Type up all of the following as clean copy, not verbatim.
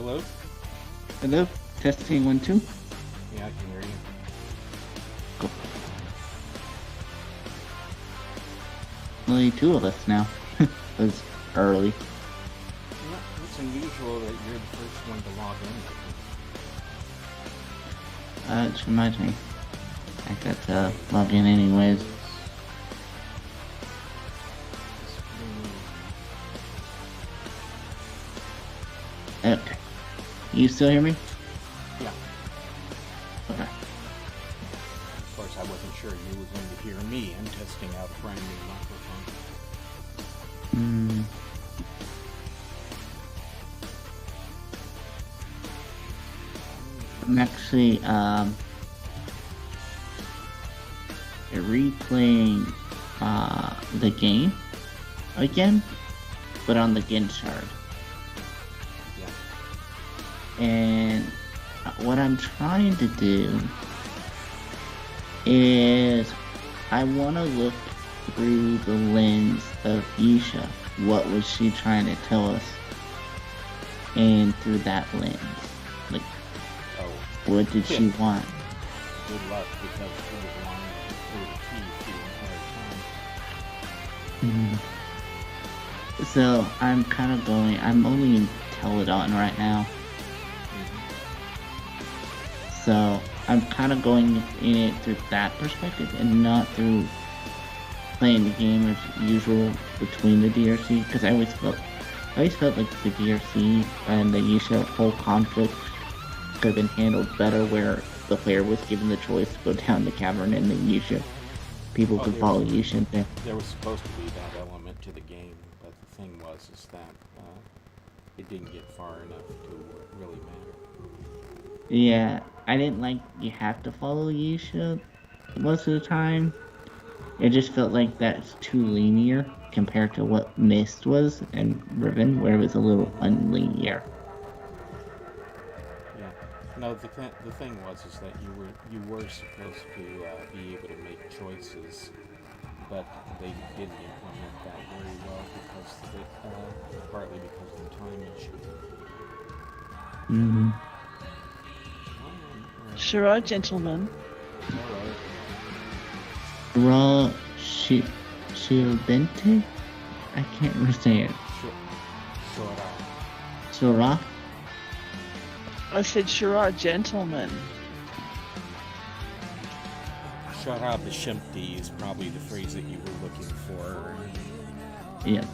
Hello? Hello? Testing 1, 2. Yeah, I can hear you. Cool. Only 2 of us now. It was early. Yeah, it's unusual that you're the first one to log in. It reminds me. I got to log in anyways. Okay. You still hear me? Yeah. Okay. Of course, I wasn't sure you were going to hear me. I'm testing out a brand new microphone. I'm actually, replaying, the game again, but on the Gin shard. Yeah. And what I'm trying to do is I want to look through the lens of Isha. What was she trying to tell us? And through that lens, like, what did she want? Good luck, because she was lying through the teeth the entire time. So I'm kind of going. I'm only in Teledon right now. So I'm kind of going in it through that perspective and not through playing the game as usual between the DRC, because I always felt like the DRC and the Yisha whole conflict could have been handled better, where the player was given the choice to go down the Cavern and then Yisha. People could follow Yisha. There was supposed to be that element to the game, but the thing was that it didn't get far enough to really matter. Yeah, I didn't like you have to follow Yisha most of the time. It just felt like that's too linear compared to what Myst was and Riven, where it was a little unlinear. Yeah. No, the thing was that you were supposed to be able to make choices, but they didn't implement that very well partly because of the time issue. Sure, gentlemen. Raw Shiobente? I can't understand. Shura? I said, sure, gentlemen. Shara Bishimti is probably the phrase that you were looking for. Yeah.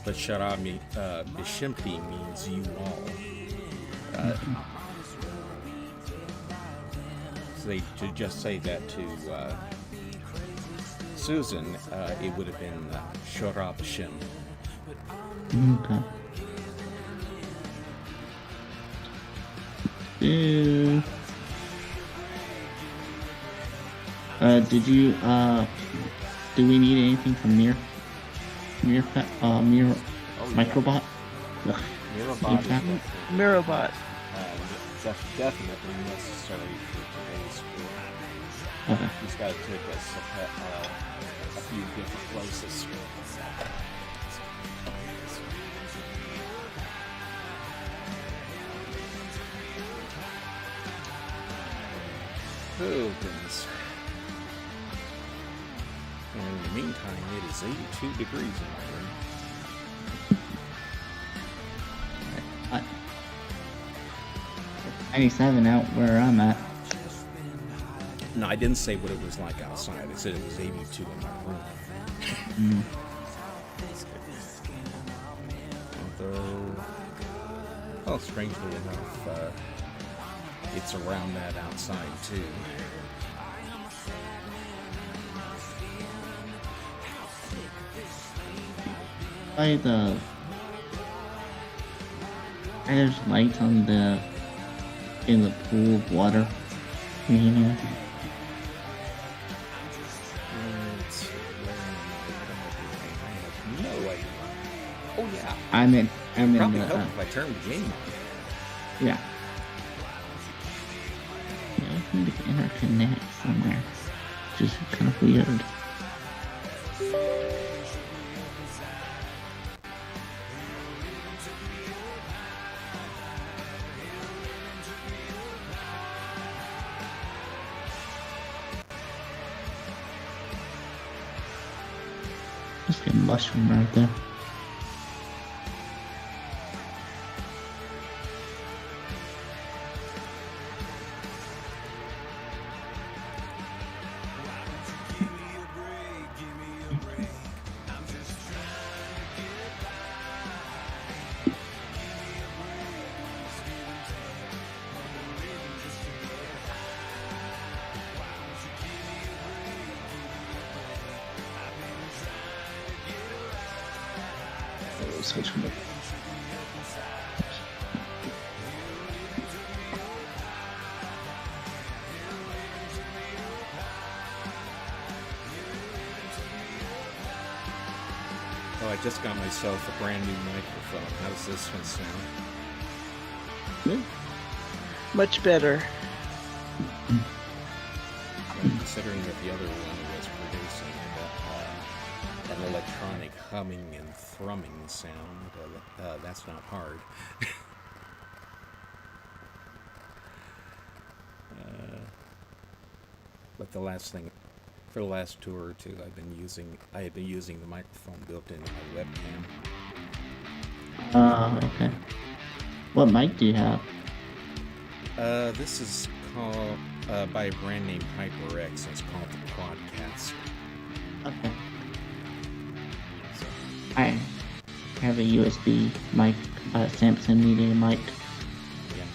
But Shara Bishimti means you all. So to just say that to Susan, it would have been Shara Bishim. Okay. Did you, do we need anything from Microbot? Mirrobot. Definitely necessary for today's school. Okay. He's got to take us a few different places. Oh, goodness. And in the meantime, it is 82 degrees in my room. 97 out where I'm at. No, I didn't say what it was like outside. I said it was 82 in my room. Although, well, strangely enough, it's around that outside too. There's lights on in the pool of water. You know? No idea. Oh yeah. I'm in probably the. help if I turned the game on. Yeah. I need to interconnect somewhere. Which is kind of weird. Just get mushroom right there. Switch from the Oh, I just got myself a brand new microphone. How does this one sound? good. Much better. Well, considering that the other one was producing an electronic humming and thrumming sound, that's not hard. But the last thing, for the last tour or two, I had been using the microphone built into my webcam. Okay. What mic do you have? This is called by a brand named HyperX. It's called the Quadcast. Okay. I have a USB mic, Samsung Media mic. Yeah.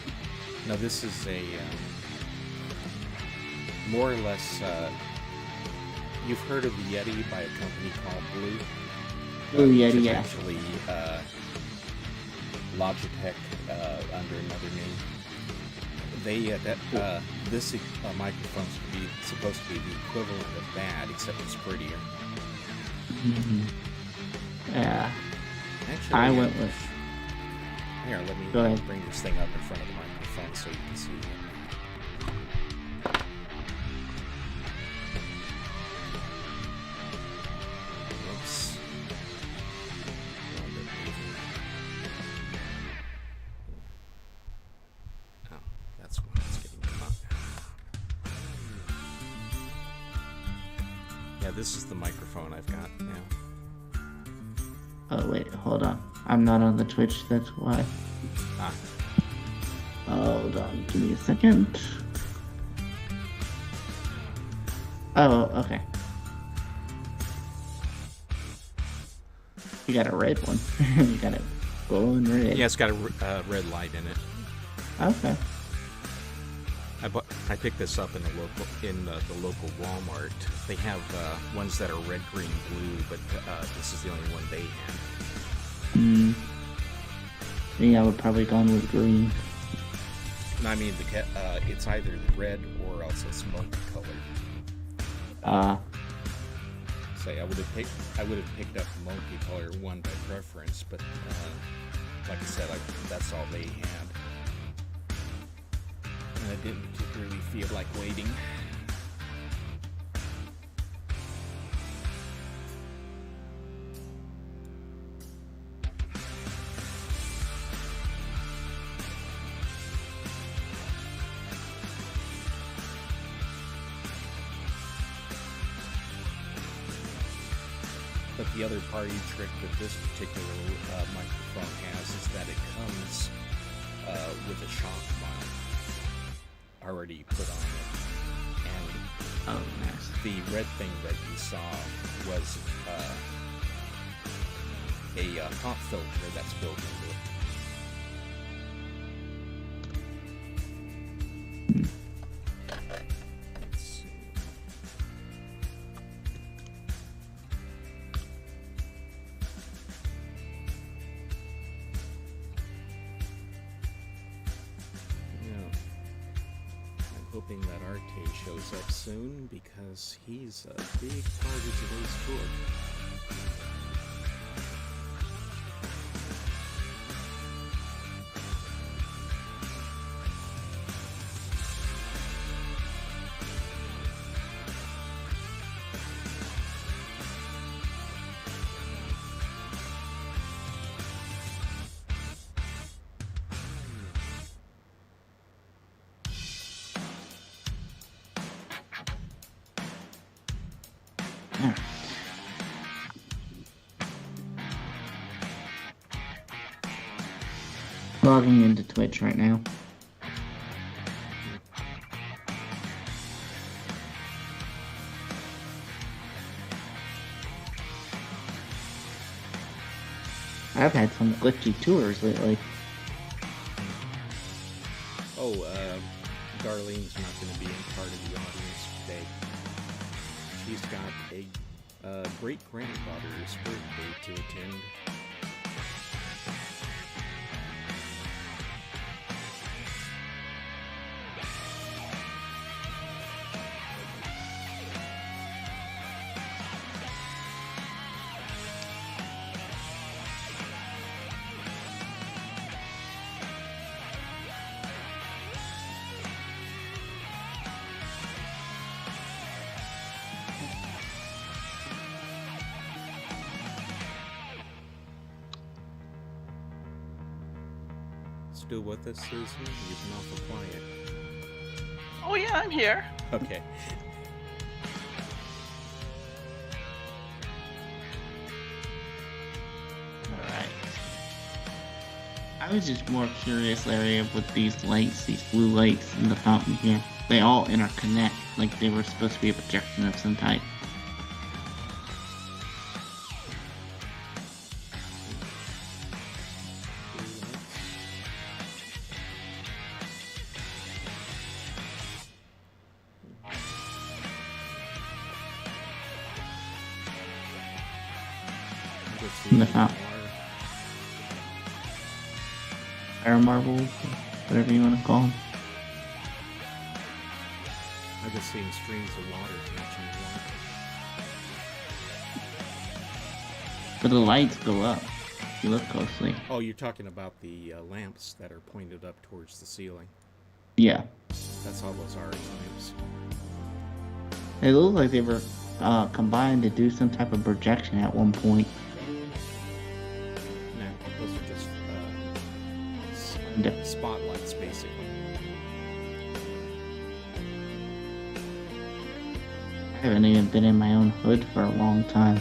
Now this is a more or less. You've heard of the Yeti by a company called Blue. Blue Yeti, which is yeah. actually Logitech under another name. This microphone's supposed to be the equivalent of that, except it's prettier. Mm-hmm. Yeah. Actually, I went with. Here, let me Go ahead. bring this thing up in front of the microphone so you can see it. Whoops. Oh, that's why it's getting caught. Yeah, this is the microphone I've got now. Oh wait, hold on. I'm not on the Twitch. That's why. Ah. Hold on. Give me a second. Oh, okay. You got a red one. You got it glowing red. Yeah, it's got a red light in it. Okay. I picked this up in the local Walmart. They have ones that are red, green, blue, but this is the only one they have. Yeah, I would probably gone with green. I mean, it's either red or else it's multicolored. Say, I would have picked up the multicolor one by preference, but like I said, that's all they had, and I didn't particularly feel like waiting. But the other party trick that this particular microphone has is that it comes with a shock mount already put on it. And nice. the red thing that you saw was a pop filter that's built into it. Let's see. Hoping that Arte shows up soon because he's a big part of today's tour. logging into Twitch right now. I've had some glitchy tours lately. Oh, Darlene's not going to be in part of the audience today. She's got a great-granddaughter's birthday to attend. Still with us, Susan? You've been awful quiet. Oh yeah, I'm here. Okay. Alright. I was just more curious, Larry, with these lights, these blue lights in the fountain here. They all interconnect, like they were supposed to be a projection of some type. In the fountain. Fire marbles, whatever you want to call them. I've just seen streams of water catching water. But the lights go up, if you look closely. Oh, you're talking about the lamps that are pointed up towards the ceiling. Yeah. That's all those are, lamps. They look like they were combined to do some type of projection at one point. No, those are just spotlights, basically. I haven't even been in my own hood for a long time.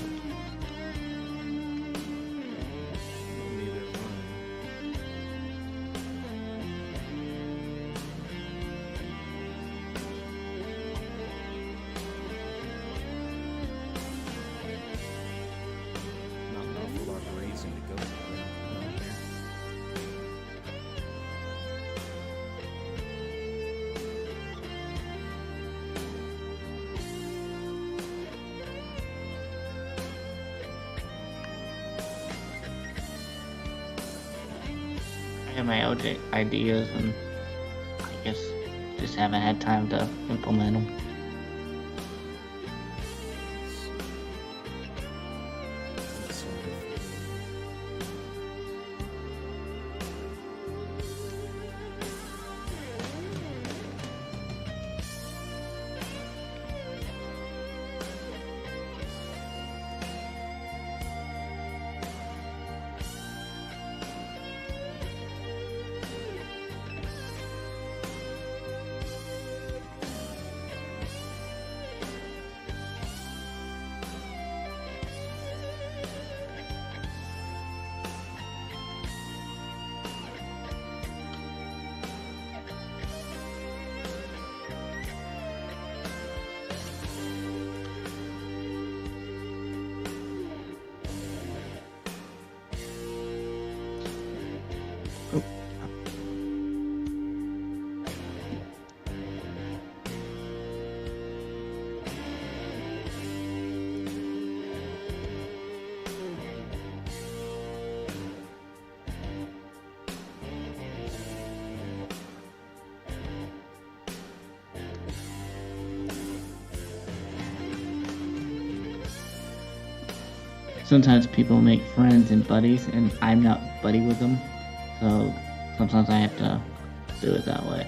Neither have I. Not an awful lot of reason to go around there. I have my own ideas and I guess just haven't had time to implement them. Sometimes people make friends and buddies, and I'm not buddy with them, so sometimes I have to do it that way.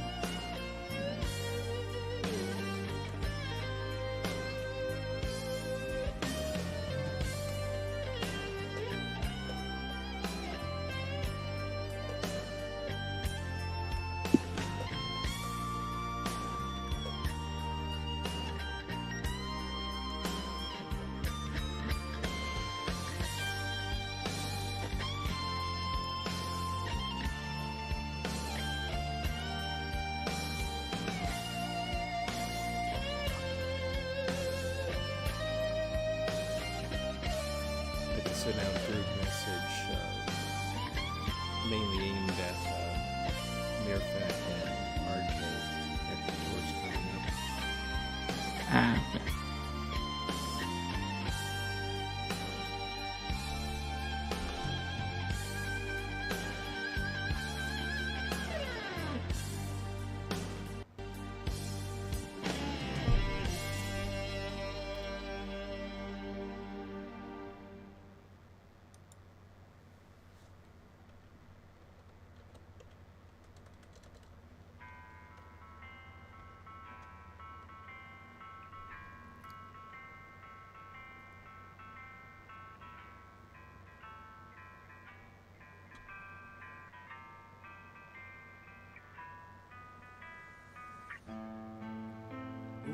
sent out through message, mainly aimed at Mirfat and RJ at the doors coming up. Ah,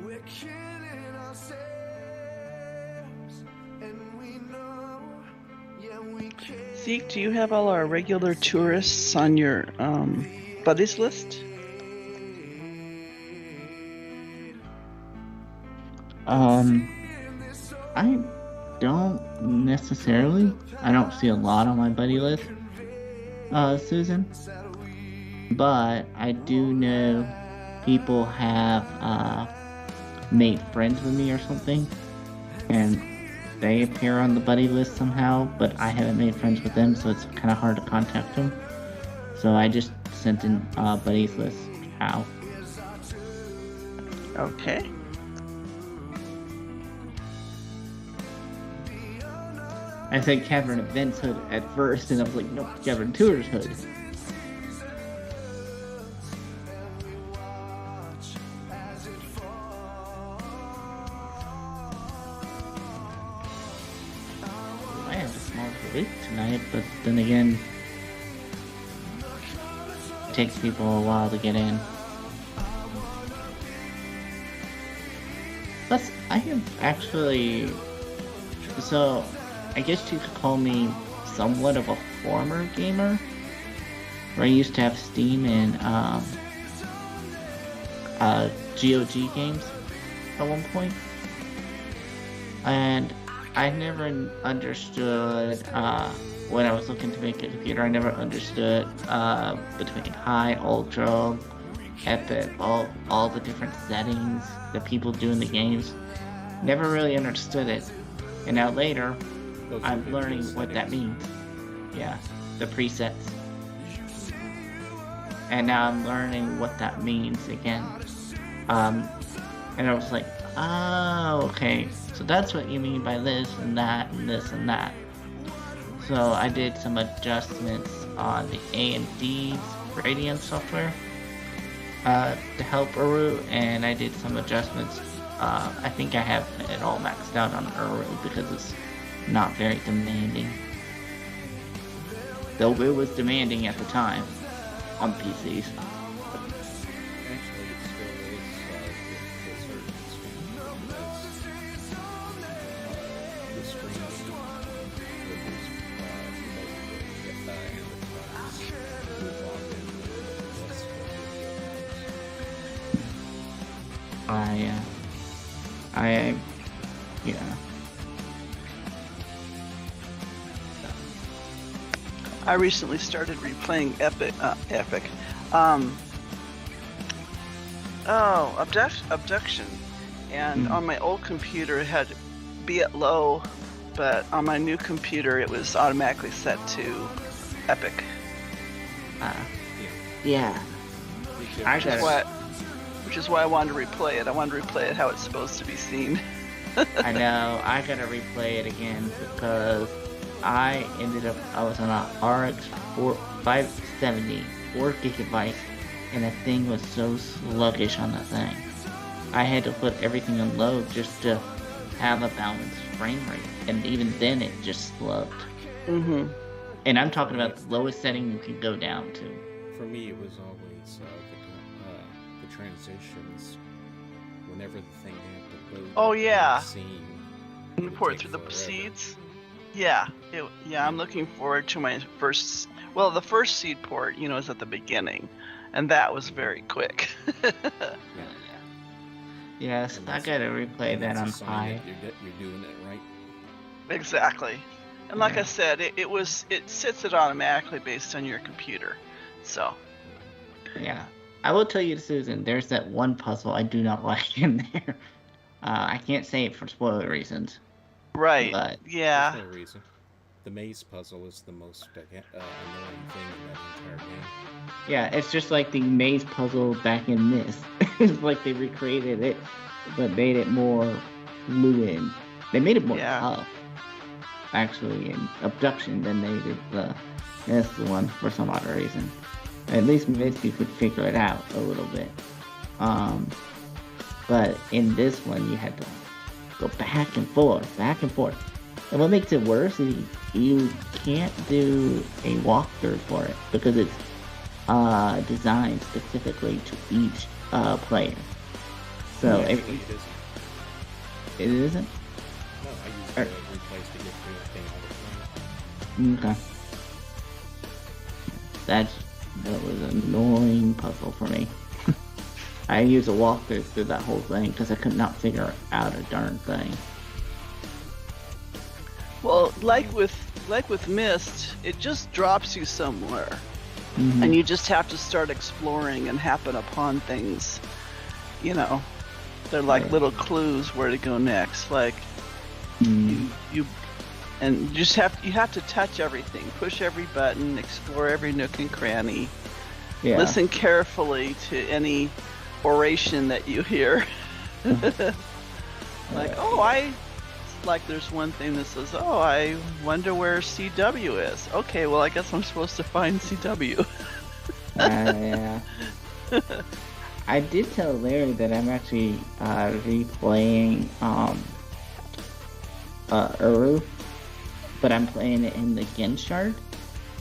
We're killing ourselves, and we know, yeah, we can. Zeke, do you have all our regular tourists on your buddies list? I don't necessarily. I don't see a lot on my buddy list, Susan. But I do know people have made friends with me or something, and they appear on the buddy list somehow, but I haven't made friends with them, so it's kind of hard to contact them. So I just sent in buddies list. How? Okay. I said Cavern Events Hood at first, and I was like, no, Cavern Tours Hood. I have a small break tonight, but then again, it takes people a while to get in. Plus, I have actually... So, I guess you could call me somewhat of a former gamer. Where I used to have Steam and GOG games at one point. And I never understood, when I was looking to make a computer, I never understood between high, ultra, epic, all the different settings that people do in the games. Never really understood it. And now later, I'm learning what that means. Yeah, the presets. And now I'm learning what that means again. And I was like, oh, okay. So that's what you mean by this and that and this and that. So I did some adjustments on the AMD's Radeon software to help Ae'gura, and I did some adjustments. I think I have it all maxed out on Ae'gura because it's not very demanding. Though it was demanding at the time on PCs. Actually, it still is to a certain extent because the screen was Yeah. I recently started replaying Epic. Abduction. And on my old computer it had be at low, but on my new computer it was automatically set to Epic. Yeah. Which is why I wanted to replay it. I wanted to replay it how it's supposed to be seen. I know, I gotta replay it again because I was on a RX 570, 4 gigabytes, and the thing was so sluggish on the thing. I had to put everything on low just to have a balanced frame rate, and even then it just slugged. Mm-hmm. And I'm talking about the lowest setting you can go down to. For me, it was always the transitions. Whenever the thing had to load. Oh, yeah. Scene, Report through the seeds. Yeah, I'm looking forward to my first. Well, the first seed port, is at the beginning, and that was very quick. Yes, I gotta replay that on high. You're doing it right. Exactly. And like I said, it sits it automatically based on your computer. So Yeah. I will tell you, Susan, there's that one puzzle I do not like in there. I can't say it for spoiler reasons, right, but yeah, There's no reason. The maze puzzle is the most annoying thing in that entire game. yeah, it's just like the maze puzzle back in Myst. It's like they recreated it, but made it more fluid. They made it more Yeah. tough, actually, in Abduction than they did the Myst one for some odd reason. At least Myst you could figure it out a little bit. But in this one you had to go back and forth, back and forth. And what makes it worse is you can't do a walkthrough for it because it's designed specifically to each player. So Actually, if it isn't. it isn't. No, I use the replays to get through the thing all the time. Okay. That was an annoying puzzle for me. I used a walkthrough through that whole thing because I could not figure out a darn thing. well, like with Myst, it just drops you somewhere, Mhm. and you just have to start exploring and happen upon things. You know, they're like Right. little clues where to go next. Like Mm. you and you have to touch everything, push every button, explore every nook and cranny, Yeah. listen carefully to any oration that you hear. Like, like there's one thing that says, "Oh, I wonder where CW is." Okay, well, I guess I'm supposed to find CW. Yeah. I did tell Larry that I'm actually replaying Uru, but I'm playing it in the Genshard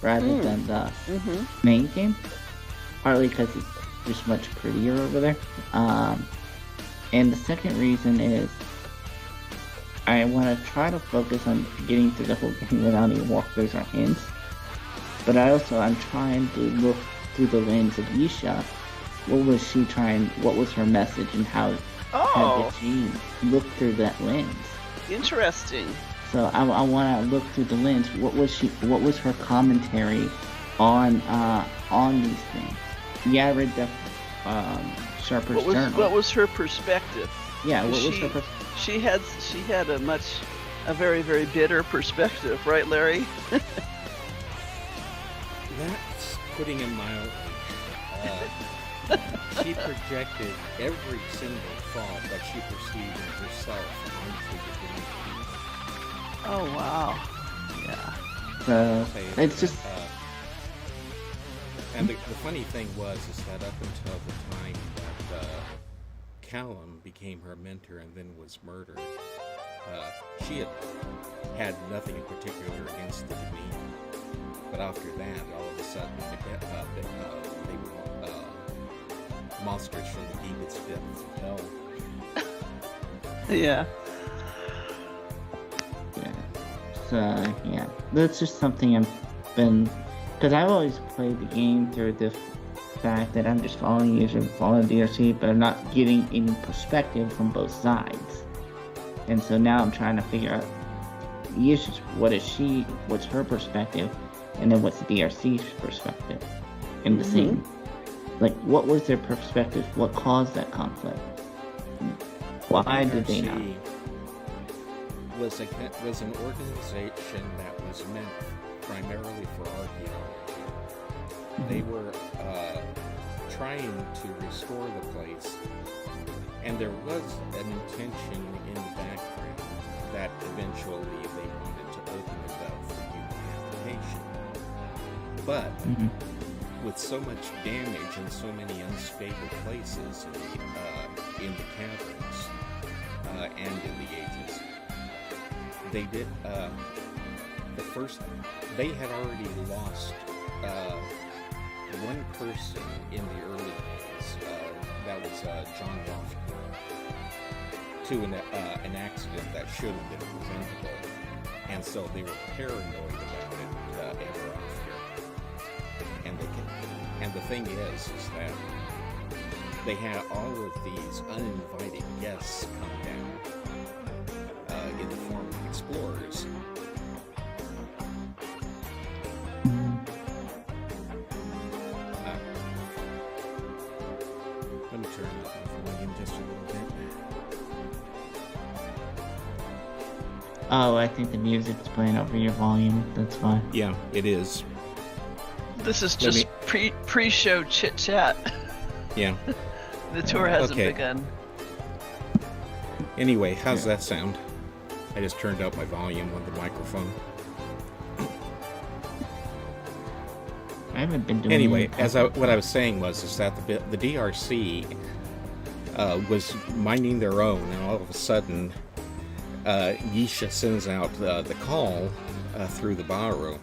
rather than the main game. Partly because it's just much prettier over there. And the second reason is I want to try to focus on getting through the whole game without any walkthroughs or hints. But I'm trying to look through the lens of Yisha. What was her message, and how Oh, did she look through that lens? interesting. So I want to look through the lens. What was her commentary on these things? Yeah, I read the Sharper's Journal. What was her perspective? Yeah, what was her She had a very, very bitter perspective, right, Larry? That's putting it mildly. She projected every single thought that she perceived in herself onto the game. Oh wow. Yeah. So Say it's that, just and the funny thing was is that up until the time that Callum became her mentor and then was murdered, she had nothing in particular against the demeanor. But after that, all of a sudden, they were monsters from the deepest depths of hell. Yeah. yeah. So yeah, that's just something because I've always played the game through the fact that I'm just following DRC, but I'm not getting any perspective from both sides. And so now I'm trying to figure out what's her perspective, and then what's the DRC's perspective in the scene. Like, what was their perspective? What caused that conflict? Why did they not? Was an organization that was meant primarily for archaeology. They were trying to restore the place, and there was an intention in the background that eventually they wanted to open it up for human habitation. But with so much damage and so many unstable places in the caverns and in the ages, they did they had already lost one person in the early days. That was John Lofton, to an accident that should have been preventable, and so they were paranoid about it ever after. And the thing is that they had all of these uninvited guests come down in the form of explorers, Oh, I think the music's playing over your volume. That's fine. Yeah, it is. This is just pre-show chit-chat. Yeah. The tour hasn't Okay. begun. Anyway, how's that sound? I just turned up my volume on the microphone. I haven't been doing. Anyway, any- what I was saying is that the DRC was minding their own, and all of a sudden, Yisha sends out the call through the barroom,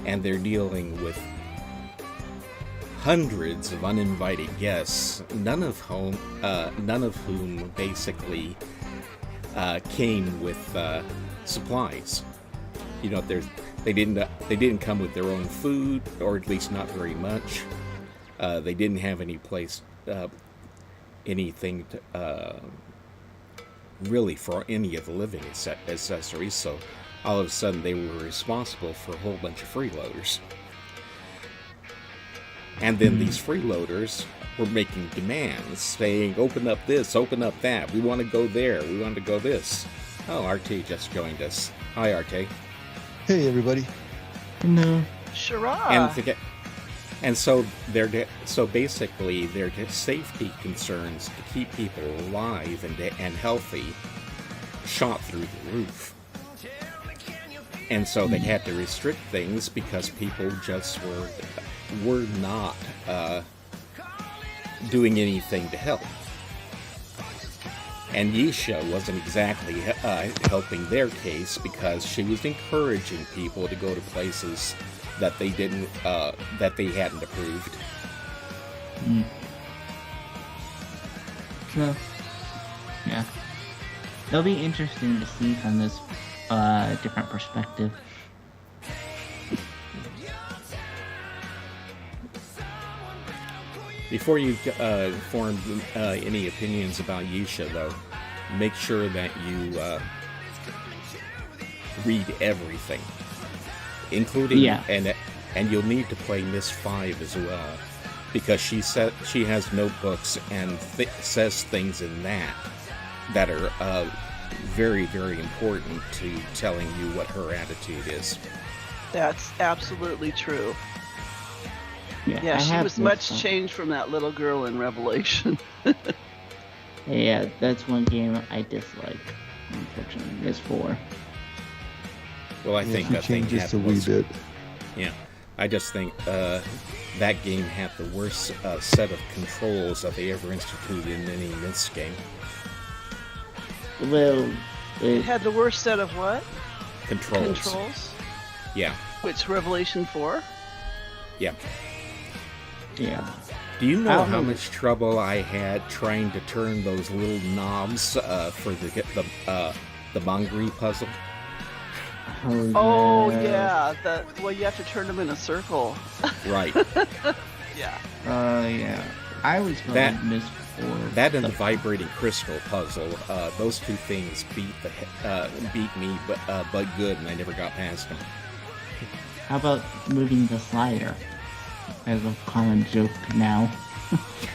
and they're dealing with hundreds of uninvited guests, none of whom basically came with supplies. You know, they didn't come with their own food, or at least not very much. They didn't have anything to, really for any of the living accessories. So all of a sudden, they were responsible for a whole bunch of freeloaders. And then these freeloaders were making demands, saying, "Open up this, open up that. We want to go there. We want to go this." Oh, RT just joined us. Hi, RT. Hey, everybody. No. Shara. And so basically their safety concerns to keep people alive and healthy shot through the roof. And so they had to restrict things because people just were not doing anything to help. And Yisha wasn't exactly helping their case because she was encouraging people to go to places that they hadn't approved. So, yeah. It'll be interesting to see from this different perspective. Before you form any opinions about Yisha, though, make sure that you read everything, including and you'll need to play Myst 5 as well, because she has notebooks and says things in that are very, very important to telling you what her attitude is. That's absolutely true. Yeah, she was much changed from that little girl in Revelation. Yeah, that's one game I dislike, unfortunately. Myst 4. Well, I think She that thing changes had a wee bit. Yeah, I just think that game had the worst set of controls that they ever instituted in any Myst game. Well, It had the worst set of what? Controls. Yeah. Which, Revelation 4? Yeah. yeah. Do you know I don't how know. much trouble I had trying to turn those little knobs for the Mongri puzzle? Oh, yeah. Well, you have to turn them in a circle. Right. Yeah. Yeah. I always felt That- like Myst 4. That and the vibrating crystal puzzle. Those two things beat me, but good, and I never got past them. How about moving the slider? As a common joke now.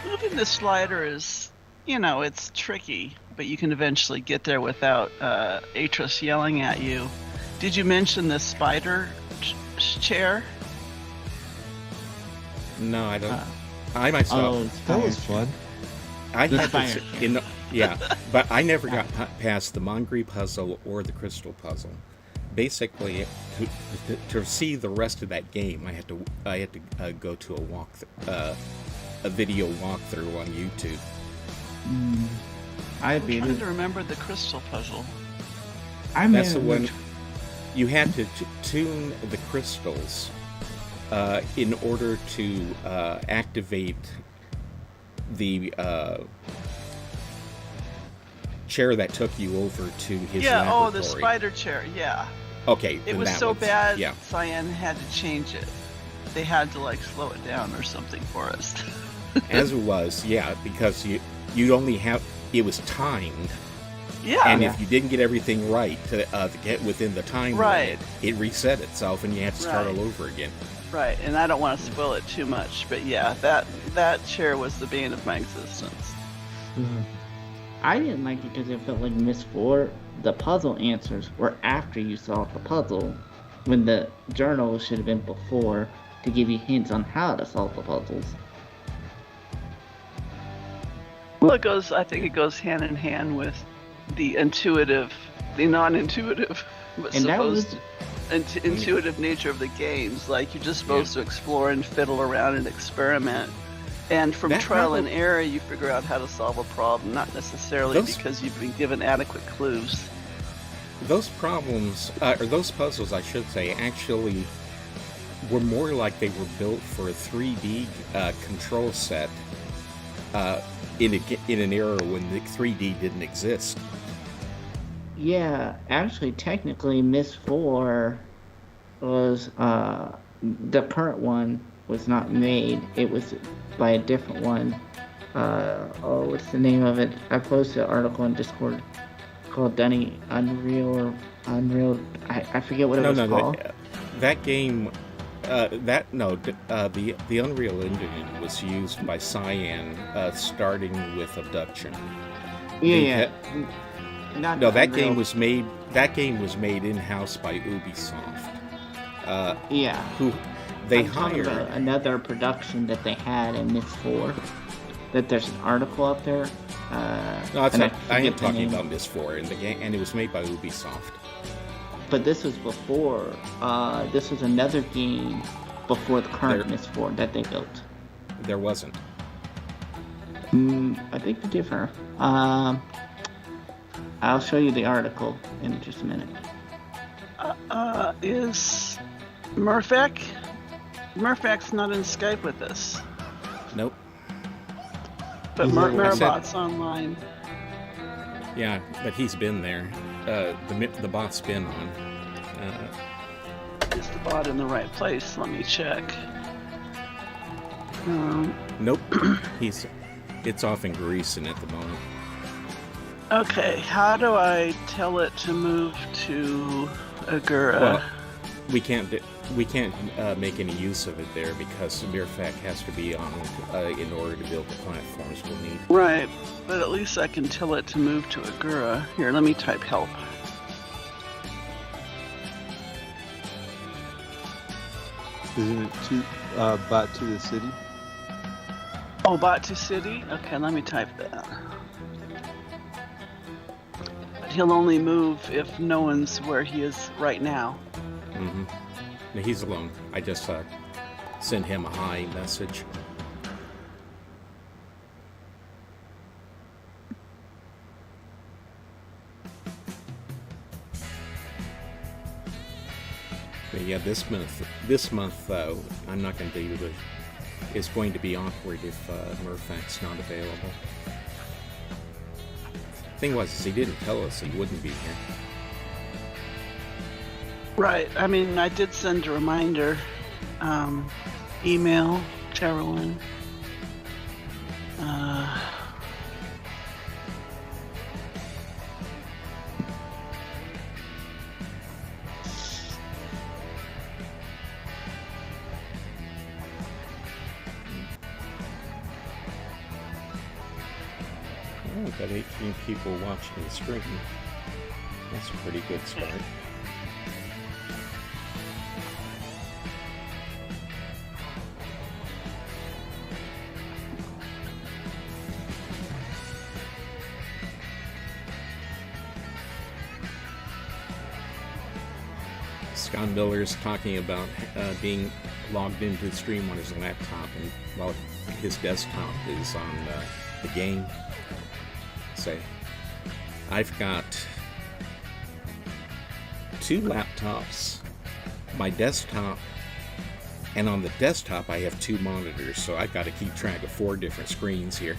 Moving the slider is, it's tricky, but you can eventually get there without Atros yelling at you. Did you mention the spider chair? No, I don't. I myself. Oh, it's That was fire. fun. I The had fire this, yeah, but I never got past the Mongri puzzle or the crystal puzzle. Basically, to see the rest of that game, I had to go to a video walkthrough on YouTube. I I'm beat trying it. to remember the crystal puzzle. I That's the made one. You had to tune the crystals in order to activate the chair that took you over to his laboratory. the spider chair, yeah. Okay, It then was that so one's- bad, Yeah, Cyan had to change it. They had to, slow it down or something for us. as it was, yeah, because you only have it was timed, Yeah. and if you didn't get everything right to get within the time Right. limit, it reset itself, and you had to start Right. all over again. Right, and I don't want to spoil it too much, but yeah, that chair was the bane of my existence. I didn't like it because it felt like Myst 4 the puzzle answers were after you solved the puzzle, when the journal should have been before to give you hints on how to solve the puzzles. Well, I think it goes hand in hand with the non-intuitive, but And that was- intuitive nature of the games. Like, you're just supposed to explore and fiddle around and experiment. And from That trial and level- error, you figure out how to solve a problem, not necessarily because you've been given adequate clues. Those problems, or those puzzles, I should say, actually were more like they were built for a 3D control set in an era when the 3D didn't exist. Yeah, actually, technically, Myst 4 was, the current one was not made. It was by a different one. What's the name of it? I posted an article on Discord called Dunny Unreal. I forget what it was called. That game, the Unreal Engine was used by Cyan, starting with Abduction. Yeah. Not No, the that Unreal. game was made. That game was made in house by Ubisoft. Yeah. Who they I'm talking hired. about another production that they had in Myst 4. That there's an article up there. No, it's and not, I am forget the talking name. about Myst 4 in the game, and it was made by Ubisoft. But this was before. This was another game before the current There- Myst 4 that they built. There wasn't. I think they're different. I'll show you the article in just a minute. Is Murphac? Murphac's not in Skype with us, Nope. but He's Mark in- I said- Marabot's online. Yeah, but he's been there. The bot's been on. Is the bot in the right place? Let me check. Nope. It's off in Greece at the moment. Okay, how do I tell it to move to Ae'gura? Well, we can't make any use of it there because Mirfac has to be on in order to build the platforms we'll need. Right, but at least I can tell it to move to Ae'gura. Here, let me type help. Isn't it bot to the city? Oh, bot to city? Okay, let me type that. But he'll only move if no one's where he is right now. Mm-hmm. No, he's alone. I just sent him a hi message. But yeah, this month, I'm not going to be able to. It's going to be awkward if Murphac's not available. Thing was, is he didn't tell us he wouldn't be here. Right, I mean, I did send a reminder. Email, Carolyn. Oh, we've got 18 people watching the stream. That's a pretty good start. Scott Miller's talking about being logged into the stream on his laptop, and while his desktop is on the game. Say, I've got 2 laptops, my desktop, and on the desktop I have 2 monitors, so I've got to keep track of 4 different screens here.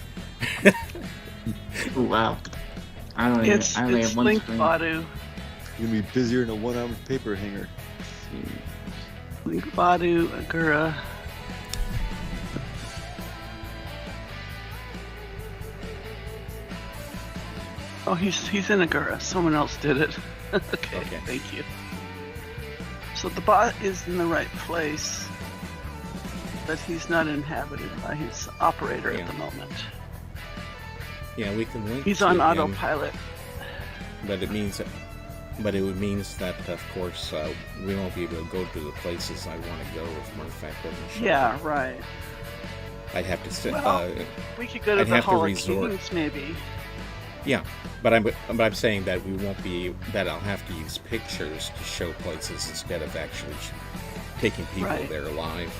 Wow. I only It's have one Link screen. Badu. You're gonna be busier than a 1-ounce paper hanger. Link Badu, Ae'gura. Oh, he's in Ae'gura. Someone else did it. Okay, thank you. So the bot is in the right place, but he's not inhabited by his operator at Yeah. the moment. Yeah, we can link. He's to on him. autopilot. but it means that, of course, we won't be able to go to the places I want to go if Murphac doesn't show Yeah, up. right. I'd have to sit. Well, we could go to I'd the have to Hall of resort. Kings, maybe. Yeah, but I'm saying that we won't be, that I'll have to use pictures to show places instead of actually taking people Right. there live.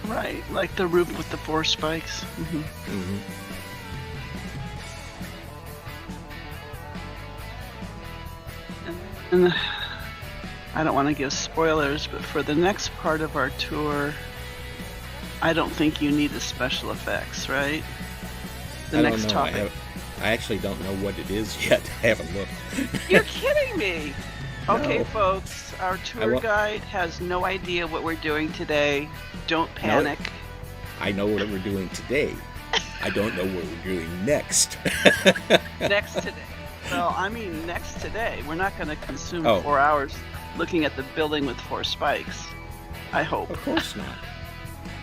Right, like the roof with the 4 spikes. And I don't want to give spoilers, but for the next part of our tour, I don't think you need the special effects, right? The I next don't know. topic. I actually don't know what it is yet. I haven't looked. You're kidding me! Okay, No. folks, our tour won't- guide has no idea what we're doing today. Don't panic. I know what we're doing today. I don't know what we're doing next. Next today. Well, I mean next today. We're not going to consume Oh. 4 hours looking at the building with 4 spikes. I hope. Of course not.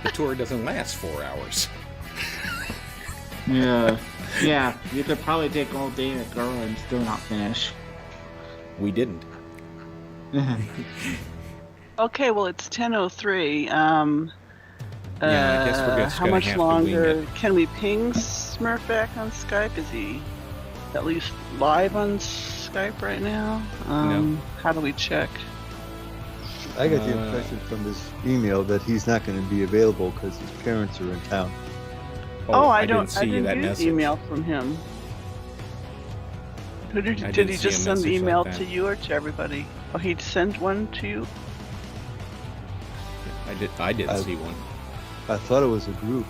The tour doesn't last 4 hours. Yeah, you could probably take all day at Ae'gura and still not finish. We didn't. Okay, well it's 10:03. Yeah, I guess we're just How gonna much have to wing longer it. can we ping Smurf back on Skype? Is he at least live on Skype right now? No. How do we check? I got the impression from his email that he's not going to be available because his parents are in town. I didn't see didn't that get message. an email from him. I Did didn't he see just a send the message like email that. to you or to everybody? Oh, he sent one to you? I did I- see one. I thought it was a group.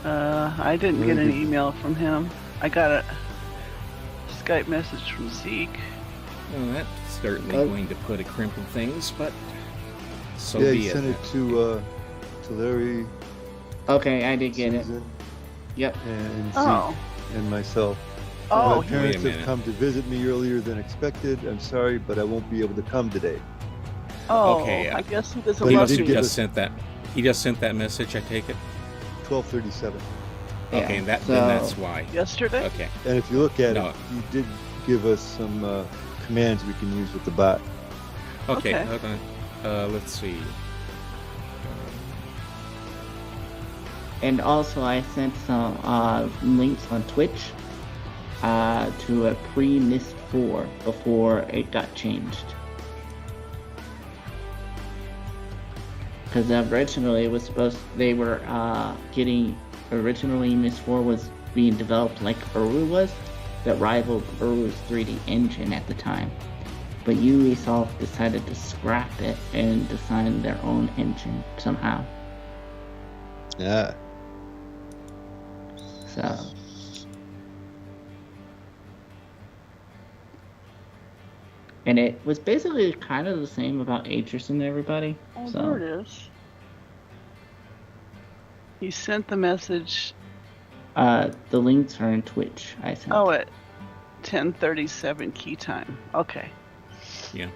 I didn't get an Maybe. email from him. I got a Skype message from Zeke. Well, that's certainly Oh. going to put a crimp in things, but so yeah, be he it. sent it to Larry, Okay, I did get it. Susan, Yep. and Oh. Zeke, and myself. Oh, My parents minute. have come to visit me earlier than expected. I'm sorry, but I won't be able to come today. oh, Okay, I guess he doesn't But He he love must did have you. give just us- sent that. He just sent that message. I take it. 12:37. Yeah, Okay, then so- that's why. Yesterday? Okay. And if you look at No. it, he did give us some commands we can use with the bot. Okay. Okay. Hold on. Let's see. And also, I sent some links on Twitch to a pre-Myst 4 before it got changed. Because originally it was originally Myst 4 was being developed like Uru was, that rivaled Uru's 3D engine at the time. But Ubisoft decided to scrap it and design their own engine somehow. Yeah. So, and it was basically kind of the same about Ae'gura and everybody. Oh, So, there it is. He sent the message, the links are in Twitch. I sent. at 10:37 key time. Okay. Yeah.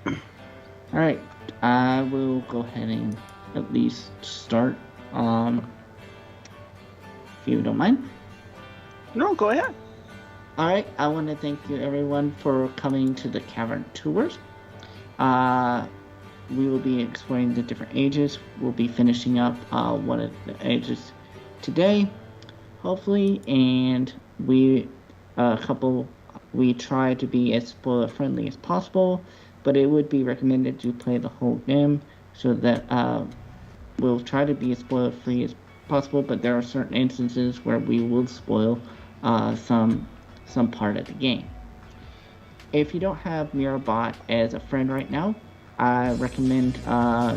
All right, I will go ahead and at least start. If you don't mind. No, go ahead. Alright, I want to thank you everyone for coming to the Cavern tours. We will be exploring the different ages. We'll be finishing up one of the ages today, hopefully, and we try to be as spoiler friendly as possible, but it would be recommended you play the whole game so that we'll try to be as spoiler free as possible, but there are certain instances where we will spoil some part of the game. If you don't have Mirabot as a friend right now, I recommend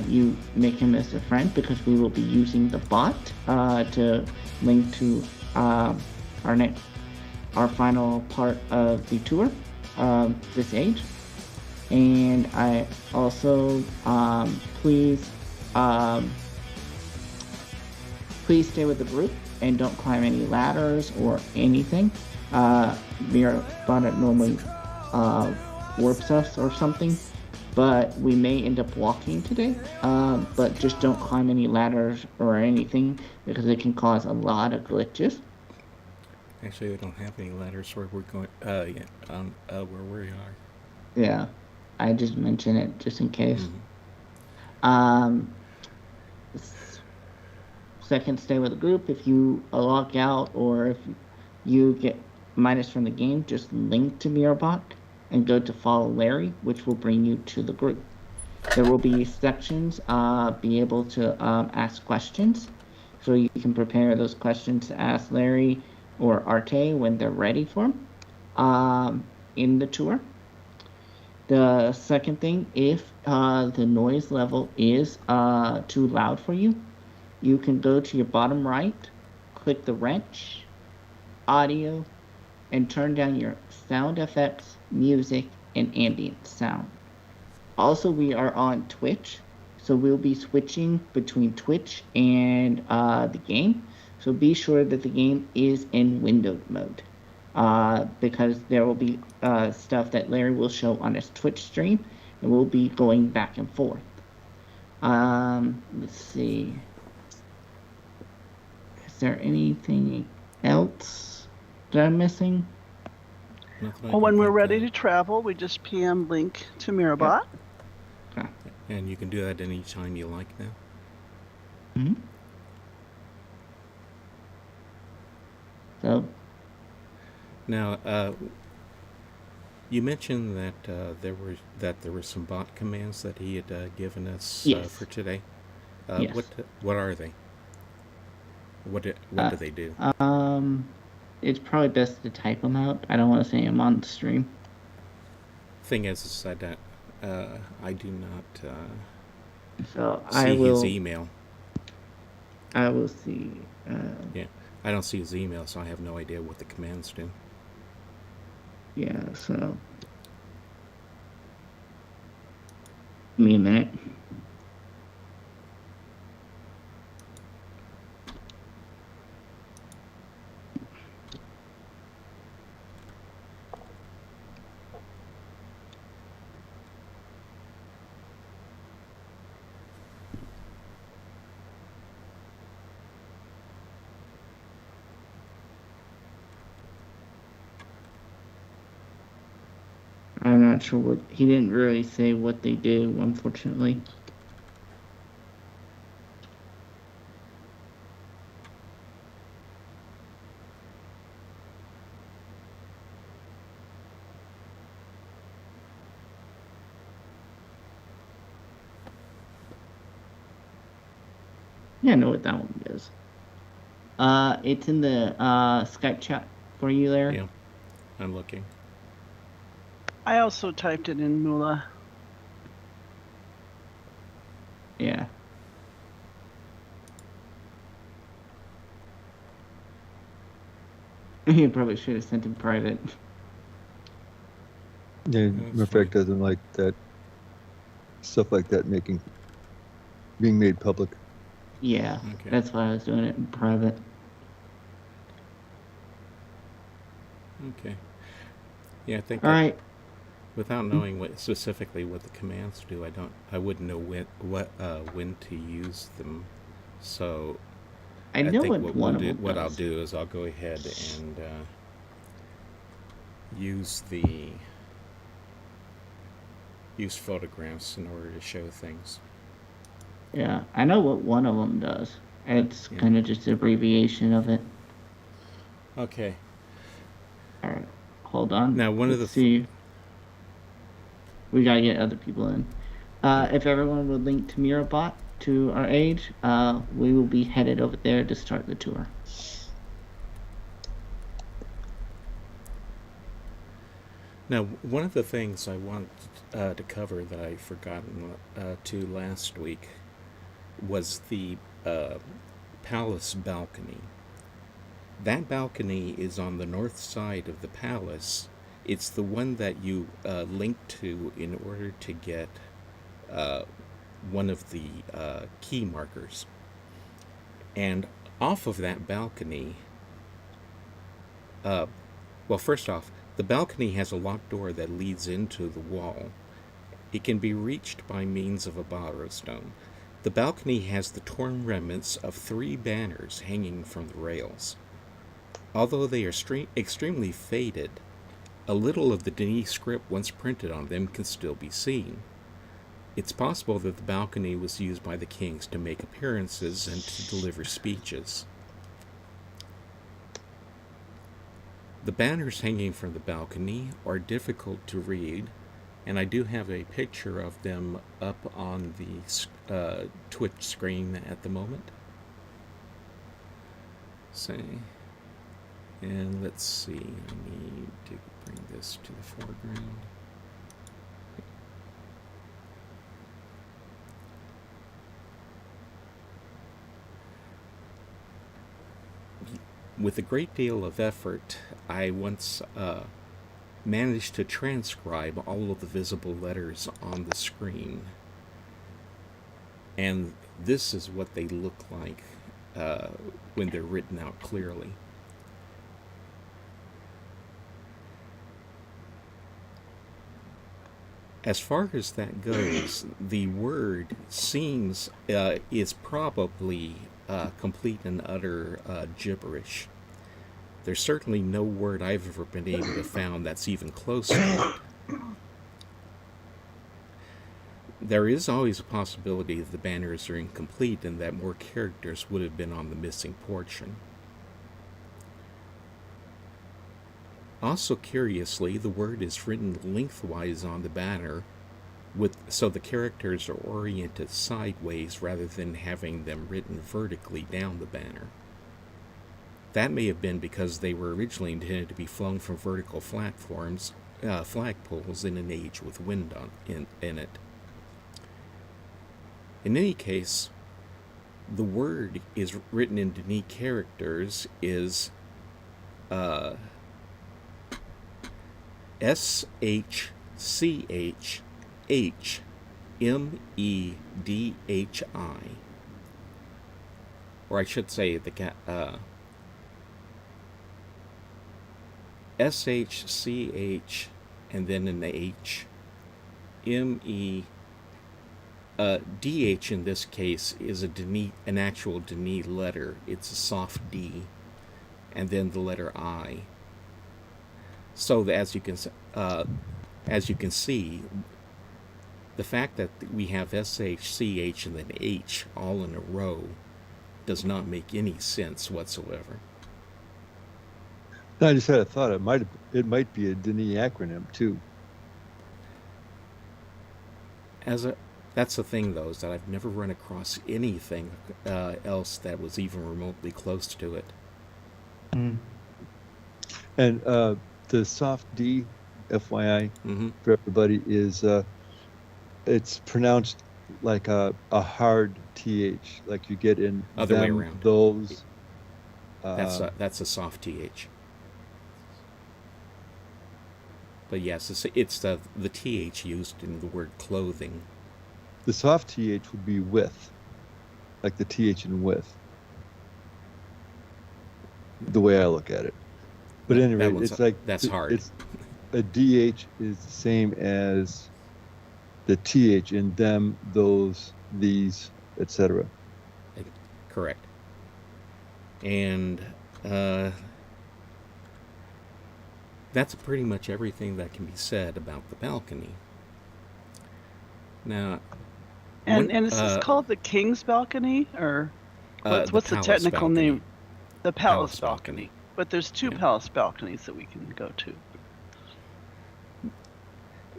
you make him as a friend, because we will be using the bot to link to our final part of the tour, this age. And I also please stay with the group and don't climb any ladders or anything. Mirabot normally warps us or something, but we may end up walking today. But just don't climb any ladders or anything, because it can cause a lot of glitches. Actually, they don't have any ladders where we're going. Yeah, where we are. Yeah, I just mention it just in case. Mhm. Um, second, stay with the group. If you log out or if you get minus from the game, just link to Mirrorbot and go to follow Larry, which will bring you to the group. There will be sections, be able to ask questions. So you can prepare those questions to ask Larry or Arte when they're ready for them in the tour. The second thing, if the noise level is too loud for you, you can go to your bottom right, click the wrench, audio, and turn down your sound effects, music, and ambient sound. Also, we are on Twitch, so we'll be switching between Twitch and the game. So be sure that the game is in windowed mode, because there will be stuff that Larry will show on his Twitch stream, and we'll be going back and forth. Let's see. Is there anything else that I'm missing? Nothing I Well, can when we're think ready of. to travel, we just PM link to Mirrorbot. Okay. And you can do that any time you like now. Mm-hmm. So, Now, you mentioned that there were some bot commands that he had given us yes. for today. Yes. What are they? What do they do? It's probably best to type them out. I don't want to say them on the stream. Thing is that I do not So see his email. I will see. Yeah, I don't see his email, so I have no idea what the commands do. Yeah, so. Give me a minute. I'm not sure what he didn't really say what they do, unfortunately. Yeah, I know what that one does. It's in the Skype chat for you there. Yeah, I'm looking. I also typed it in Moolah. Yeah. You probably should have sent him private. Yeah, Murphy doesn't like that stuff like that being made public. Yeah, Okay. that's why I was doing it in private. Okay. Yeah, I think. All right. Without knowing specifically what the commands do, I wouldn't know when to use them. So I know think what one of them what does. I'll do is I'll go ahead and use photographs in order to show things. Yeah, I know what one of them does. It's kind of just an abbreviation of it. Okay. All right, hold on. Now, Let's see. We gotta get other people in. If everyone would link to Mirrorbot to our age, we will be headed over there to start the tour. Now, one of the things I want to cover that I forgotten to last week was the palace balcony. That balcony is on the north side of the palace. It's the one that you link to in order to get one of the key markers. And off of that balcony, well, first off, the balcony has a locked door that leads into the wall. It can be reached by means of a borrow stone. The balcony has the torn remnants of 3 banners hanging from the rails. Although they are extremely faded, a little of the Denis script once printed on them can still be seen. It's possible that the balcony was used by the kings to make appearances and to deliver speeches. The banners hanging from the balcony are difficult to read, and I do have a picture of them up on the Twitch screen at the moment. And let's see, I need to bring this to the foreground. With a great deal of effort, I once managed to transcribe all of the visible letters on the screen. And this is what they look like when they're written out clearly. As far as that goes, the word seems is probably complete and utter gibberish. There's certainly no word I've ever been able to find that's even close to it. There is always a possibility that the banners are incomplete and that more characters would have been on the missing portion. Also, curiously, the word is written lengthwise on the banner, so the characters are oriented sideways rather than having them written vertically down the banner. That may have been because they were originally intended to be flung from vertical flagpoles in an age with wind in it. In any case, the word is written in Denis characters is SHCHHMEDHI, or I should say SHCH and then an H, ME. DH in this case is an actual Denis letter. It's a soft D, and then the letter I. So as you can see, the fact that we have SH, CH, and then H all in a row does not make any sense whatsoever. No, I just had a thought. It might be a Denis acronym too. That's the thing, though, is that I've never run across anything else that was even remotely close to it. Mm. And the soft D, FYI, for everybody, is it's pronounced like a hard TH, like you get in other them, way around. Those. That's a soft TH. But yes, it's the TH used in the word clothing. The soft TH would be with, like the TH in with, the way I look at it. But anyway, it's like that's hard. It's a DH is the same as the TH in them, those, these, etc. Correct. And that's pretty much everything that can be said about the balcony. Now. And is this called the King's Balcony, or what's the technical balcony. name? The Palace balcony. But there's two palace balconies that we can go to.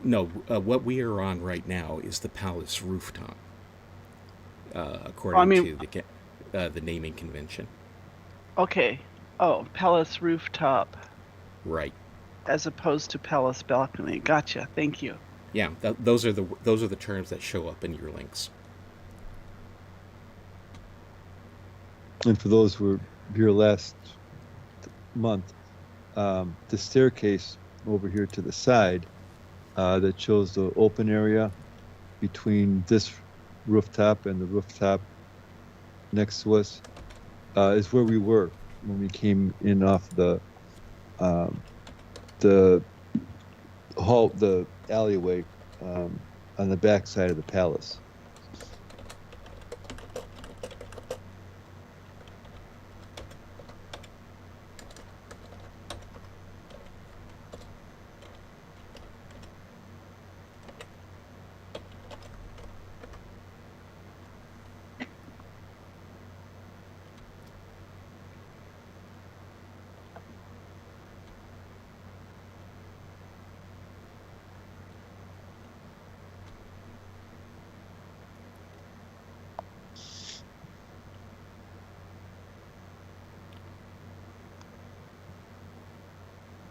No, what we are on right now is the Palace rooftop, according to the naming convention. Okay. Oh, Palace rooftop. Right. As opposed to Palace balcony. Gotcha. Thank you. Yeah, those are the terms that show up in your links. And for those who were here last month, the staircase over here to the side that shows the open area between this rooftop and the rooftop next to us is where we were when we came in off the hall, the alleyway on the back side of the palace.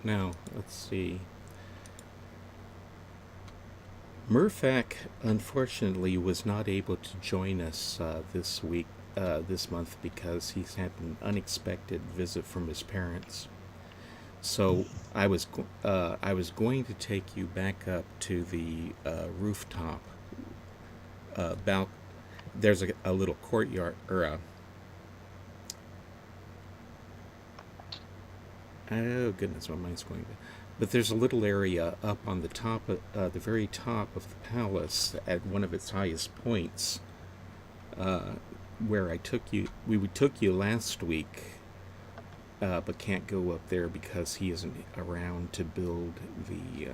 Now, let's see. Murfak, unfortunately, was not able to join us this month, because he's had an unexpected visit from his parents. So I was going to take you back up to the rooftop. There's a little courtyard, or oh goodness, my mind's going to. But there's a little area up on the top, the very top of the palace, at one of its highest points, where we took you last week, but can't go up there because he isn't around to build the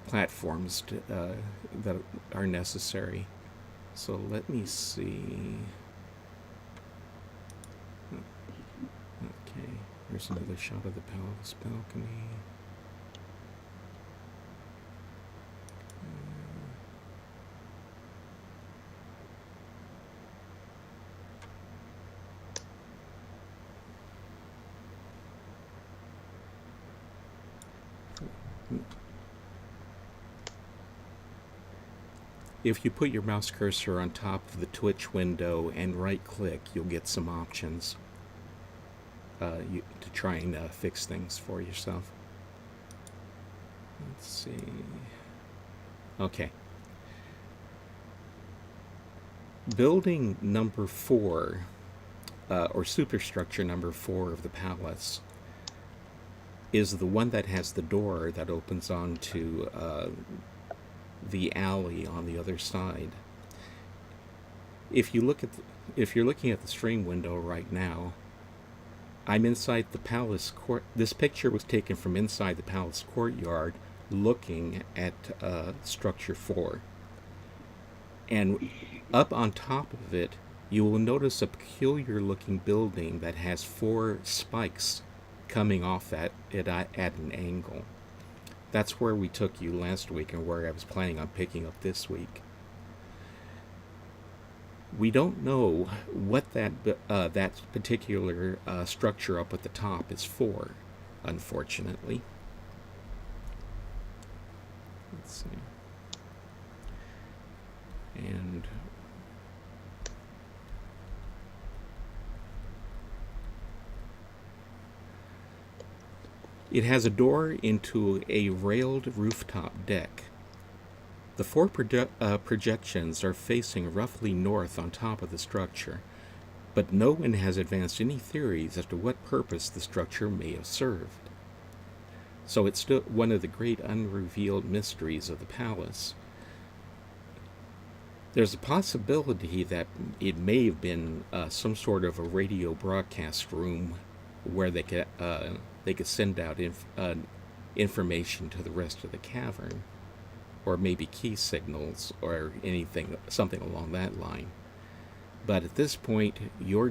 platforms that are necessary. So let me see. Okay, here's another shot of the palace balcony. If you put your mouse cursor on top of the Twitch window and right click, you'll get some options to try and fix things for yourself. Let's see. Okay. Building number 4, or superstructure number 4 of the palace, is the one that has the door that opens onto the alley on the other side. If you're looking at the stream window right now, I'm inside the palace court. This picture was taken from inside the palace courtyard, looking at structure 4. And up on top of it, you will notice a peculiar looking building that has 4 spikes coming off at an angle. That's where we took you last week, and where I was planning on picking up this week. We don't know what that particular structure up at the top is for, unfortunately. Let's see. And it has a door into a railed rooftop deck. The 4 projections are facing roughly north on top of the structure, but no one has advanced any theories as to what purpose the structure may have served. So it's still one of the great unrevealed mysteries of the palace. There's a possibility that it may have been some sort of a radio broadcast room where they could send out information to the rest of the cavern, or maybe key signals, or something along that line. But at this point, your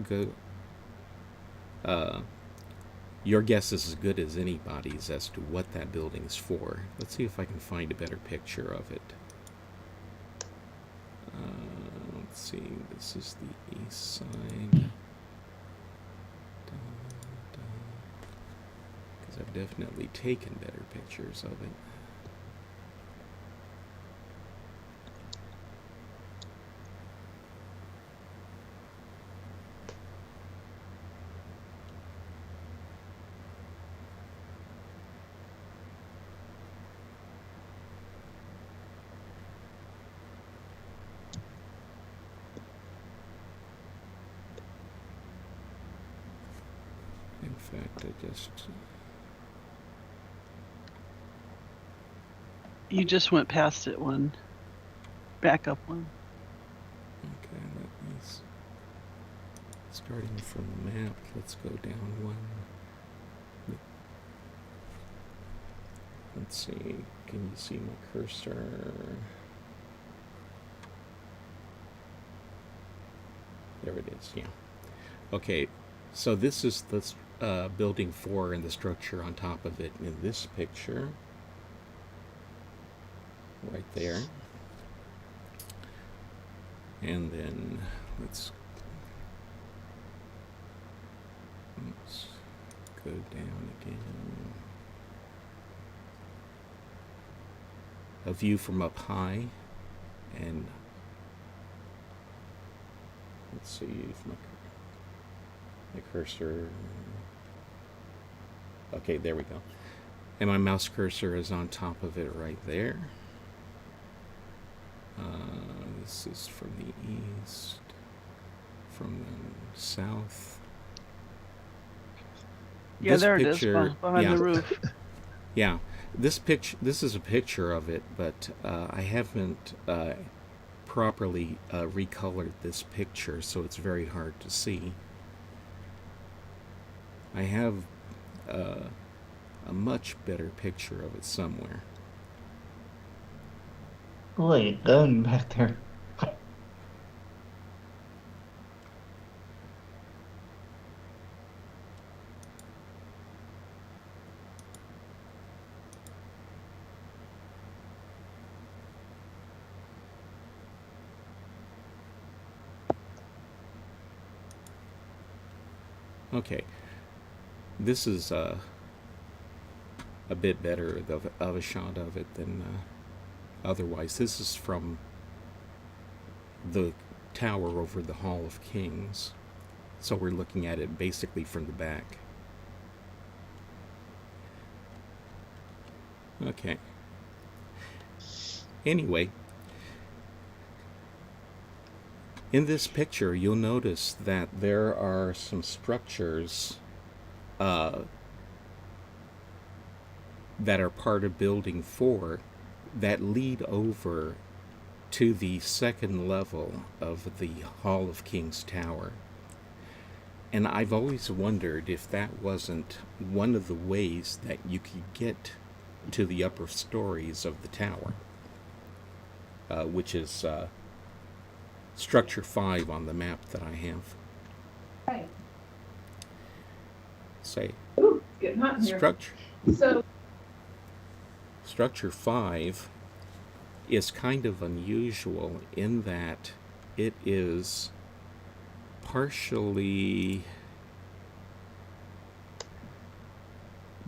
guess is as good as anybody's as to what that building is for. Let's see if I can find a better picture of it. Let's see, this is the east side. Because I've definitely taken better pictures of it. In fact, You just went past it one. Back up one. Okay, starting from the map, let's go down one. Let's see, can you see my cursor? There it is, yeah. Okay, so this is the building 4 and the structure on top of it in this picture. Right there. And then let's Let's go down again. A view from up high, and let's see if my cursor. Okay, there we go. And my mouse cursor is on top of it right there. This is from the east, from the south. Yeah, This there picture, it is, behind yeah, the roof. Yeah, this is a picture of it, but I haven't properly recolored this picture, so it's very hard to see. I have a much better picture of it somewhere. Wait, going back there. Okay, this is a bit better of a shot of it than otherwise. This is from the tower over the Hall of Kings, so we're looking at it basically from the back. Okay. Anyway, in this picture, you'll notice that there are some structures that are part of Building 4 that lead over to the second level of the Hall of Kings Tower. And I've always wondered if that wasn't one of the ways that you could get to the upper stories of the tower, which is Structure 5 on the map that I have. Right. Say, Ooh, it's getting hot in here. Structure 5 is kind of unusual in that it is partially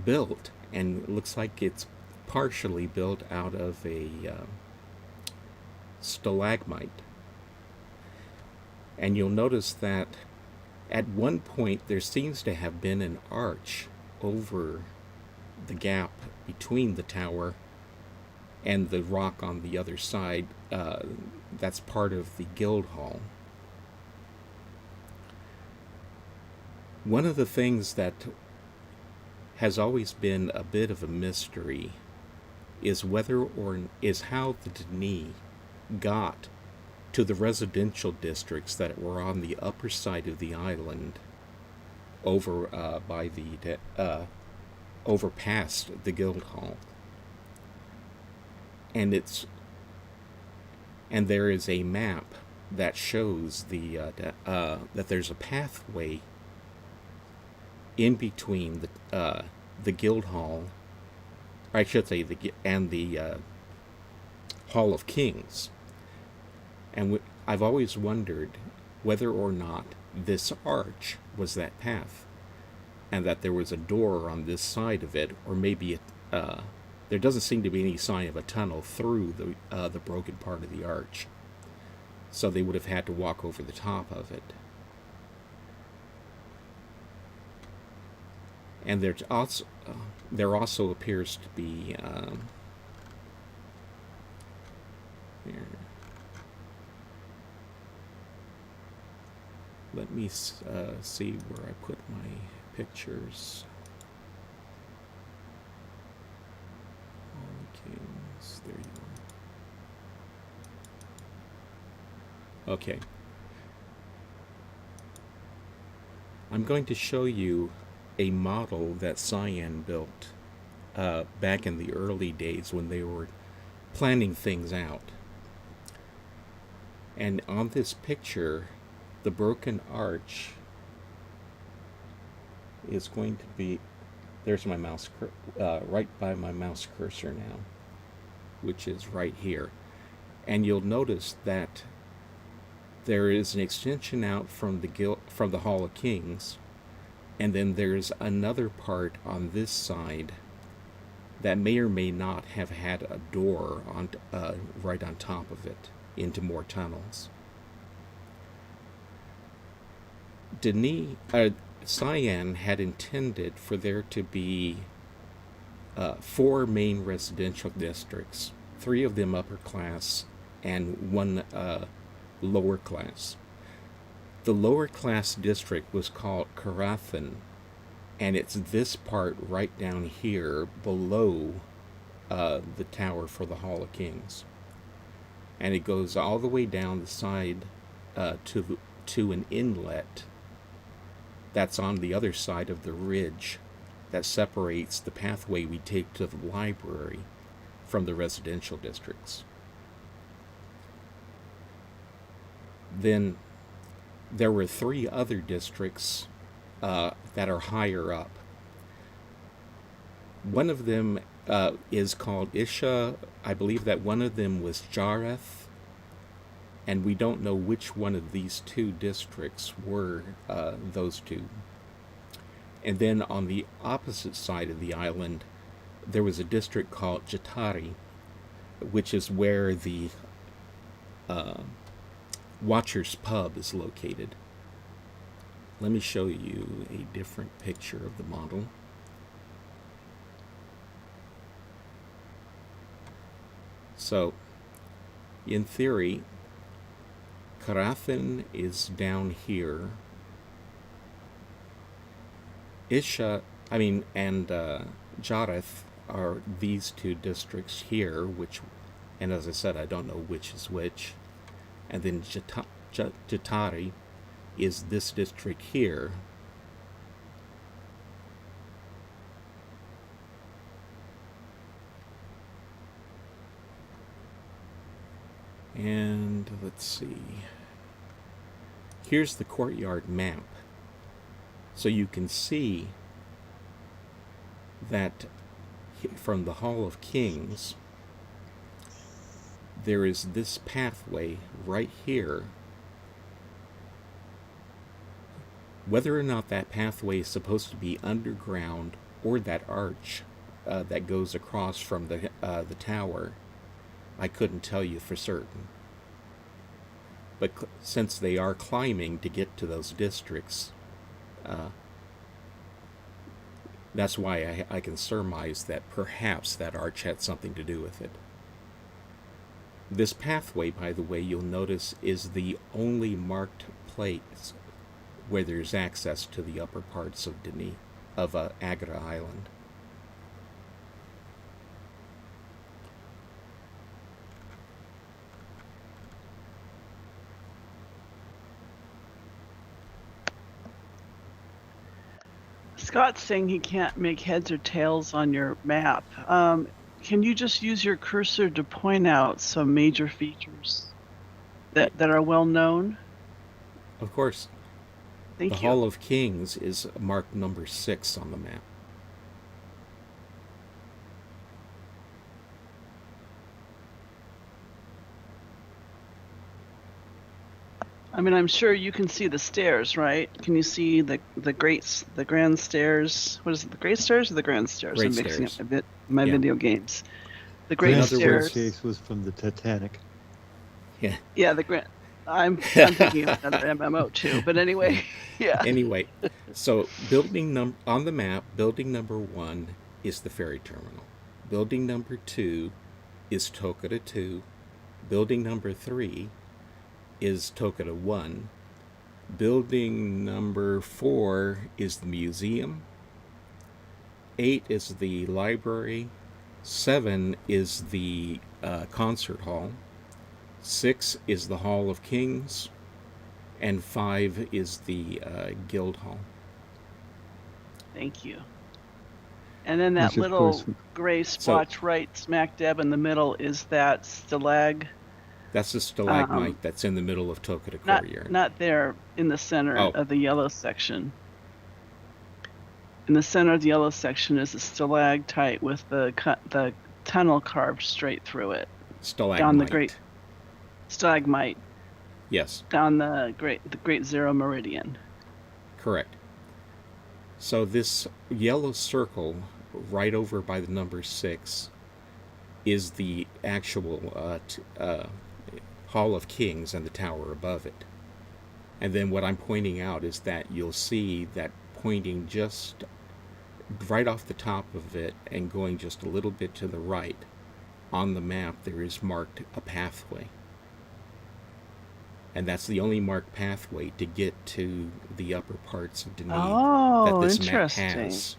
built, and it looks like it's partially built out of a stalagmite. And you'll notice that at one point there seems to have been an arch over the gap between the tower and the rock on the other side. That's part of the guild hall. One of the things that has always been a bit of a mystery is how the Denis got to the residential districts that were on the upper side of the island, over over past the guild hall, and there is a map that shows that there's a pathway in between the guild hall, or I should say the Hall of Kings. And I've always wondered whether or not this arch was that path, and that there was a door on this side of it, or maybe there doesn't seem to be any sign of a tunnel through the broken part of the arch, so they would have had to walk over the top of it. And there also appears to be here. Let me see where I put my pictures. All the Kings, there you are. Okay. I'm going to show you a model that Cyan built back in the early days when they were planning things out. And on this picture, the broken arch is going to be, there's my mouse, right by my mouse cursor now, which is right here. And you'll notice that there is an extension out from the Hall of Kings And then there's another part on this side that may or may not have had a door on right on top of it into more tunnels. Cyan had intended for there to be 4 main residential districts, 3 of them upper class and 1 lower class. The lower class district was called Carathan, and it's this part right down here below the tower for the Hall of Kings. And it goes all the way down the side to an inlet that's on the other side of the ridge that separates the pathway we take to the library from the residential districts. Then there were 3 other districts that are higher up. One of them is called Isha. I believe that one of them was Jareth, and we don't know which one of these 2 districts were those 2. And then on the opposite side of the island, there was a district called Jatari, which is where the Watcher's Pub is located. Let me show you a different picture of the model. So, in theory, Carathan is down here. And Jareth are these 2 districts here, and as I said, I don't know which is which. And then Jatari is this district here. And let's see. Here's the courtyard map. So you can see that from the Hall of Kings, there is this pathway right here. Whether or not that pathway is supposed to be underground or that arch that goes across from the tower, I couldn't tell you for certain. But since they are climbing to get to those districts, that's why I can surmise that perhaps that arch had something to do with it. This pathway, by the way, you'll notice is the only marked place where there's access to the upper parts of Ae'gura Island. Scott's saying he can't make heads or tails on your map. Can you just use your cursor to point out some major features that are well known? Of course. Thank the you. Hall of Kings is marked number 6 on the map. I mean, I'm sure you can see the stairs, right? Can you see the grand stairs? What is it, the great stairs or the grand stairs? Great I'm mixing stairs. up my Yeah. video games. The great In other stairs. words- case was from the Titanic. Yeah. Yeah, the grand. I'm thinking of another MMO too, but anyway, yeah. Anyway, so on the map, building number 1 is the ferry terminal. Building number 2 is Tokara 2. Building number 3 is Tokara 1. Building number 4 is the museum. 8 is the library. 7 is the concert hall. 6 is the Hall of Kings. And 5 is the guild hall. Thank you. And then that Which, of little course, gray spot right smack dab in the middle is that stalag. That's the stalagmite that's in the middle of Tokara Courtyard. Not there in the center Oh. of the yellow section. In the center of the yellow section is a stalactite with the tunnel carved straight through it. Stalagmite. Down the great stalagmite. Yes, Down the great zero meridian. correct. So this yellow circle right over by the number 6 is the actual Hall of Kings and the tower above it. And then what I'm pointing out is that you'll see that pointing just right off the top of it and going just a little bit to the right, on the map there is marked a pathway. And that's the only marked pathway to get to the upper parts of Deneve that Oh, this map interesting. has.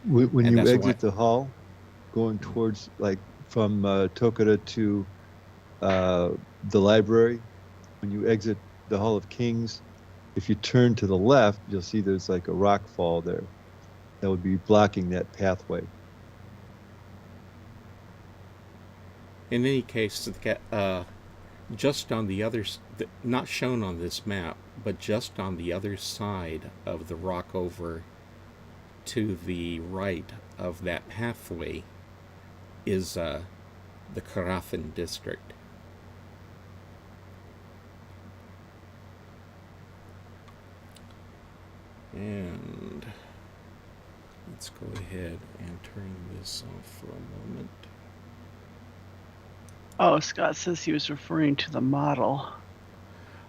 When And you that's exit why- the hall, going towards, like, from Tokata to the library, when you exit the Hall of Kings, if you turn to the left, you'll see there's like a rock fall there that would be blocking that pathway. In any case, just on the other, not shown on this map, but just on the other side of the rock over to the right of that pathway is the Cavern district. And let's go ahead and turn this off for a moment. Oh, Scott says he was referring to the model.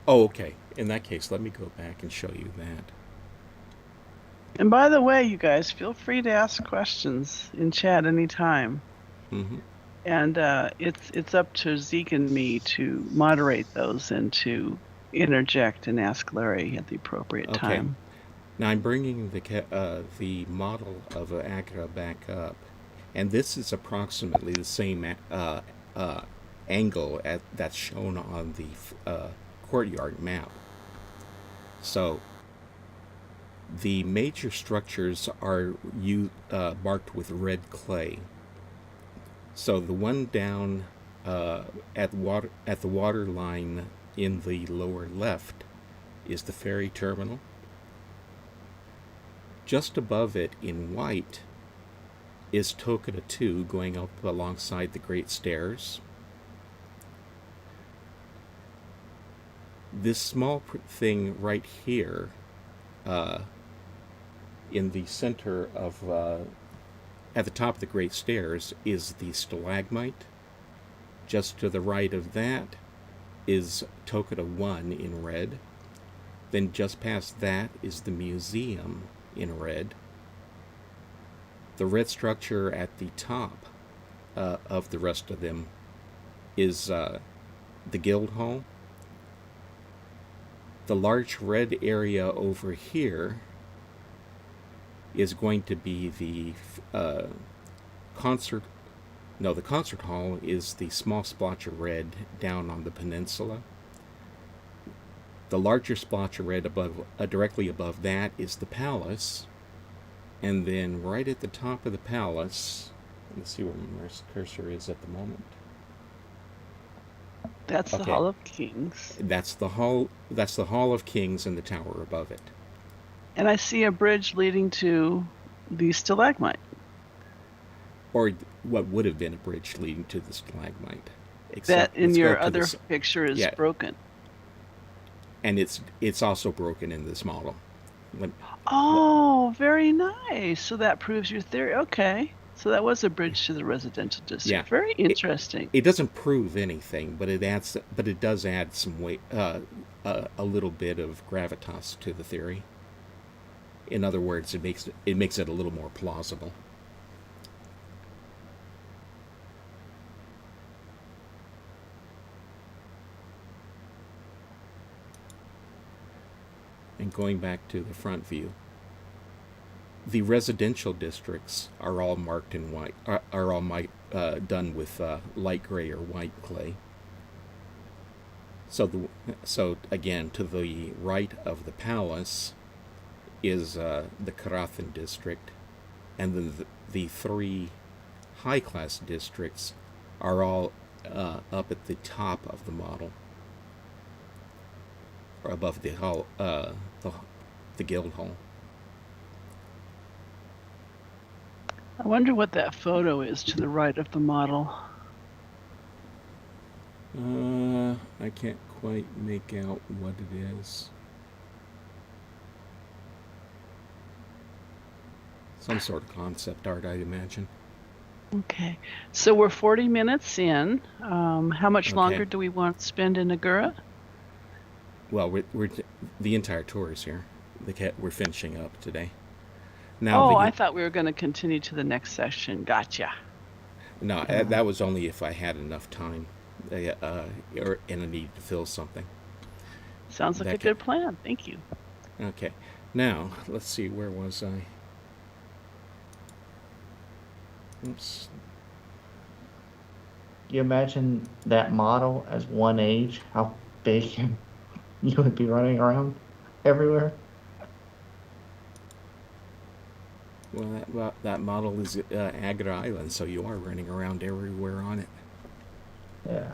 Oh, okay. In that case, let me go back and show you that. And by the way, you guys, feel free to ask questions in chat anytime. Mm-hmm. And it's up to Zeke and me to moderate those and to interject and ask Larry at the appropriate Okay. time. Now I'm bringing the model of Ae'gura back up, and this is approximately the same angle that's shown on the courtyard map. So the major structures are marked with red clay. So the one down at the water line in the lower left is the ferry terminal. Just above it in white is Tokata 2 going up alongside the Great Stairs. This small thing right here in the center of, at the top of the Great Stairs, is the stalagmite. Just to the right of that is Tokata 1 in red. Then just past that is the museum in red. The red structure at the top of the rest of them is the guild hall. The large red area over here is going to be the concert. No, the concert hall is the small splotch of red down on the peninsula. The larger splotch of red directly above that is the palace. And then right at the top of the palace, let's see where my cursor is at the moment. That's the Okay. Hall of Kings. That's the hall of Kings and the tower above it. And I see a bridge leading to the stalagmite. Or what would have been a bridge leading to the stalagmite. That in let's go your to other this- picture is yeah. broken. And it's also broken in this model. Oh, very nice. So that proves your theory. Okay. So that was a bridge to the residential district. Yeah. Very interesting. It doesn't prove anything, but it does add some weight, a little bit of gravitas to the theory. In other words, it makes it a little more plausible. And going back to the front view, the residential districts are all marked in white, are all done with light gray or white clay. So again, to the right of the palace is the Cavern district, and then the three high-class districts are all up at the top of the model, or above the hall, the guild hall. I wonder what that photo is to the right of the model. I can't quite make out what it is. Some sort of concept art, I'd imagine. Okay. So we're 40 minutes in. How much Okay. longer do we want to spend in Ae'gura? Well, the entire tour is here. We're finishing up today. Now, Oh, I thought we were going to continue to the next session. Gotcha. no, that was only if I had enough time, and I needed to fill something. Sounds like a good plan. Thank you. Okay. Now, let's see. Where was I? Oops. You imagine that model as one age, how big you would be running around everywhere? Well, that model is Ae'gura Island, so you are running around everywhere on it. Yeah.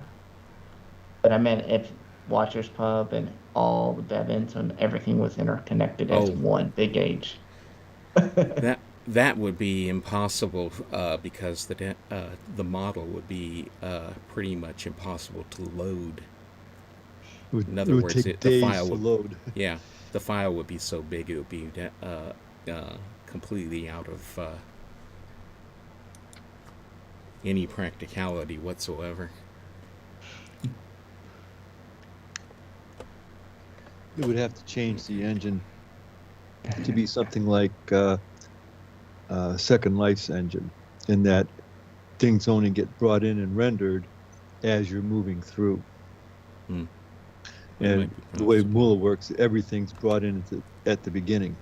But I meant if Watcher's Pub and all the Bevins and everything was interconnected as Oh. one big age. That would be impossible because the model would be pretty much impossible to load. In other words, take the days file to would, load. yeah, the file would be so big it would be completely out of any practicality whatsoever. It would have to change the engine to be something like Second Life's engine, in that things only get brought in and rendered as you're moving through. And the way Mula works, everything's brought in at the beginning.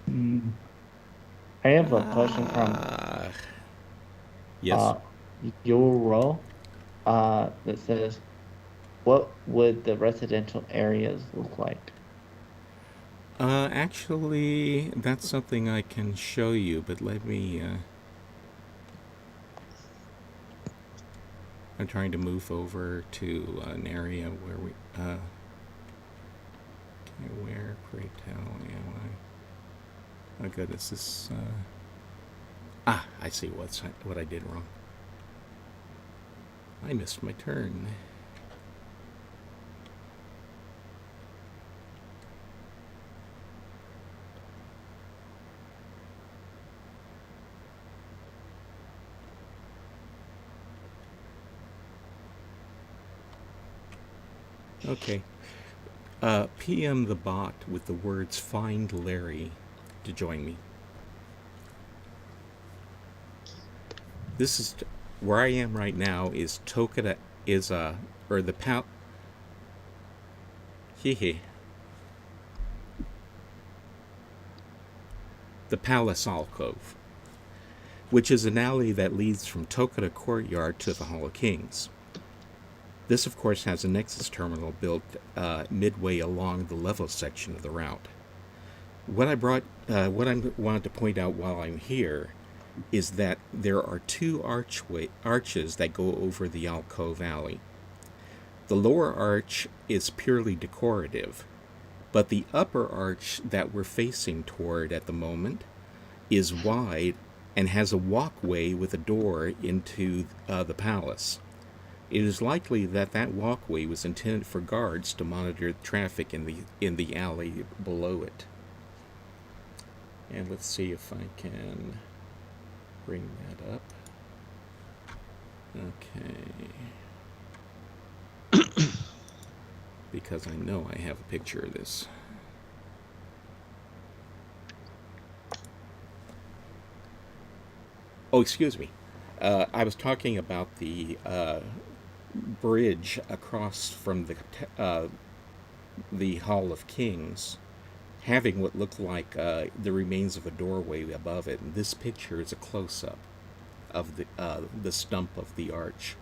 I have a question from Yes. Euro that says, what would the residential areas look like? Actually, that's something I can show you, but let me. I'm trying to move over to an area where we. Where, pray tell, am I? Oh goodness, this. I see what I did wrong. I missed my turn. Okay. PM the bot with the words "Find Larry" to join me. This is where I am right now. Is Tokata or the pal. Hehe. The Palace Alcove, which is an alley that leads from Tokata Courtyard to the Hall of Kings. This, of course, has a Nexus terminal built midway along the level section of the route. What I wanted to point out while I'm here is that there are two arches that go over the alcove alley. The lower arch is purely decorative, but the upper arch that we're facing toward at the moment is wide and has a walkway with a door into the palace. It is likely that walkway was intended for guards to monitor the traffic in the alley below it. And let's see if I can bring that up. Okay. Because I know I have a picture of this. Oh, excuse me. I was talking about the bridge across from the Hall of Kings, having what looked like the remains of a doorway above it. And this picture is a close-up of the stump of the arch.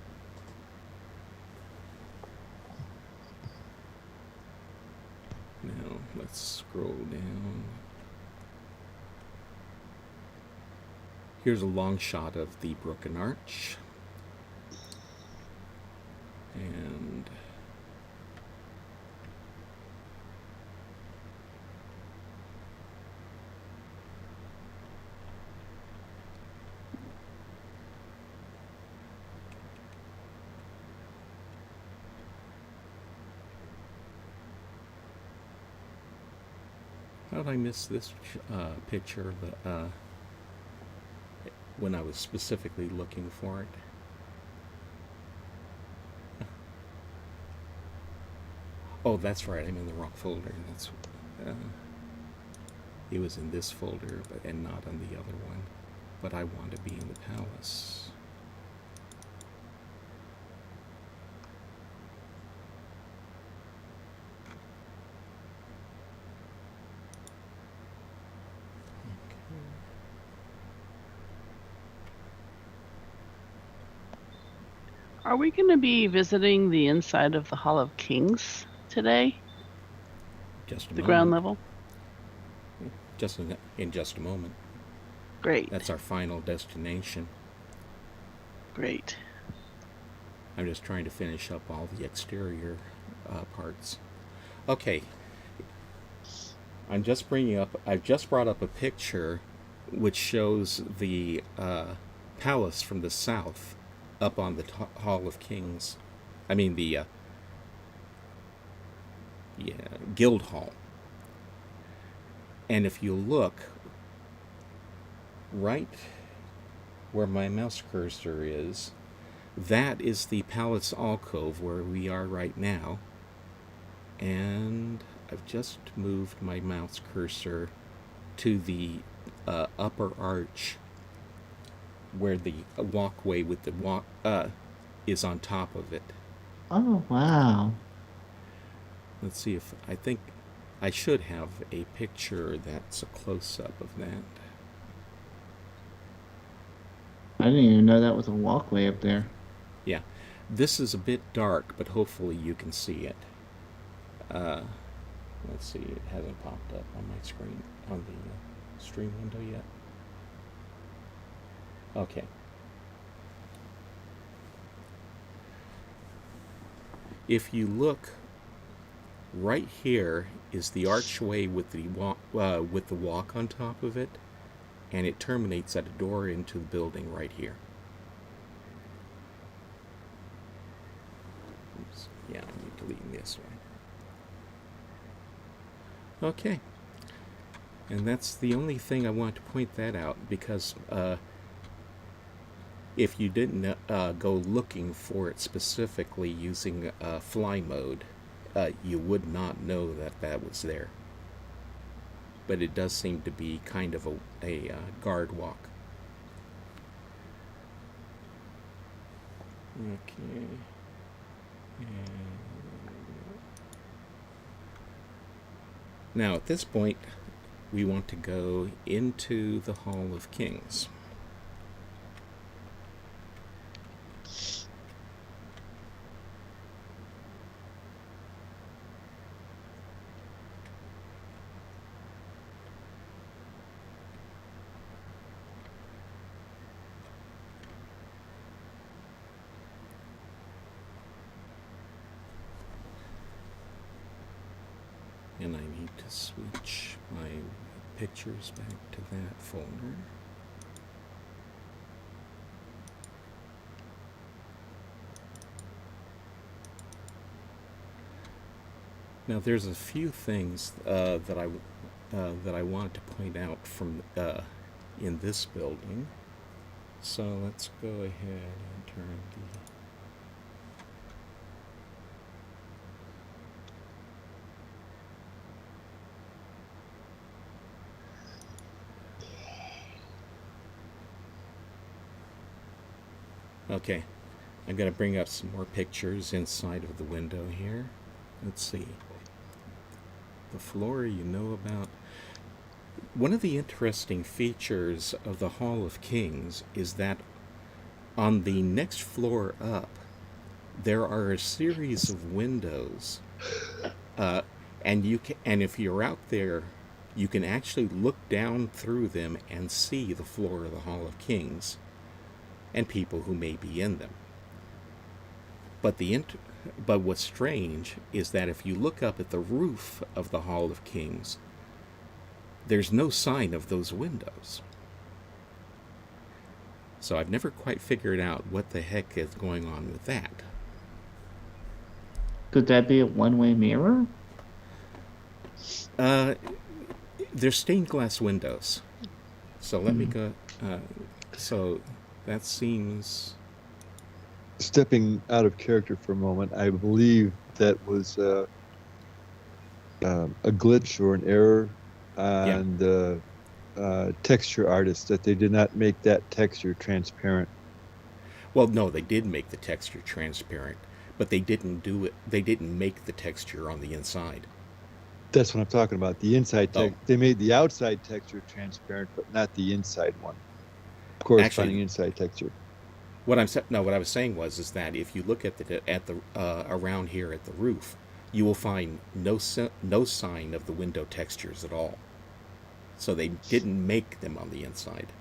Now let's scroll down. Here's a long shot of the broken arch. And How did I miss this picture when I was specifically looking for it? Oh, that's right. I'm in the wrong folder. That's it was in this folder, and not on the other one. But I want to be in the palace. Are we going to be visiting the inside of the Hall of Kings today? Just a The moment. ground level? Just in just a moment. Great. That's our final destination. Great. I'm just trying to finish up all the exterior parts. Okay. I've just brought up a picture which shows the palace from the south up on the Hall of Kings. I mean the Guild Hall. And if you look right where my mouse cursor is, that is the palace alcove where we are right now. And I've just moved my mouse cursor to the upper arch where the walkway with the is on top of it. Oh, wow. Let's see if I think I should have a picture that's a close-up of that. I didn't even know that was a walkway up there. Yeah, this is a bit dark, but hopefully you can see it. Let's see, it hasn't popped up on my screen, on the stream window yet. Okay. If you look, right here is the archway with the walk on top of it, and it terminates at a door into the building right here. Oops. Yeah, I'm deleting this one. Okay. And that's the only thing I want to point that out, because if you didn't go looking for it specifically using fly mode, you would not know that that was there. But it does seem to be kind of a guard walk. Okay. Now at this point, we want to go into the Hall of Kings. And I need to switch my pictures back to that folder. Now there's a few things that I want to point out from in this building. So let's go ahead and turn the Okay, I'm going to bring up some more pictures inside of the window here. Let's see. The floor you know about. One of the interesting features of the Hall of Kings is that on the next floor up, there are a series of windows, and if you're out there, you can actually look down through them and see the floor of the Hall of Kings and people who may be in them. But what's strange is that if you look up at the roof of the Hall of Kings, there's no sign of those windows. So I've never quite figured out what the heck is going on with that. Could that be a one-way mirror? they're stained glass windows. So let me go. So that seems. Stepping out of character for a moment, I believe that was a glitch or an error on the texture artist, that they did not make that texture transparent. Well, no, they did make the texture transparent, but they didn't do it. They didn't make the texture on the inside. That's what I'm talking about. The inside they made the outside texture transparent, but not the inside one. Corresponding inside texture. What I was saying is that if you look at the around here at the roof, you will find no sign of the window textures at all. So they didn't make them on the inside.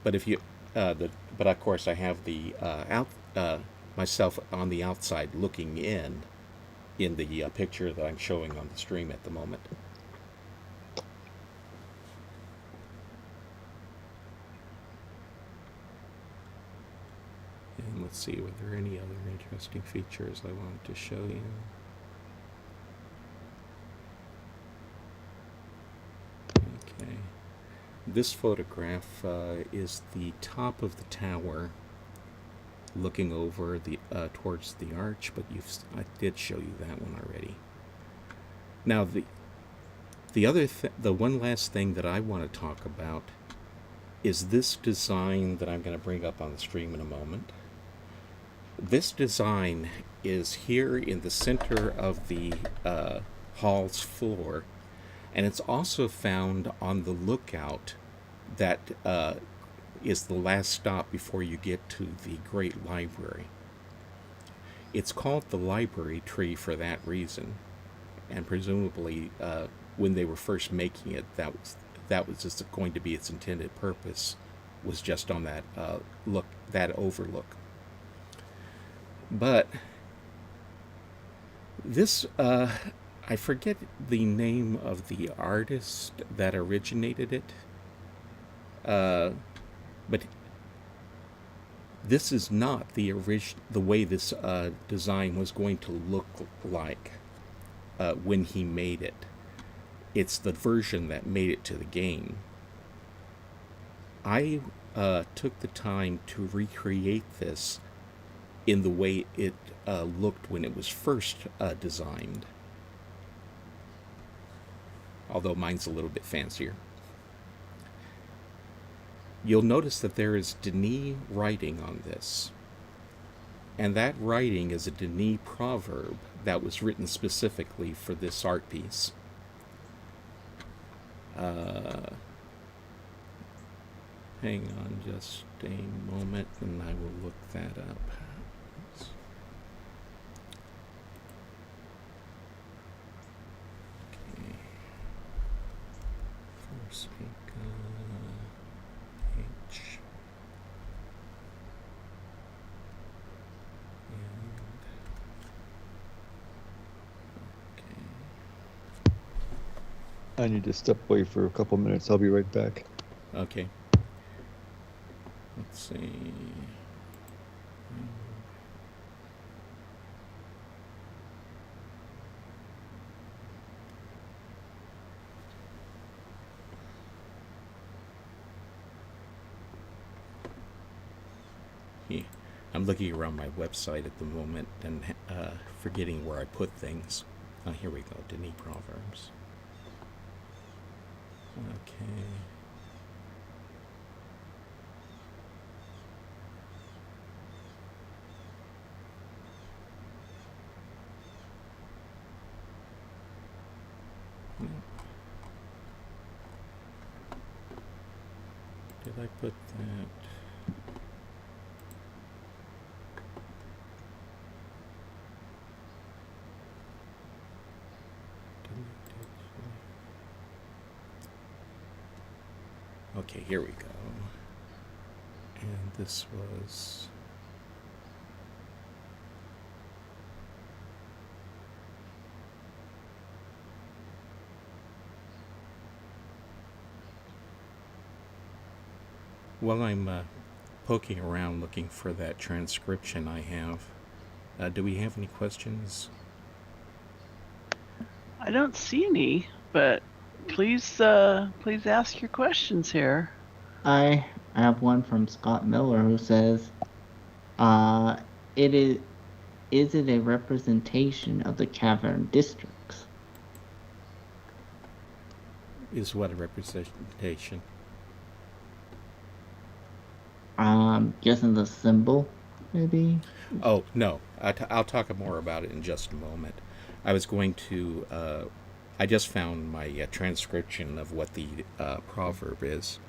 But if you, but of course I have the myself on the outside looking in the picture that I'm showing on the stream at the moment. And let's see, were there any other interesting features I wanted to show you? Okay. This photograph is the top of the tower looking over the towards the arch, but I did show you that one already. Now the one last thing that I want to talk about is this design that I'm going to bring up on the stream in a moment. This design is here in the center of the hall's floor, and it's also found on the lookout that is the last stop before you get to the Great Library. It's called the library tree for that reason, and presumably when they were first making it, that was just going to be its intended purpose, was just on that overlook. But this, I forget the name of the artist that originated it, but this is not the way this design was going to look like when he made it. It's the version that made it to the game. I took the time to recreate this in the way it looked when it was first designed. Although mine's a little bit fancier. You'll notice that there is Denis writing on this. And that writing is a Denis proverb that was written specifically for this art piece. Hang on just a moment and I will look that up. Okay. Forsaken H. I need to step away for a couple minutes. I'll be right back. Okay. Let's see. Yeah. I'm looking around my website at the moment and forgetting where I put things. Here we go. Denis Proverbs. Okay. Did I put that? Okay, here we go. And this was... While I'm poking around looking for that transcription I have, do we have any questions? I don't see any, but please ask your questions here. I have one from Scott Miller who says, uh, it is it a representation of the Cavern districts? Is what a representation? Guessing the symbol, maybe? Oh, no. I'll talk more about it in just a moment. I was going to. I just found my transcription of what the proverb is.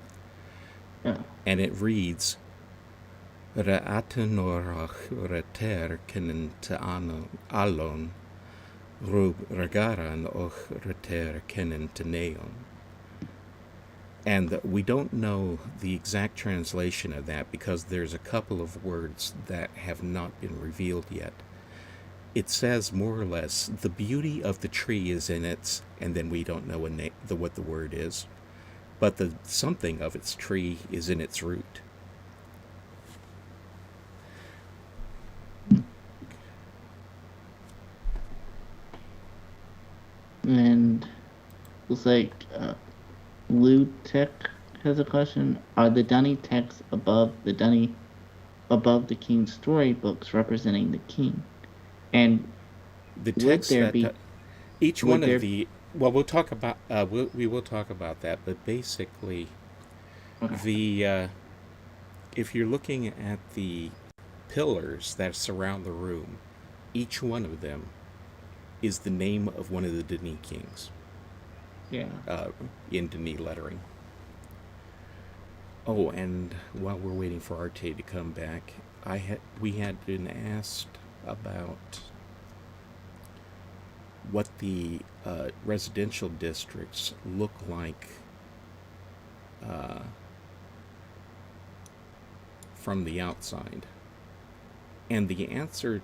Yeah. And it reads Ra'atanorach reter kenen te alon, rub regaran och reter kenen te neon. And we don't know the exact translation of that because there's a couple of words that have not been revealed yet. It says more or less the beauty of the tree is in its, and then we don't know what the word is, but the something of its tree is in its root. And looks like Lou Tech has a question. Are the Dunny texts above the king's storybooks representing the king? And The would text there that be each would one there of the well, we'll talk about we will talk about that, but basically, okay. the if you're looking at the pillars that surround the room, each one of them is the name of one of the Denis kings Yeah. in Denis lettering. Oh, and while we're waiting for Arte to come back, we had been asked about what the residential districts look like from the outside, and the answer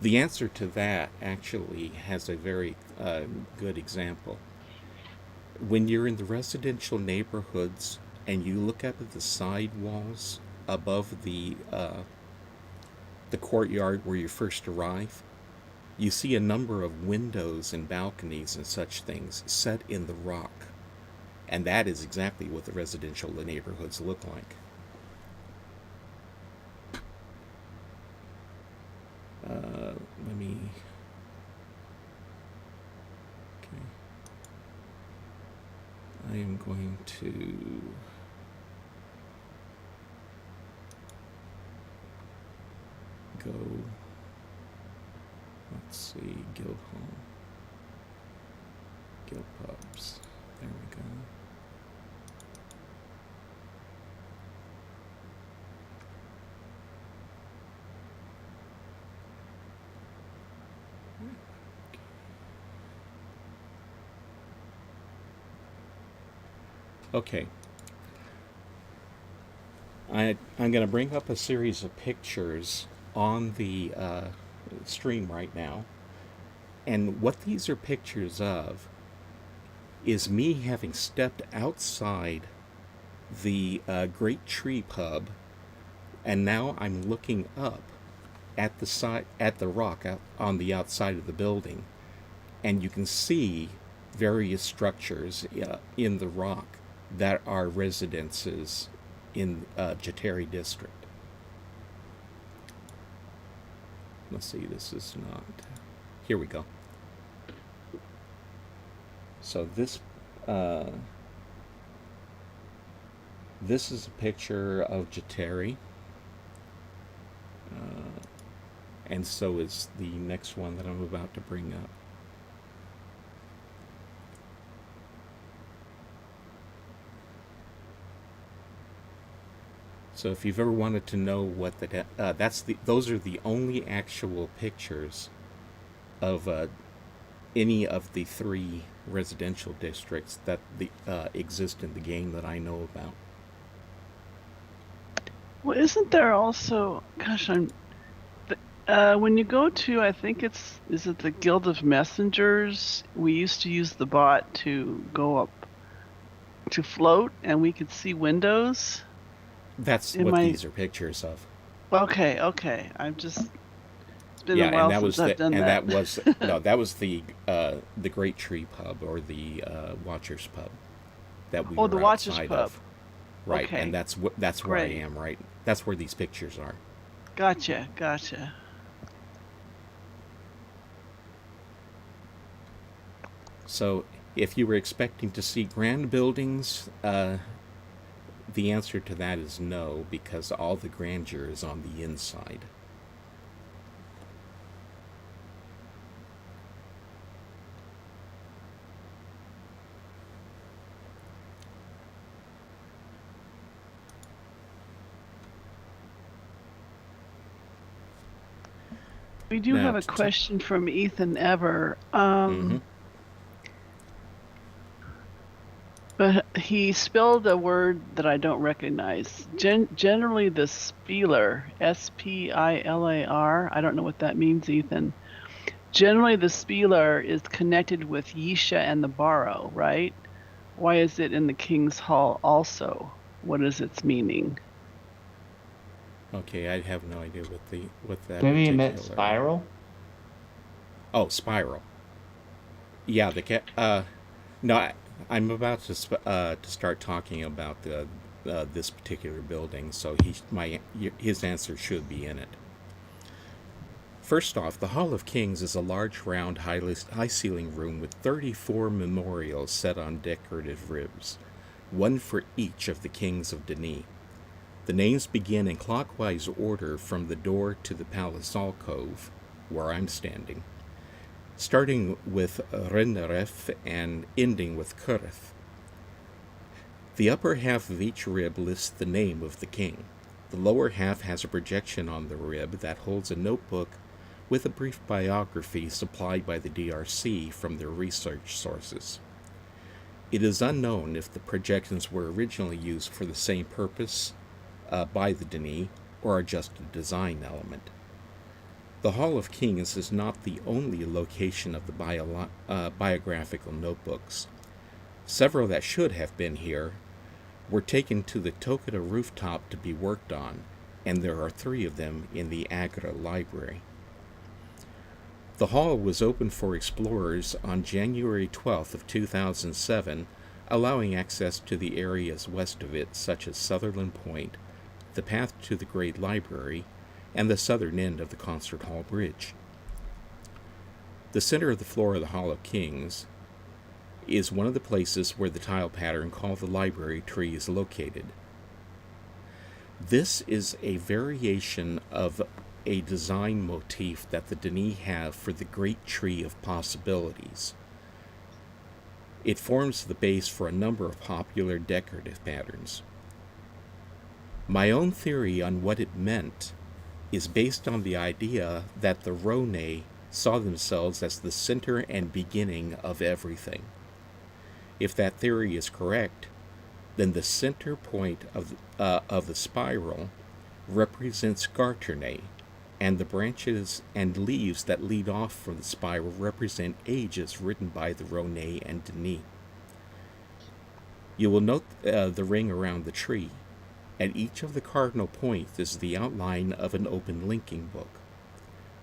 to that actually has a very good example. When you're in the residential neighborhoods and you look up at the side walls above the courtyard where you first arrive, you see a number of windows and balconies and such things set in the rock. And that is exactly what the residential neighborhoods look like. Let me. Okay. I am going to. Go. Let's see, Guild Hall. Guild Pubs. There we go. Okay. I'm going to bring up a series of pictures on the stream right now. And what these are pictures of is me having stepped outside the Great Tree Pub, and now I'm looking up at the rock out on the outside of the building, and you can see various structures in the rock that are residences in Jateri district. Let's see, this is not. Here we go. So this is a picture of Jateri, and so is the next one that I'm about to bring up. So if you've ever wanted to know what those are the only actual pictures of any of the three residential districts that exist in the game that I know about. Well, isn't there also? Gosh, when you go to, I think is it the Guild of Messengers? We used to use the bot to go up to float, and we could see windows. That's what these are pictures of. Okay. I'm just been Yeah, a while and that was since I've done that. that was no, that was the Great Tree Pub, or the Watchers Pub that we Oh, were the Watchers outside Pub. of. Right, Okay. and that's where I Great. am. Right, that's where these pictures are. Gotcha. So, if you were expecting to see grand buildings, the answer to that is no, because all the grandeur is on the inside. We do Now, have a question from Ethan Ever. Mhm. But he spelled a word that I don't recognize. Generally, the spieler, Spilar, I don't know what that means, Ethan. Generally, the spieler is connected with Yisha and the Barrow, right? Why is it in the King's Hall also? What is its meaning? Okay, I have no idea what that Maybe you particular. meant spiral? Oh, spiral. Yeah, no, I'm about to start talking about this particular building, so his answer should be in it. First off, the Hall of Kings is a large, round, high-ceiling room with 34 memorials set on decorative ribs, one for each of the kings of Denis. The names begin in clockwise order from the door to the palace alcove, where I'm standing, starting with Renneref and ending with Kureth. The upper half of each rib lists the name of the king. The lower half has a projection on the rib that holds a notebook with a brief biography supplied by the DRC from their research sources. It is unknown if the projections were originally used for the same purpose by the Denis, or are just a design element. The Hall of Kings is not the only location of the biographical notebooks. Several that should have been here were taken to the Tokita rooftop to be worked on, and there are 3 of them in the Ae'gura library. The hall was open for explorers on January 12th of 2007, allowing access to the areas west of it, such as Sutherland Point, the path to the Great Library, and the southern end of the Concert Hall Bridge. The center of the floor of the Hall of Kings is one of the places where the tile pattern called the library tree is located. This is a variation of a design motif that the Denis have for the Great Tree of Possibilities. It forms the base for a number of popular decorative patterns. My own theory on what it meant is based on the idea that the Rhone saw themselves as the center and beginning of everything. If that theory is correct, then the center point of the spiral represents Garternay, and the branches and leaves that lead off from the spiral represent ages written by the Rhone and Denis. You will note the ring around the tree. At each of the cardinal points is the outline of an open linking book.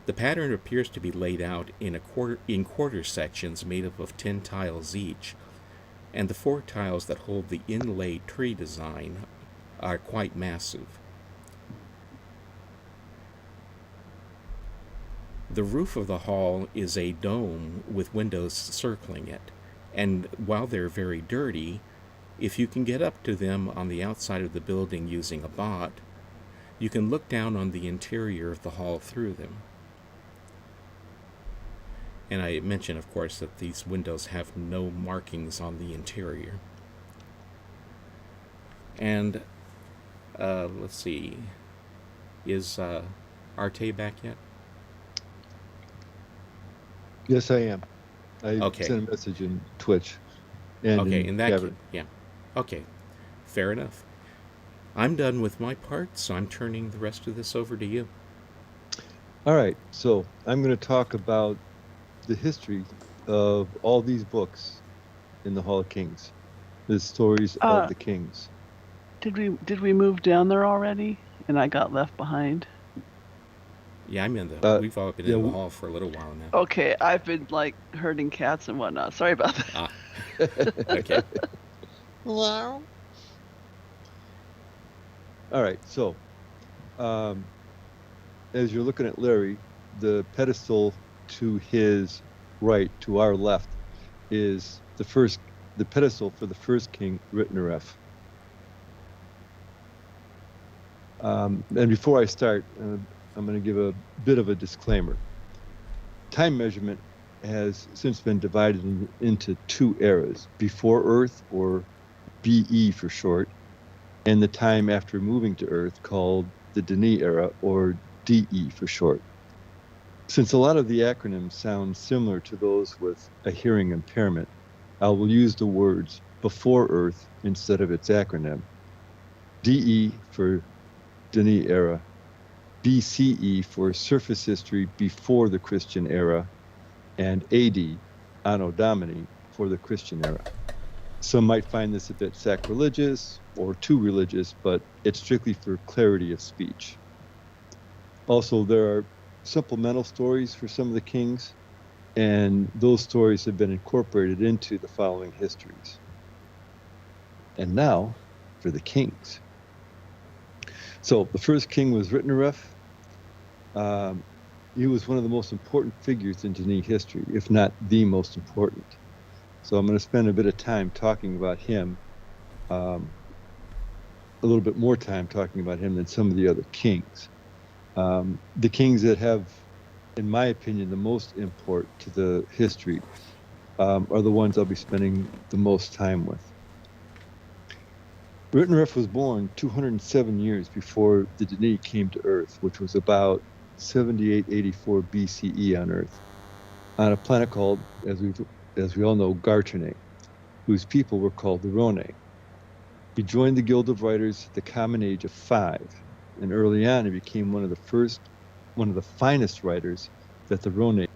The pattern appears to be laid out in quarter sections made up of 10 tiles each, and the 4 tiles that hold the inlaid tree design are quite massive. The roof of the hall is a dome with windows circling it, and while they're very dirty, if you can get up to them on the outside of the building using a bot, you can look down on the interior of the hall through them. And I mentioned, of course, that these windows have no markings on the interior. And, let's see, is Arte back yet? Yes, I am. I Okay. sent a message in Twitch. And Okay, in that Cavern. case, yeah. Okay, fair enough. I'm done with my part, so I'm turning the rest of this over to you. All right, so I'm going to talk about the history of all these books in the Hall of Kings, the stories of the kings. Did we move down there already? And I got left behind. Yeah, I'm in the. Uh, We've all been yeah, in the w- hall for a little while now. Okay, I've been like herding cats and whatnot. Sorry about that. Ah, okay. All right. So, um, as you're looking at Larry, the pedestal to his right, to our left, is the pedestal for the first king, Ritneref. And before I start, I'm going to give a bit of a disclaimer. Time measurement has since been divided into two eras: before Earth, or BE for short, and the time after moving to Earth, called the Denis era, or DE for short. Since a lot of the acronyms sound similar to those with a hearing impairment, I will use the words before Earth instead of its acronym. DE for Denis era, BCE for surface history before the Christian era, and AD, Anno Domini, for the Christian era. Some might find this a bit sacrilegious or too religious, but it's strictly for clarity of speech. Also, there are supplemental stories for some of the kings, and those stories have been incorporated into the following histories. And now for the kings. So the first king was Ritneref. He was one of the most important figures in Denis history, if not the most important. So I'm going to spend a bit of time talking about him, a little bit more time talking about him than some of the other kings. The kings that have, in my opinion, the most import to the history are the ones I'll be spending the most time with. Ritneref was born 207 years before the Denis came to Earth, which was about 7884 BCE on Earth, on a planet called, as we all know, Gartene, whose people were called the Rhone. He joined the Guild of Writers at the common age of 5, and early on he became one of the finest writers that the Rhone.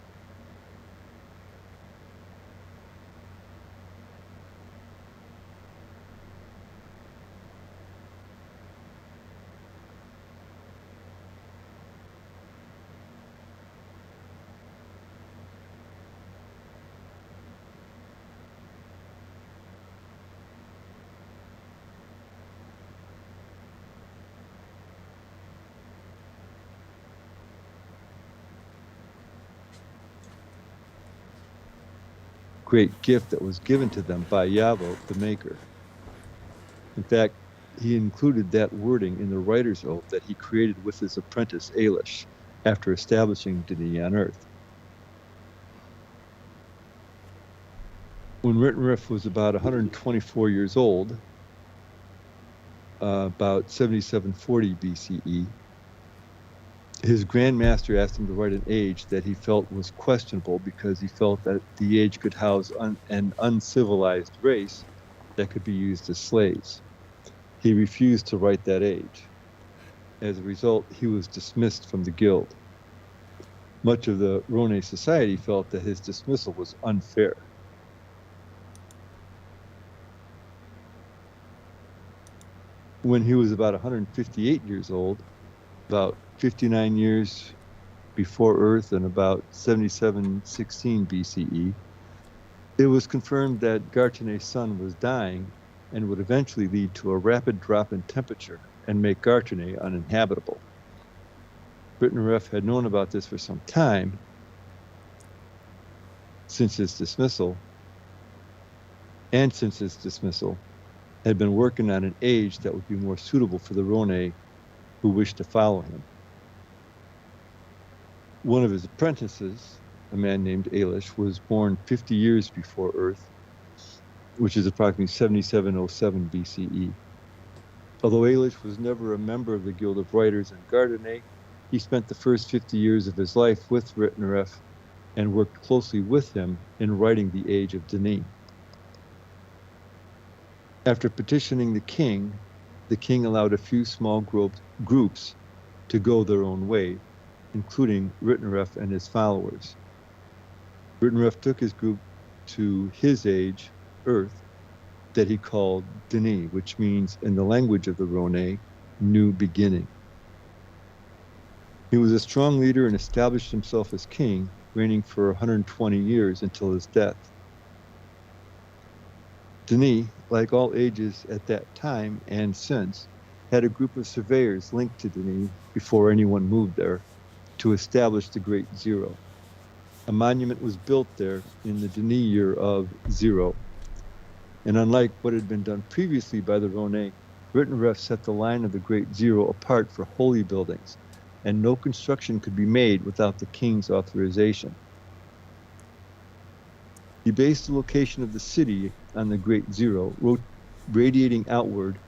Great gift that was given to them by Yahweh, the Maker. In fact, he included that wording in the writer's oath that he created with his apprentice Ailish after establishing Denis on Earth. When Ritneref was about 124 years old, about 7740 BCE, his grandmaster asked him to write an age that he felt was questionable because he felt that the age could house an uncivilized race that could be used as slaves. He refused to write that age. As a result, he was dismissed from the guild. Much of the Rhone society felt that his dismissal was unfair. When he was about 158 years old, about 59 years before Earth and about 7716 BCE, it was confirmed that Gartene's sun was dying and would eventually lead to a rapid drop in temperature and make Gartene uninhabitable. Ritneref had known about this for some time, since his dismissal, had been working on an age that would be more suitable for the Rhone who wished to follow him. One of his apprentices, a man named Ailish, was born 50 years before Earth, which is approximately 7707 BCE. Although Ailish was never a member of the Guild of Writers in Gartene, he spent the first 50 years of his life with Ritneref and worked closely with him in writing the Age of Denis. After petitioning the king allowed a few small groups to go their own way, including Ritneref and his followers. Ritneref took his group to his age, Earth, that he called Denis, which means, in the language of the Rhone, new beginning. He was a strong leader and established himself as king, reigning for 120 years until his death. Denis, like all ages at that time and since, had a group of surveyors linked to Denis before anyone moved there to establish the Great Zero. A monument was built there in the Denis year of zero. And unlike what had been done previously by the Rhône, Rittenref set the line of the Great Zero apart for holy buildings, and no construction could be made without the king's authorization. He based the location of the city on the Great Zero, radiating outward,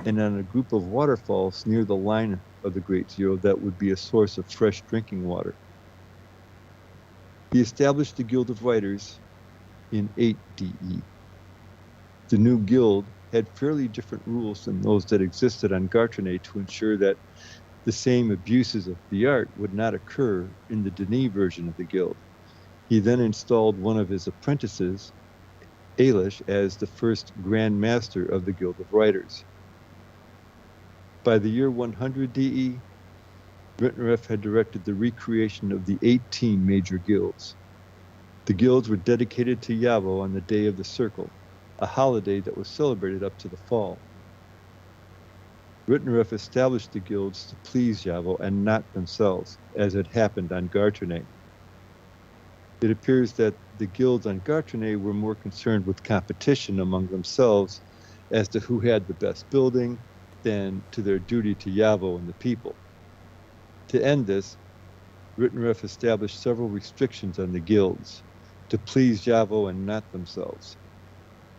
and on a group of waterfalls near the line of the Great Zero that would be a source of fresh drinking water. He established the Guild of Writers in 8 DE. The new guild had fairly different rules than those that existed on Gartrenet to ensure that the same abuses of the art would not occur in the Denis version of the guild. He then installed one of his apprentices, Ae'gura, as the first Grand Master of the Guild of Writers. By the year 100 DE, Rittenref had directed the recreation of the 18 major guilds. The guilds were dedicated to Yavo on the Day of the Circle, a holiday that was celebrated up to the fall. Rittenref established the guilds to please Yavo and not themselves, as had happened on Gartrenet. It appears that the guilds on Gartrenet were more concerned with competition among themselves as to who had the best building than to their duty to Yavo and the people. To end this, Rittenref established several restrictions on the guilds to please Yavo and not themselves,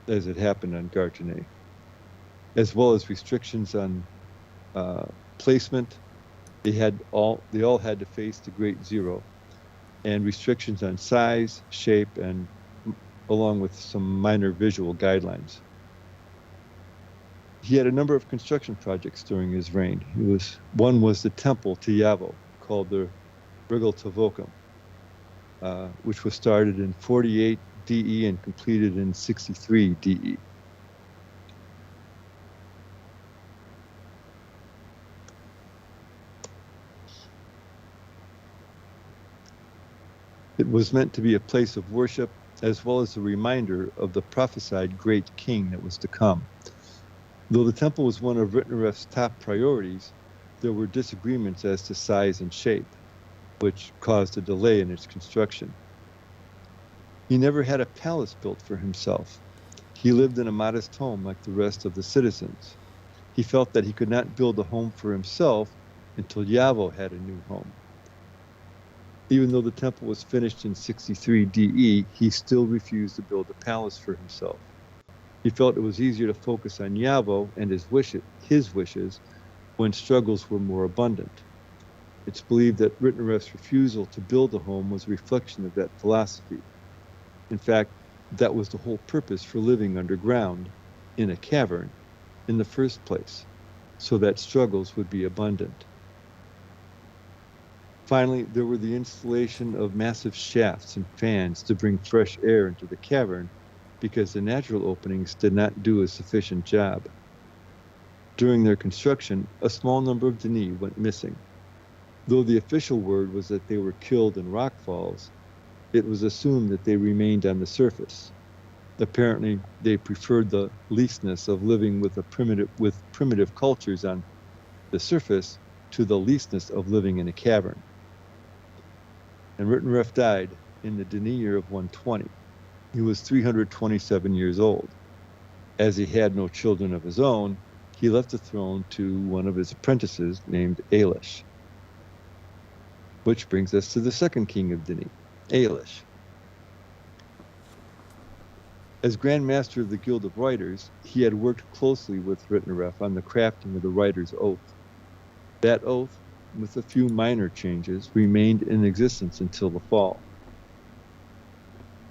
as it happened on Gartrenet, as well as restrictions on placement. They all had to face the Great Zero, and restrictions on size, shape, and along with some minor visual guidelines. He had a number of construction projects during his reign. One was the temple to Yavo, called the Rigel Tavokum, which was started in 48 DE and completed in 63 DE. It was meant to be a place of worship as well as a reminder of the prophesied great king that was to come. Though the temple was one of Rittenref's top priorities, there were disagreements as to size and shape, which caused a delay in its construction. He never had a palace built for himself. He lived in a modest home like the rest of the citizens. He felt that he could not build a home for himself until Yavo had a new home. Even though the temple was finished in 63 DE, he still refused to build a palace for himself. He felt it was easier to focus on Yavo and his wishes when struggles were more abundant. It's believed that Rittenref's refusal to build a home was a reflection of that philosophy. In fact, that was the whole purpose for living underground in a cavern in the first place, so that struggles would be abundant. Finally, there were the installation of massive shafts and fans to bring fresh air into the cavern because the natural openings did not do a sufficient job. During their construction, a small number of Denis went missing. Though the official word was that they were killed in rockfalls, it was assumed that they remained on the surface. Apparently, they preferred the leastness of living with primitive cultures on the surface to the leastness of living in a cavern. And Rittenref died in the Denis year of 120. He was 327 years old. As he had no children of his own, he left the throne to one of his apprentices named Ae'gura. Which brings us to the second king of Denis, Ae'gura. As Grand Master of the Guild of Writers, he had worked closely with Rittenref on the crafting of the Writer's Oath. That oath, with a few minor changes, remained in existence until the fall.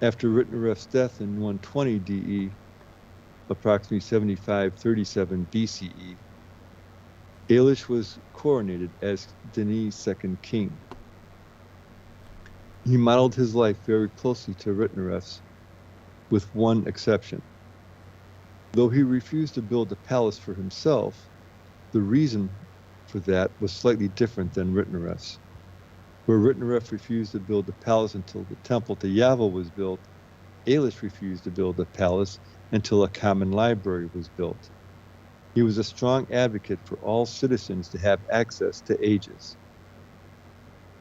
After Rittenref's death in 120 DE, approximately 7537 BCE, Ae'gura was coronated as Denis' second king. He modeled his life very closely to Rittenref's, with one exception. Though he refused to build a palace for himself, the reason for that was slightly different than Rittenref's. Where Ritneref refused to build a palace until the temple to Yahweh was built, Ailish refused to build a palace until a common library was built. He was a strong advocate for all citizens to have access to Aegis.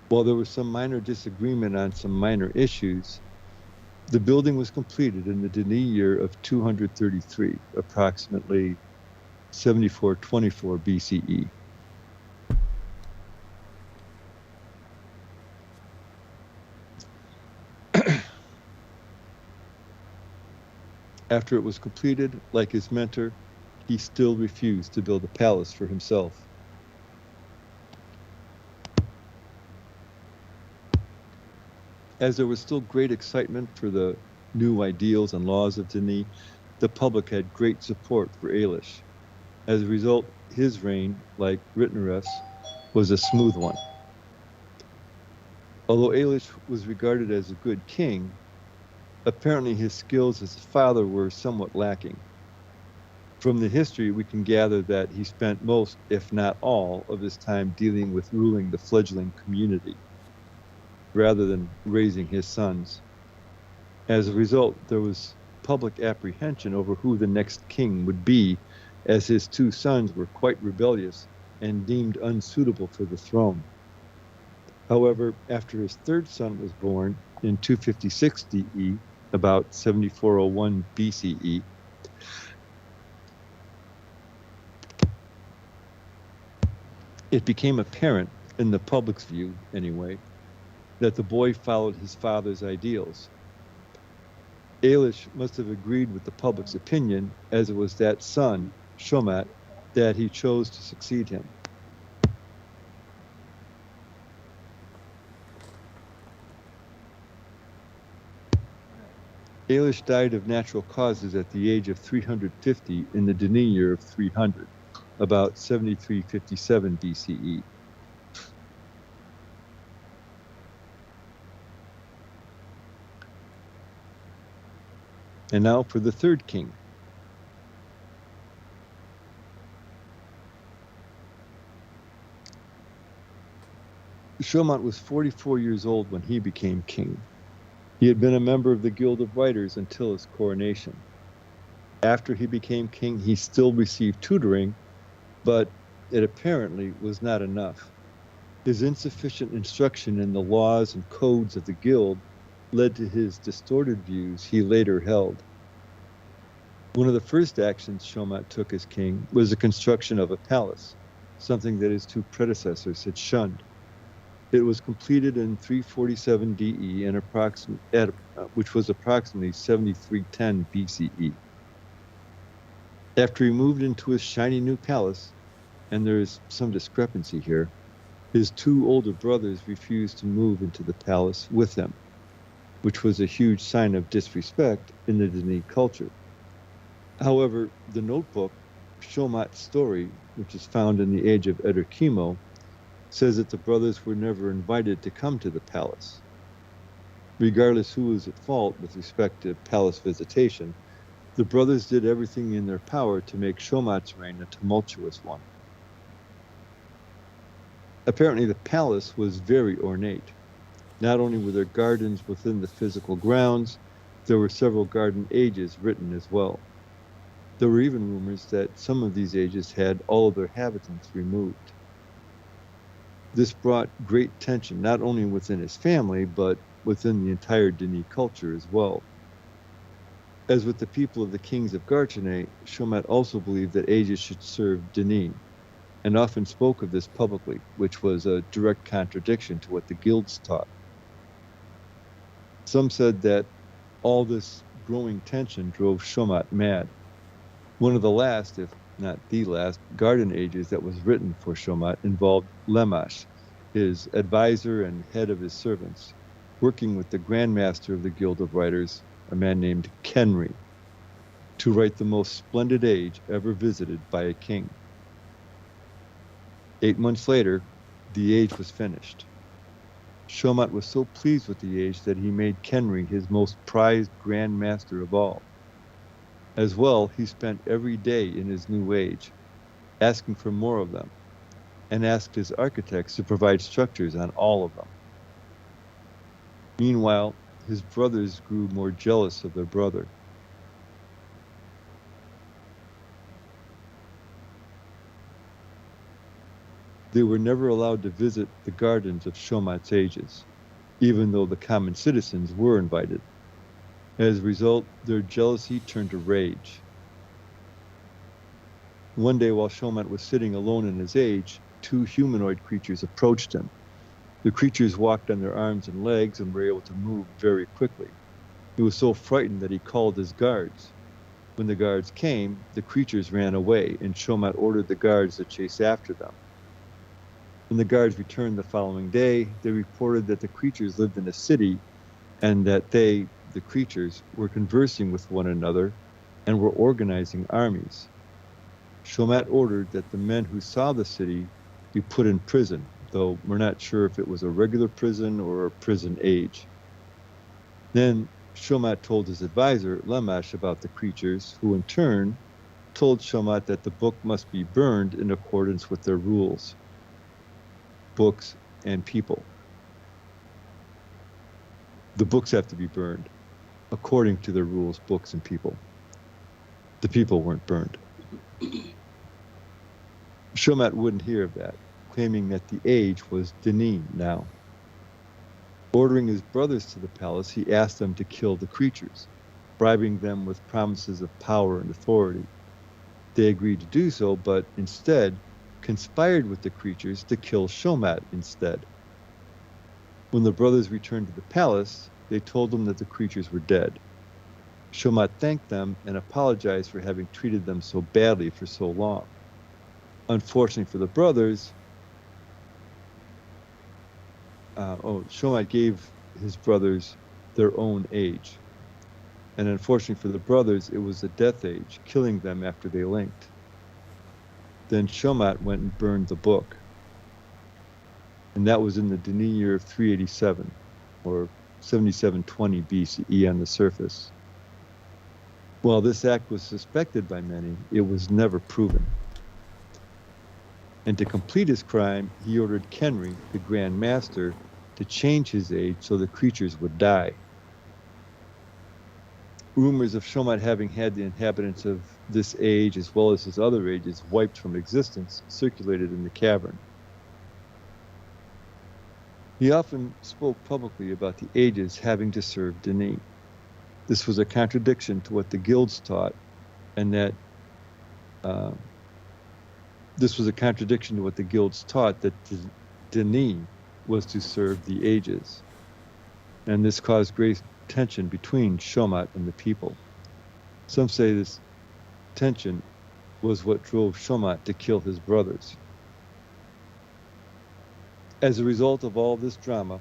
While there was some minor disagreement on some minor issues, the building was completed in the Dini year of 233, approximately 7424 BCE. After it was completed, like his mentor, he still refused to build a palace for himself. As there was still great excitement for the new ideals and laws of Dini, the public had great support for Ailish. As a result, his reign, like Ritneref's, was a smooth one. Although Ailish was regarded as a good king, apparently his skills as a father were somewhat lacking. From the history, we can gather that he spent most, if not all, of his time dealing with ruling the fledgling community, rather than raising his sons. As a result, there was public apprehension over who the next king would be, as his two sons were quite rebellious and deemed unsuitable for the throne. However, after his third son was born in 256 DE, about 7401 BCE, it became apparent, in the public's view anyway, that the boy followed his father's ideals. Ailish must have agreed with the public's opinion, as it was that son, Shomat, that he chose to succeed him. Ailish died of natural causes at the age of 350 in the Dini year of 300, about 7357 BCE. And now for the third king. Shomat was 44 years old when he became king. He had been a member of the Guild of Writers until his coronation. After he became king, he still received tutoring, but it apparently was not enough. His insufficient instruction in the laws and codes of the guild led to his distorted views he later held. One of the first actions Shomat took as king was the construction of a palace, something that his two predecessors had shunned. It was completed in 347 DE, and which was approximately 7310 BCE. After he moved into his shiny new palace, and there is some discrepancy here, his two older brothers refused to move into the palace with him, which was a huge sign of disrespect in the Dini culture. However, the notebook, Shomat's Story, which is found in the age of Ederkimo, says that the brothers were never invited to come to the palace. Regardless who was at fault with respect to palace visitation, the brothers did everything in their power to make Shomat's reign a tumultuous one. Apparently the palace was very ornate. Not only were there gardens within the physical grounds, there were several garden ages written as well. There were even rumors that some of these ages had all of their inhabitants removed. This brought great tension not only within his family, but within the entire Dini culture as well. As with the people of the kings of Garchane, Shomat also believed that Aegis should serve Dini, and often spoke of this publicly, which was a direct contradiction to what the guilds taught. Some said that all this growing tension drove Shomat mad. One of the last, if not the last, garden ages that was written for Shomat involved Lemash, his advisor and head of his servants, working with the Grand Master of the Guild of Writers, a man named Kenri, to write the most splendid age ever visited by a king. 8 months later, the age was finished. Shomat was so pleased with the age that he made Kenri his most prized Grand Master of all. As well, he spent every day in his new age, asking for more of them, and asked his architects to provide structures on all of them. Meanwhile, his brothers grew more jealous of their brother. They were never allowed to visit the gardens of Shomat's ages, even though the common citizens were invited. As a result, their jealousy turned to rage. One day, while Shomat was sitting alone in his age, two humanoid creatures approached him. The creatures walked on their arms and legs and were able to move very quickly. He was so frightened that he called his guards. When the guards came, the creatures ran away, and Shomat ordered the guards to chase after them. When the guards returned the following day, they reported that the creatures lived in a city and that they, the creatures, were conversing with one another and were organizing armies. Shomat ordered that the men who saw the city be put in prison, though we're not sure if it was a regular prison or a prison age. Then Shomat told his advisor, Lemash, about the creatures, who in turn told Shomat that the book must be burned in accordance with their rules. Books and people. The books have to be burned according to their rules, books and people. The people weren't burned. Shomat wouldn't hear of that, claiming that the age was Dinim now. Ordering his brothers to the palace, he asked them to kill the creatures, bribing them with promises of power and authority. They agreed to do so, but instead conspired with the creatures to kill Shomat instead. When the brothers returned to the palace, they told them that the creatures were dead. Shomat thanked them and apologized for having treated them so badly for so long. Unfortunately for the brothers, Shomat gave his brothers their own age. And unfortunately for the brothers, it was the death age, killing them after they linked. Then Shomat went and burned the book. And that was in the Dini year of 387, or 7720 BCE on the surface. While this act was suspected by many, it was never proven. And to complete his crime, he ordered Kenri, the Grand Master, to change his age so the creatures would die. Rumors of Shomat having had the inhabitants of this age, as well as his other ages, wiped from existence, circulated in the cavern. He often spoke publicly about the ages having to serve Dini. This was a contradiction to what the guilds taught, and that Dini was to serve the ages. And this caused great tension between Shomat and the people. Some say this tension was what drove Shomat to kill his brothers. As a result of all this drama,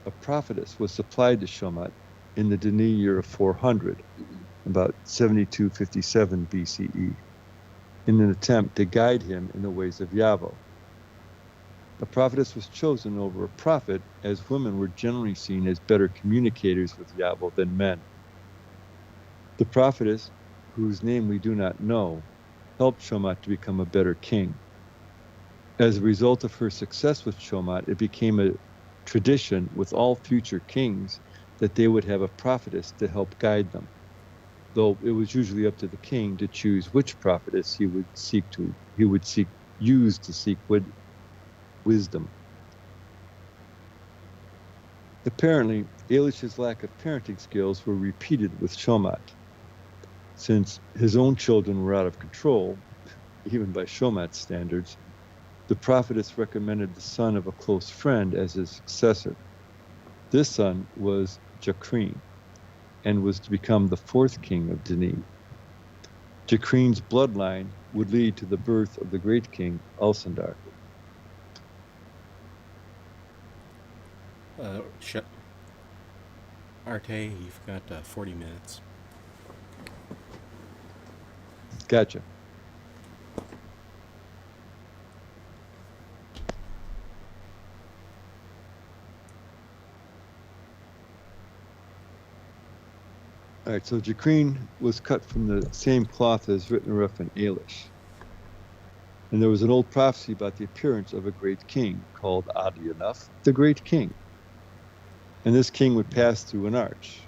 a prophetess was supplied to Shomat in the Dini year of 400, about 7257 BCE, in an attempt to guide him in the ways of Yavo. A prophetess was chosen over a prophet, as women were generally seen as better communicators with Yavo than men. The prophetess, whose name we do not know, helped Shomat to become a better king. As a result of her success with Shomat, it became a tradition with all future kings that they would have a prophetess to help guide them, though it was usually up to the king to choose which prophetess he would use to seek wisdom. Apparently, Aelish's lack of parenting skills were repeated with Shomat. Since his own children were out of control, even by Shomat's standards, the prophetess recommended the son of a close friend as his successor. This son was Jakreen, and was to become the fourth king of Dini. Jakreen's bloodline would lead to the birth of the great king, Ulsandar. Arte, you've got 40 minutes. Gotcha. All right, so Jakreen was cut from the same cloth as Ritneruf and Aelish. And there was an old prophecy about the appearance of a great king called, oddly enough, the Great King. and this king would pass through an arch.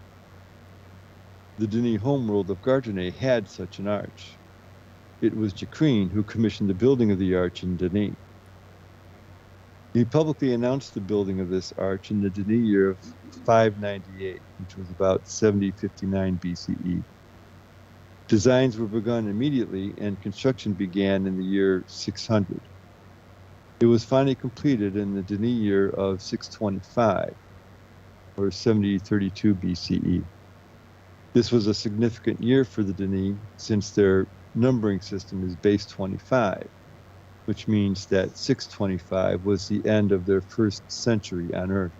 The Denis homeworld of Gartenay had such an arch. It was Jacqueline who commissioned the building of the arch in Denis. He publicly announced the building of this arch in the Denis year of 598, which was about 7059 BCE. Designs were begun immediately, and construction began in the year 600. It was finally completed in the Denis year of 625, or 7032 BCE. This was a significant year for the Denis, since their numbering system is base 25, which means that 625 was the end of their first century on Earth.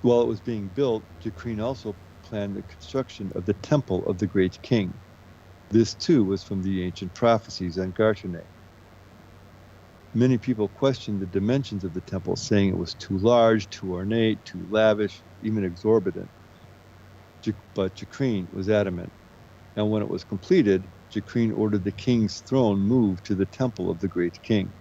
While it was being built, Jacqueline also planned the construction of the Temple of the Great King. This too was from the ancient prophecies on Gartenay. Many people questioned the dimensions of the temple, saying it was too large, too ornate, too lavish, even exorbitant. But Jacqueline was adamant, and when it was completed, Jacqueline ordered the king's throne moved to the temple of the Great King.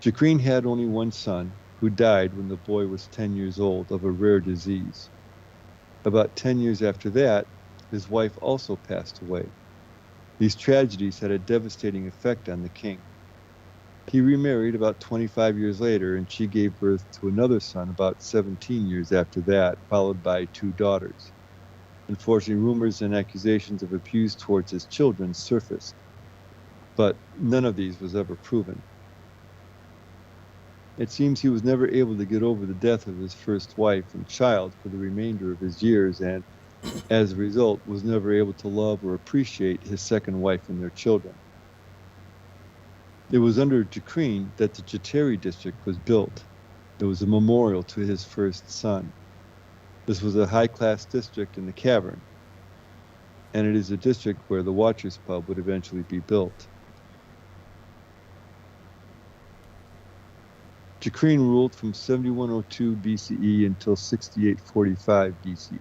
Jacqueline had only one son, who died when the boy was 10 years old of a rare disease. About 10 years after that, his wife also passed away. These tragedies had a devastating effect on the king. He remarried about 25 years later, and she gave birth to another son about 17 years after that, followed by 2 daughters. Unfortunately, rumors and accusations of abuse towards his children surfaced, but none of these was ever proven. It seems he was never able to get over the death of his first wife and child for the remainder of his years, and as a result was never able to love or appreciate his second wife and their children. It was under Jacqueline that the Jateri district was built. It was a memorial to his first son. This was a high-class district in the Cavern, and it is a district where the Watchers Pub would eventually be built. Jacqueline ruled from 7102 BCE until 6845 BCE,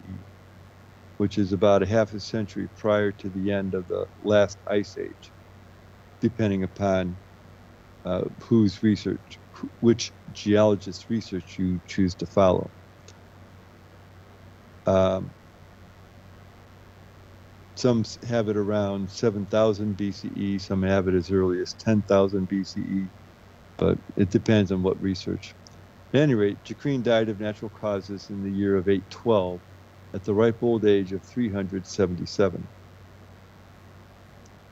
which is about a half a century prior to the end of the last ice age, depending upon which geologist's research you choose to follow. Some have it around 7000 BCE, some have it as early as 10,000 BCE, but it depends on what research. At any rate, Jacqueline died of natural causes in the year of 812 at the ripe old age of 377.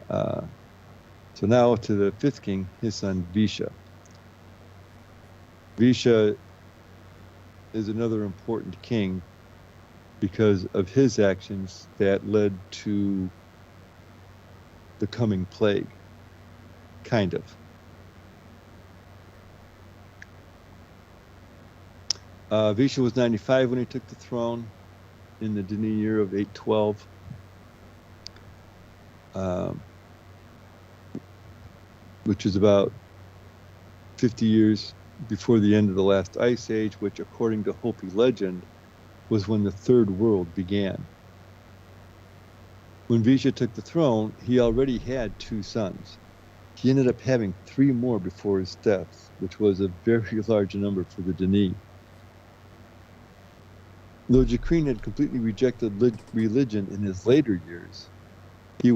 So now to the fifth king, his son Visha. Visha is another important king because of his actions that led to the coming plague, kind of. Visha was 95 when he took the throne in the Denis year of 812. Which is about 50 years before the end of the last ice age, which according to Hopi legend was when the Third World began. When Visha took the throne, he already had 2 sons. He ended up having 3 more before his death, which was a very large number for the Denis. Though Jacqueline had completely rejected religion in his later years, Visha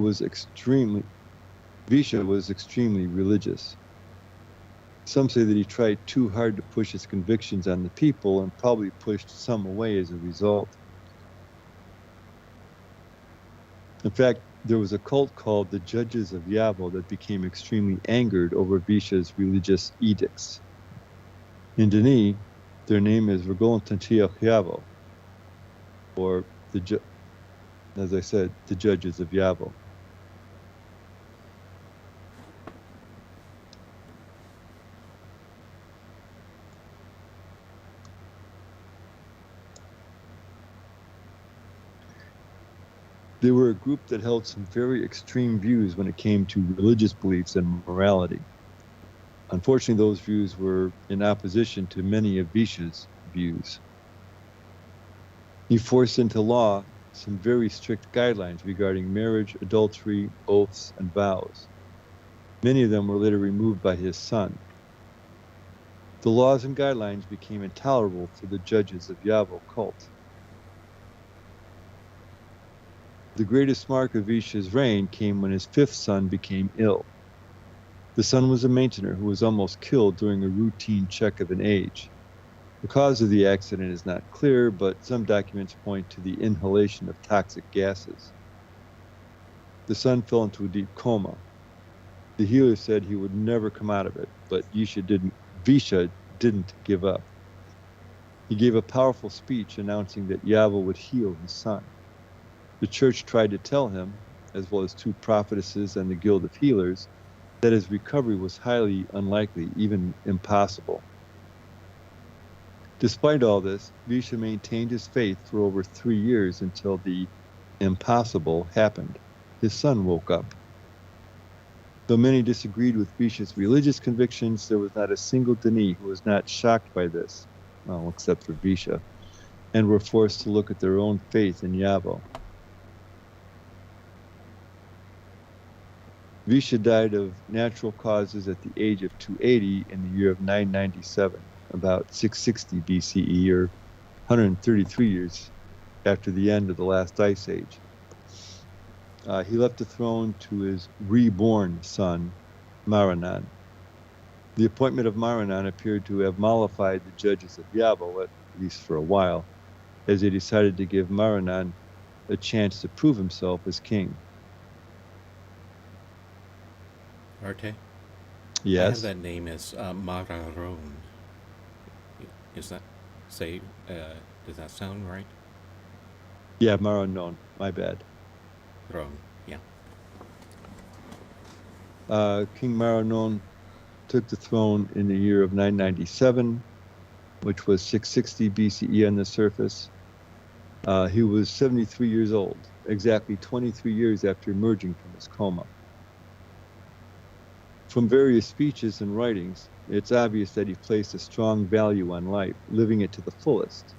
was extremely religious. Some say that he tried too hard to push his convictions on the people and probably pushed some away as a result. In fact, there was a cult called the Judges of Yavo that became extremely angered over Visha's religious edicts. In Denis, their name is Vergontantiach Yavo, or as I said, the Judges of Yavo. They were a group that held some very extreme views when it came to religious beliefs and morality. Unfortunately, those views were in opposition to many of Visha's views. He forced into law some very strict guidelines regarding marriage, adultery, oaths, and vows. Many of them were later removed by his son. The laws and guidelines became intolerable for the judges of Yavo cult. The greatest mark of Visha's reign came when his fifth son became ill. The son was a maintainer who was almost killed during a routine check of an age. The cause of the accident is not clear, but some documents point to the inhalation of toxic gases. The son fell into a deep coma. The healer said he would never come out of it, but Visha didn't give up. He gave a powerful speech announcing that Yavo would heal his son. The church tried to tell him, as well as two prophetesses and the Guild of Healers, that his recovery was highly unlikely, even impossible. Despite all this, Visha maintained his faith for over 3 years until the impossible happened. His son woke up. Though many disagreed with Visha's religious convictions, there was not a single Dani who was not shocked by this, well, except for Visha, and were forced to look at their own faith in Yavo. Visha died of natural causes at the age of 280 in the year of 997, about 660 BCE, or 133 years after the end of the last ice age. He left the throne to his reborn son, Maranan. The appointment of Maranan appeared to have mollified the judges of Yavo, at least for a while, as they decided to give Maranan a chance to prove himself as king. Arte? Yes. I have that name as Mararon. Is that does that sound right? Yeah, Maranon. My bad. Ron, yeah. King Maranon took the throne in the year of 997, which was 660 BCE on the surface. He was 73 years old, exactly 23 years after emerging from his coma. From various speeches and writings, it's obvious that he placed a strong value on life, living it to the fullest.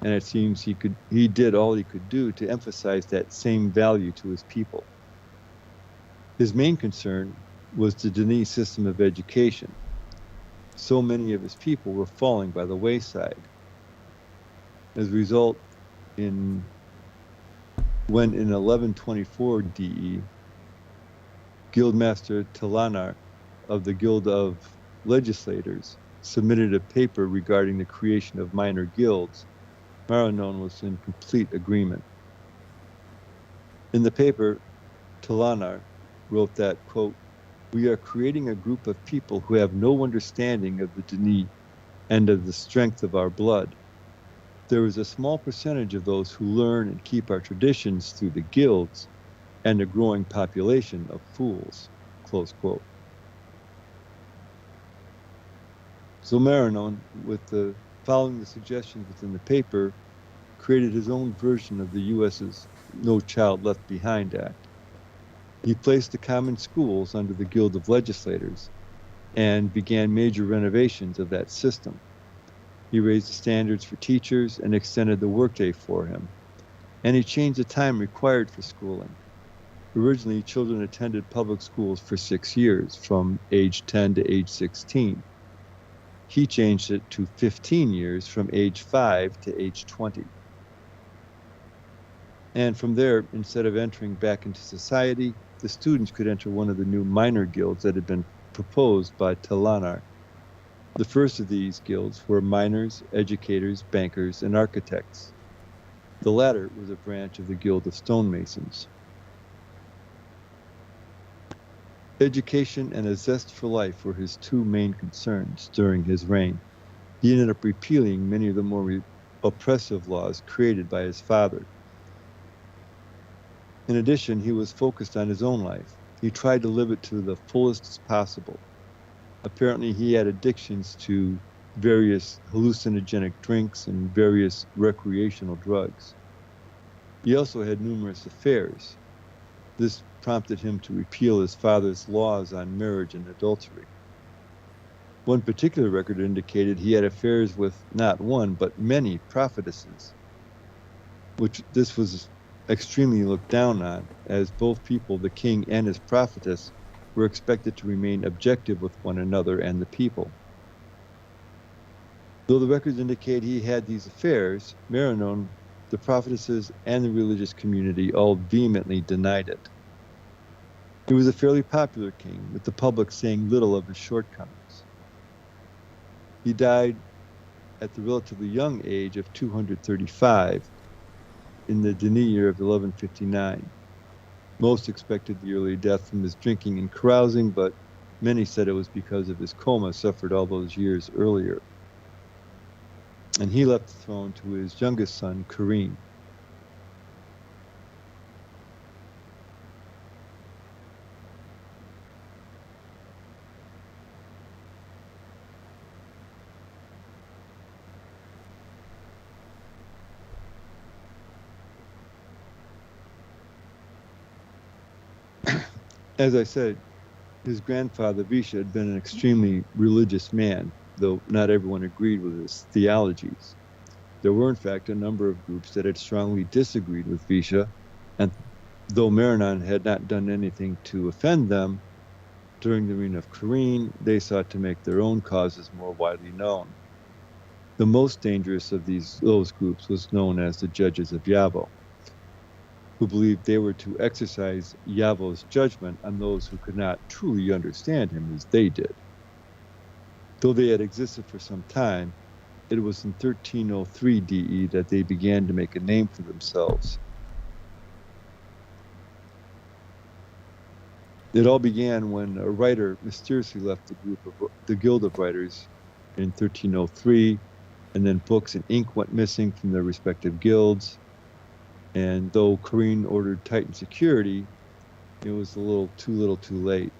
And it seems he did all he could do to emphasize that same value to his people. His main concern was the Dani system of education. So many of his people were falling by the wayside. As a result, when in 1124 DE, Guildmaster Talanar of the Guild of Legislators submitted a paper regarding the creation of minor guilds, Maranon was in complete agreement. In the paper, Talanar wrote that, quote, "We are creating a group of people who have no understanding of the Dani and of the strength of our blood. There is a small percentage of those who learn and keep our traditions through the guilds, and a growing population of fools," close quote. So Maranon, following the suggestions within the paper, created his own version of the U.S.'s No Child Left Behind Act. He placed the common schools under the Guild of Legislators and began major renovations of that system. He raised the standards for teachers and extended the workday for him, and he changed the time required for schooling. Originally, children attended public schools for 6 years, from age 10 to age 16. He changed it to 15 years, from age 5 to age 20. And from there, instead of entering back into society, the students could enter one of the new minor guilds that had been proposed by Talanar. The first of these guilds were miners, educators, bankers, and architects. The latter was a branch of the Guild of Stonemasons. Education and a zest for life were his two main concerns during his reign. He ended up repealing many of the more oppressive laws created by his father. In addition, he was focused on his own life. He tried to live it to the fullest as possible. Apparently, he had addictions to various hallucinogenic drinks and various recreational drugs. He also had numerous affairs. This prompted him to repeal his father's laws on marriage and adultery. One particular record indicated he had affairs with not one, but many prophetesses, which this was extremely looked down on, as both people, the king and his prophetess, were expected to remain objective with one another and the people. Though the records indicate he had these affairs, Maranon, the prophetesses, and the religious community all vehemently denied it. He was a fairly popular king, with the public saying little of his shortcomings. He died at the relatively young age of 235 in the Denis year of 1159. Most expected the early death from his drinking and carousing, but many said it was because of his coma suffered all those years earlier. And he left the throne to his youngest son, Karim. As I said, his grandfather Visha had been an extremely religious man, though not everyone agreed with his theologies. There were, in fact, a number of groups that had strongly disagreed with Visha, and though Maranon had not done anything to offend them, during the reign of Karim, they sought to make their own causes more widely known. The most dangerous of those groups was known as the Judges of Yavo, who believed they were to exercise Yavo's judgment on those who could not truly understand him as they did. Though they had existed for some time, it was in 1303 DE that they began to make a name for themselves. It all began when a writer mysteriously left the Guild of Writers in 1303, and then books and ink went missing from their respective guilds. And though Karim ordered tightened security, it was a little too late.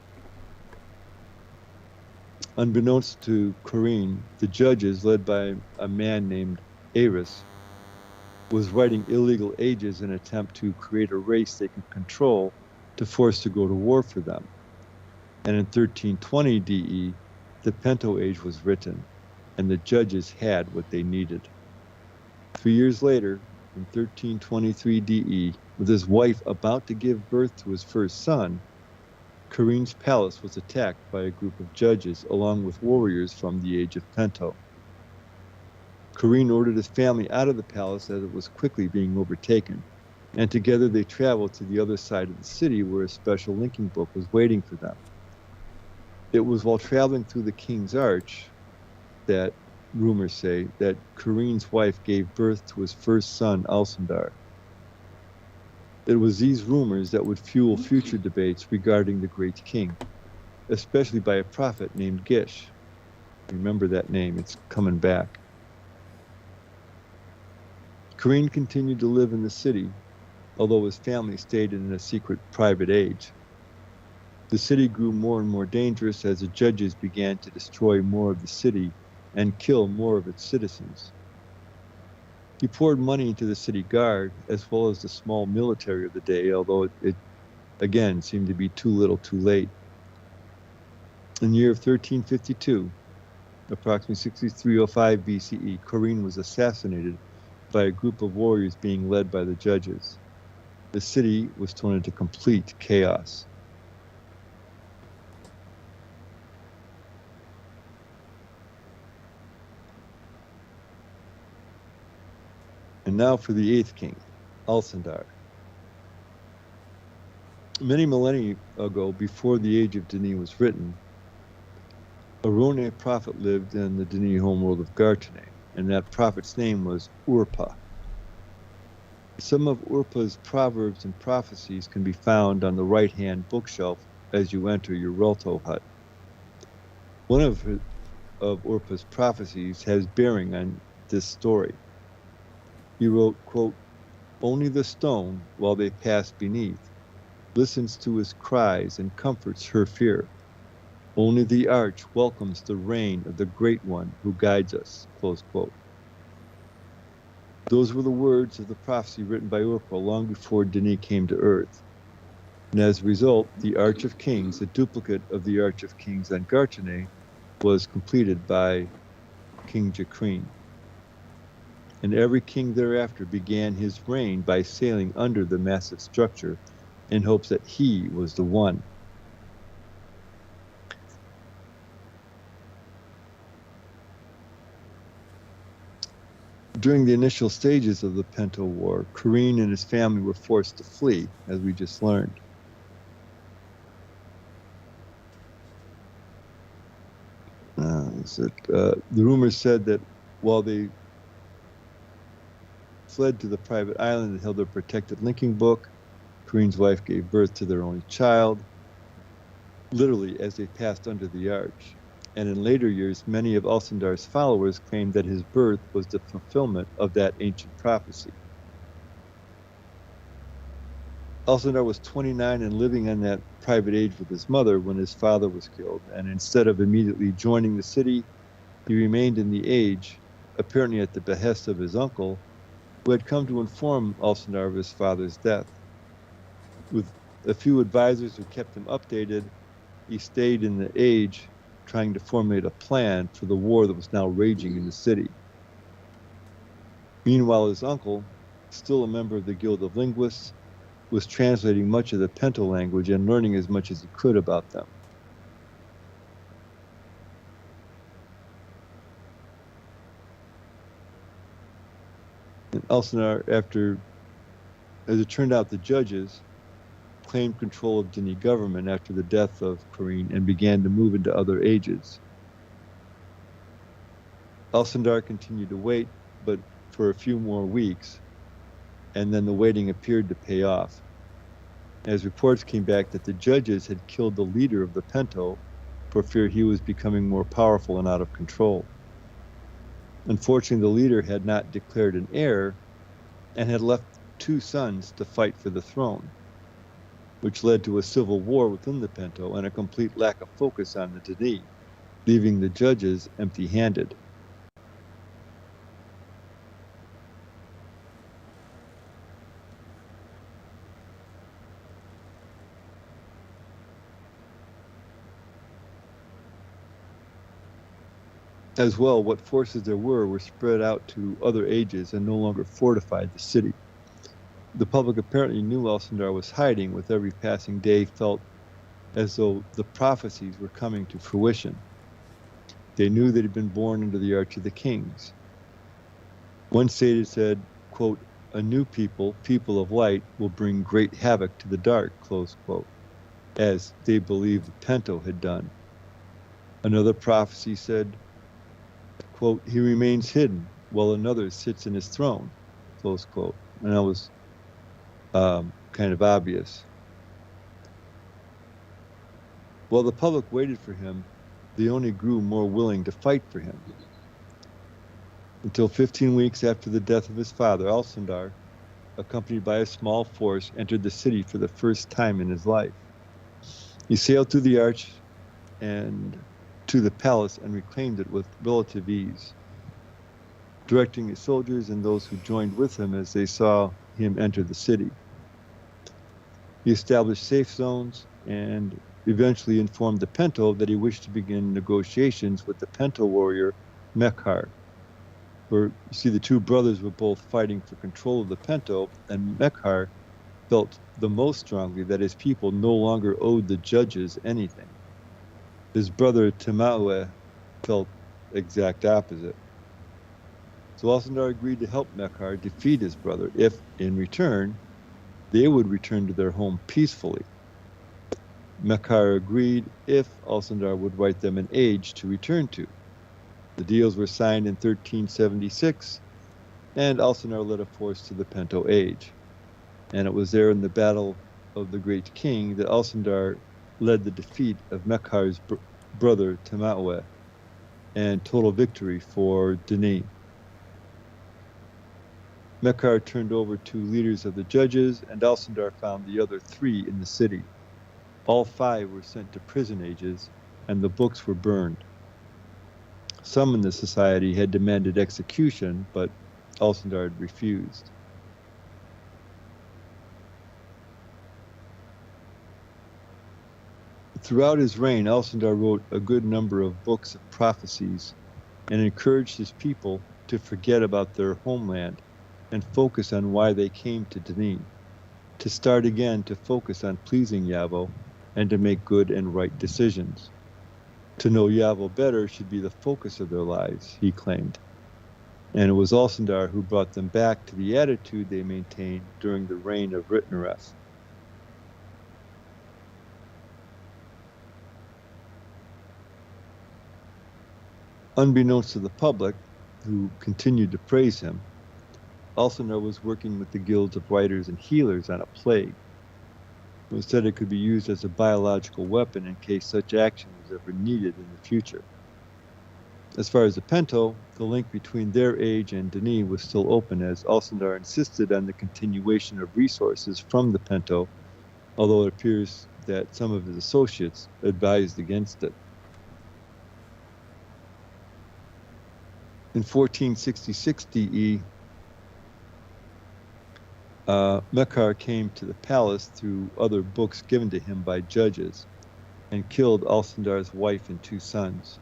Unbeknownst to Karim, the judges, led by a man named Ae'gura, was writing illegal ages in an attempt to create a race they could control to force to go to war for them. And in 1320 DE, the Pento Age was written, and the judges had what they needed. 3 years later, in 1323 DE, with his wife about to give birth to his first son, Karim's palace was attacked by a group of judges along with warriors from the age of Pento. Karim ordered his family out of the palace as it was quickly being overtaken, and together they traveled to the other side of the city where a special linking book was waiting for them. It was while traveling through the King's Arch that, rumors say, that Karim's wife gave birth to his first son, Alcindar. It was these rumors that would fuel future debates regarding the great king, especially by a prophet named Gish. Remember that name, it's coming back. Karim continued to live in the city, although his family stayed in a secret private age. The city grew more and more dangerous as the judges began to destroy more of the city and kill more of its citizens. He poured money into the city guard as well as the small military of the day, although it again seemed to be too little too late. In the year of 1352, approximately 6305 BCE, Karim was assassinated by a group of warriors being led by the judges. The city was thrown into complete chaos. And now for the eighth king, Alcindar. Many millennia ago, before the age of Denis was written, a Rhone prophet lived in the Denis homeworld of Gartene, and that prophet's name was Urpa. Some of Urpa's proverbs and prophecies can be found on the right-hand bookshelf as you enter your Relto hut. One of Urpa's prophecies has bearing on this story. He wrote, quote, "Only the stone, while they pass beneath, listens to his cries and comforts her fear. Only the arch welcomes the reign of the Great One who guides us," close quote. Those were the words of the prophecy written by Urpa long before Denis came to Earth. And as a result, the Arch of Kings, a duplicate of the Arch of Kings on Gartene, was completed by King Jacrin. And every king thereafter began his reign by sailing under the massive structure in hopes that he was the one. During the initial stages of the Pento War, Corrine and his family were forced to flee, as we just learned. The rumors said that while they fled to the private island that held their protected linking book, Corrine's wife gave birth to their only child, literally as they passed under the arch. And in later years, many of Alcendar's followers claimed that his birth was the fulfillment of that ancient prophecy. Alcindar was 29 and living on that private age with his mother when his father was killed, and instead of immediately joining the city, he remained in the age, apparently at the behest of his uncle, who had come to inform Alcindar of his father's death. With a few advisors who kept him updated, he stayed in the age, trying to formulate a plan for the war that was now raging in the city. Meanwhile, his uncle, still a member of the Guild of Linguists, was translating much of the Pento language and learning as much as he could about them. And Alcindar, as it turned out, the judges claimed control of Dini government after the death of Corrine and began to move into other ages. Alcindar continued to wait, but for a few more weeks, and then the waiting appeared to pay off, as reports came back that the judges had killed the leader of the Pento for fear he was becoming more powerful and out of control. Unfortunately, the leader had not declared an heir and had left 2 sons to fight for the throne, which led to a civil war within the Pento and a complete lack of focus on the Dini, leaving the judges empty-handed. As well, what forces there were spread out to other ages and no longer fortified the city. The public apparently knew Alcindar was hiding. With every passing day, felt as though the prophecies were coming to fruition. They knew that he'd been born into the Arch of the Kings. One sage said, quote, "A new people, people of light, will bring great havoc to the dark," close quote, as they believed the Pento had done. Another prophecy said, quote, "He remains hidden while another sits in his throne," close quote. And that was kind of obvious. While the public waited for him, they only grew more willing to fight for him. Until 15 weeks after the death of his father, Alcindar, accompanied by a small force, entered the city for the first time in his life. He sailed through the arch and to the palace and reclaimed it with relative ease, directing his soldiers and those who joined with him as they saw him enter the city. He established safe zones and eventually informed the Pento that he wished to begin negotiations with the Pento warrior Mekhar. Where you see the 2 brothers were both fighting for control of the Pento, and Mekhar felt the most strongly that his people no longer owed the judges anything. His brother Temaue felt exact opposite. So Alcindar agreed to help Mekhar defeat his brother if, in return, they would return to their home peacefully. Mekhar agreed if Alcindar would write them an age to return to. The deals were signed in 1376, and Alcindar led a force to the Pento age. And it was there in the Battle of the Great King that Alcindar led the defeat of Mekhar's brother Temaue and total victory for Dini. Mekhar turned over 2 leaders of the judges, and Alcindar found the other 3 in the city. All 5 were sent to prison ages, and the books were burned. Some in the society had demanded execution, but Alcindar had refused. Throughout his reign, Alcindar wrote a good number of books of prophecies and encouraged his people to forget about their homeland and focus on why they came to Dini, to start again to focus on pleasing Yavo and to make good and right decisions. To know Yavo better should be the focus of their lives, he claimed. and it was Alcindar who brought them back to the attitude they maintained during the reign of Ritnereth. Unbeknownst to the public, who continued to praise him, Alcindar was working with the guilds of writers and healers on a plague. It was said it could be used as a biological weapon in case such action was ever needed in the future. As far as the Pento, the link between their age and Denis was still open, as Alcindar insisted on the continuation of resources from the Pento, although it appears that some of his associates advised against it. In 1466 DE, Mechar came to the palace through other books given to him by judges and killed Alcindar's wife and 2 sons.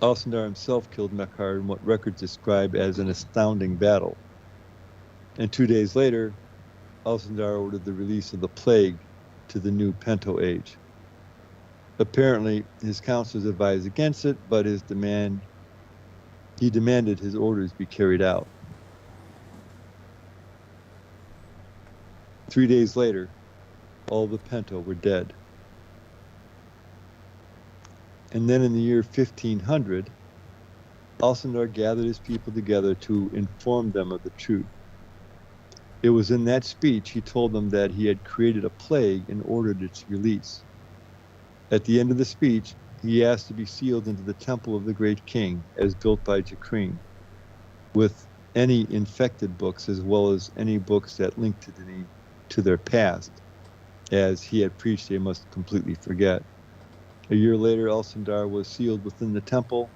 Alcindar himself killed Mechar in what records describe as an astounding battle. And 2 days later, Alcindar ordered the release of the plague to the new Pento age. Apparently, his counselors advised against it, but he demanded his orders be carried out. 3 days later, all the Pento were dead. And then in the year 1500, Alcindar gathered his people together to inform them of the truth. It was in that speech he told them that he had created a plague and ordered its release. At the end of the speech, he asked to be sealed into the temple of the great king, as built by Jacrene, with any infected books as well as any books that linked to Denis to their past, as he had preached they must completely forget. A year later, Alcindar was sealed within the temple,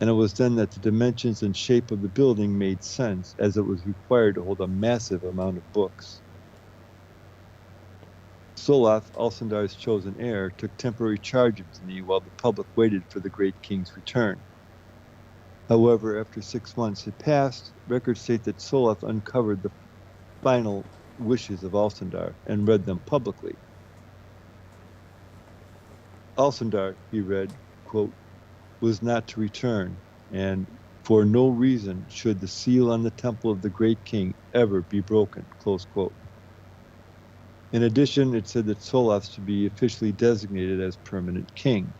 and it was then that the dimensions and shape of the building made sense, as it was required to hold a massive amount of books. Soloth, Alcindar's chosen heir, took temporary charge of Denis while the public waited for the great king's return. However, after 6 months had passed, records state that Soloth uncovered the final wishes of Alcindar and read them publicly. Alcindar, he read, quote, was not to return, and for no reason should the seal on the temple of the great king ever be broken, close quote. In addition, it said that Soloth should be officially designated as permanent king.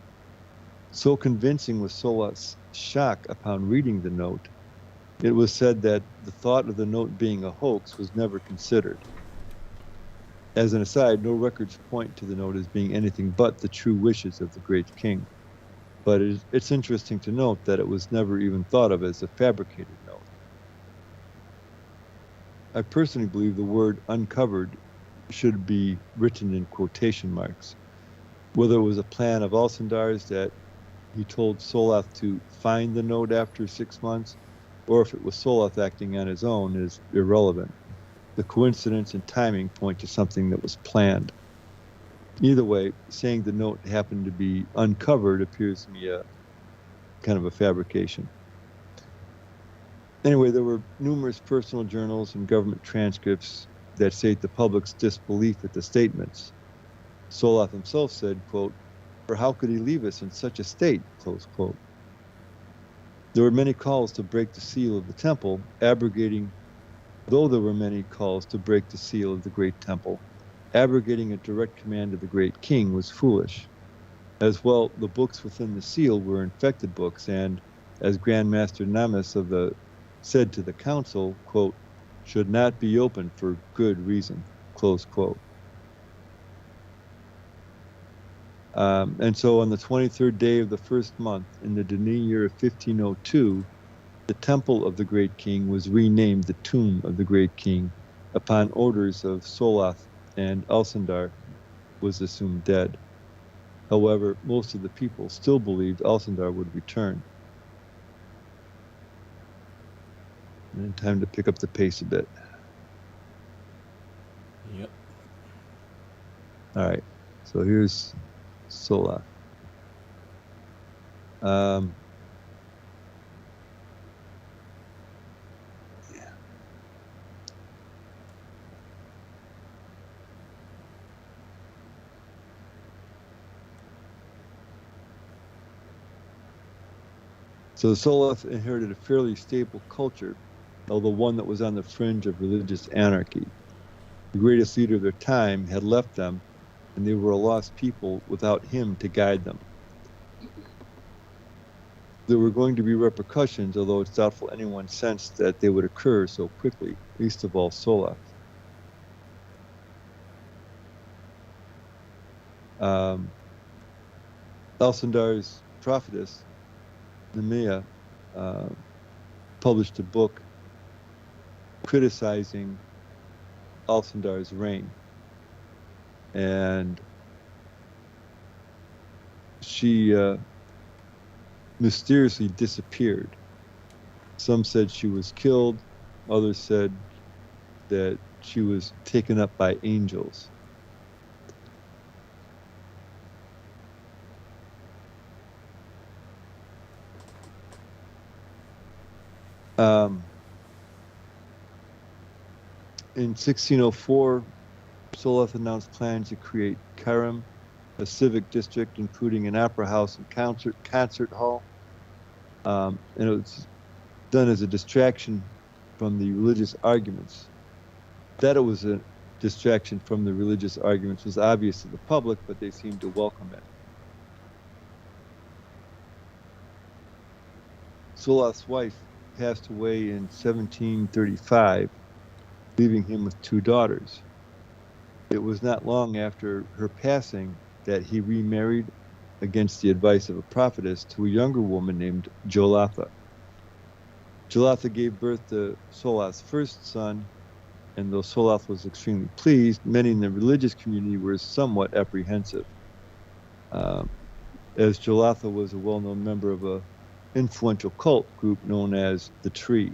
So convincing was Soloth's shock upon reading the note, it was said that the thought of the note being a hoax was never considered. As an aside, no records point to the note as being anything but the true wishes of the great king. But it's interesting to note that it was never even thought of as a fabricated note. I personally believe the word uncovered should be written in quotation marks. Whether it was a plan of Alcindar's that he told Soloth to find the note after 6 months, or if it was Soloth acting on his own, is irrelevant. The coincidence and timing point to something that was planned. Either way, saying the note happened to be uncovered appears to me a kind of a fabrication. Anyway, there were numerous personal journals and government transcripts that state the public's disbelief at the statements. Soloth himself said, quote, "For how could he leave us in such a state?" close quote. There were many calls to break the seal of the temple, though there were many calls to break the seal of the great temple, abrogating a direct command of the great king was foolish. As well, the books within the seal were infected books, and, as Grand Master Namas said to the council, quote, should not be opened for good reason, close quote. And so on the 23rd day of the first month in the Denis year of 1502, the temple of the great king was renamed the tomb of the great king upon orders of Soloth, and Alcindar was assumed dead. However, most of the people still believed Alcindar would return. And time to pick up the pace a bit. Yep. All right, so here's Soloth. So the Soloth inherited a fairly stable culture, although one that was on the fringe of religious anarchy. The greatest leader of their time had left them, and they were a lost people without him to guide them. There were going to be repercussions, although it's doubtful anyone sensed that they would occur so quickly, least of all Soloth. Elsindar's prophetess, Nemea, published a book criticizing Elsindar's reign. And she mysteriously disappeared. Some said she was killed, others said that she was taken up by angels. In 1604, Soloth announced plans to create Cavern, a civic district including an opera house and concert hall. And it was done as a distraction from the religious arguments. That it was a distraction from the religious arguments was obvious to the public, but they seemed to welcome it. Soloth's wife passed away in 1735, leaving him with 2 daughters. It was not long after her passing that he remarried against the advice of a prophetess to a younger woman named Jolatha. Jolatha gave birth to Soloth's first son, and though Soloth was extremely pleased, many in the religious community were somewhat apprehensive, as Jolatha was a well-known member of an influential cult group known as the Tree.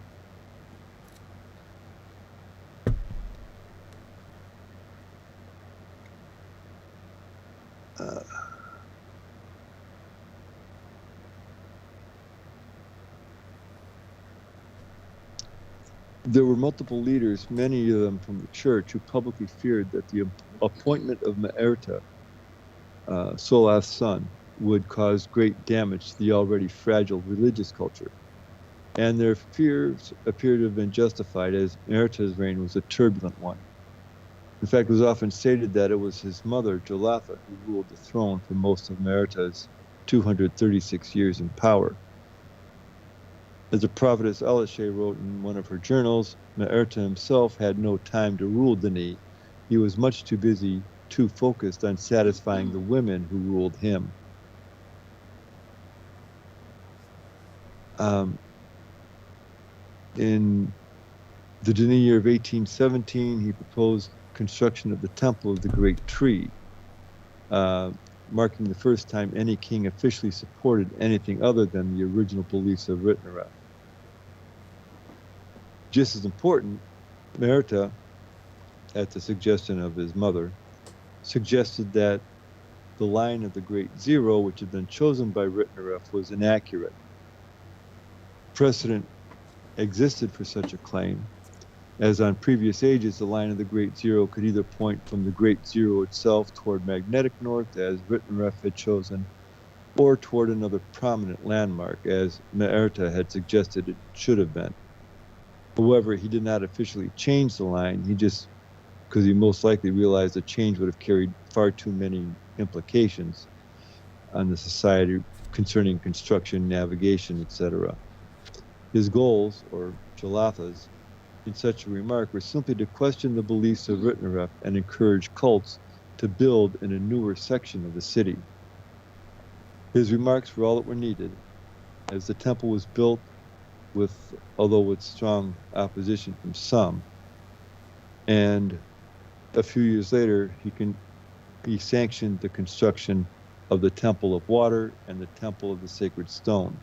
There were multiple leaders, many of them from the church, who publicly feared that the appointment of Myrt, Soloth's son, would cause great damage to the already fragile religious culture. And their fears appear to have been justified, as Myrta's reign was a turbulent one. In fact, it was often stated that it was his mother, Jolatha, who ruled the throne for most of Myrta's 236 years in power. As the prophetess Elisha wrote in one of her journals, Myrt himself had no time to rule Dani. He was much too busy, too focused on satisfying the women who ruled him. In the Dani year of 1817, he proposed construction of the Temple of the Great Tree, marking the first time any king officially supported anything other than the original beliefs of Ritnera. Just as important, Myrt, at the suggestion of his mother, suggested that the line of the Great Zero, which had been chosen by Ritnera, was inaccurate. Precedent existed for such a claim, as on previous ages the line of the Great Zero could either point from the Great Zero itself toward magnetic north, as Ritnera had chosen, or toward another prominent landmark, as Myrt had suggested it should have been. However, he did not officially change the line, because he most likely realized the change would have carried far too many implications on the society concerning construction, navigation, etc. His goals, or Jolatha's, in such a remark were simply to question the beliefs of Ritnera and encourage cults to build in a newer section of the city. His remarks were all that were needed, as the temple was built although with strong opposition from some, and a few years later he sanctioned the construction of the Temple of Water and the Temple of the Sacred Stone.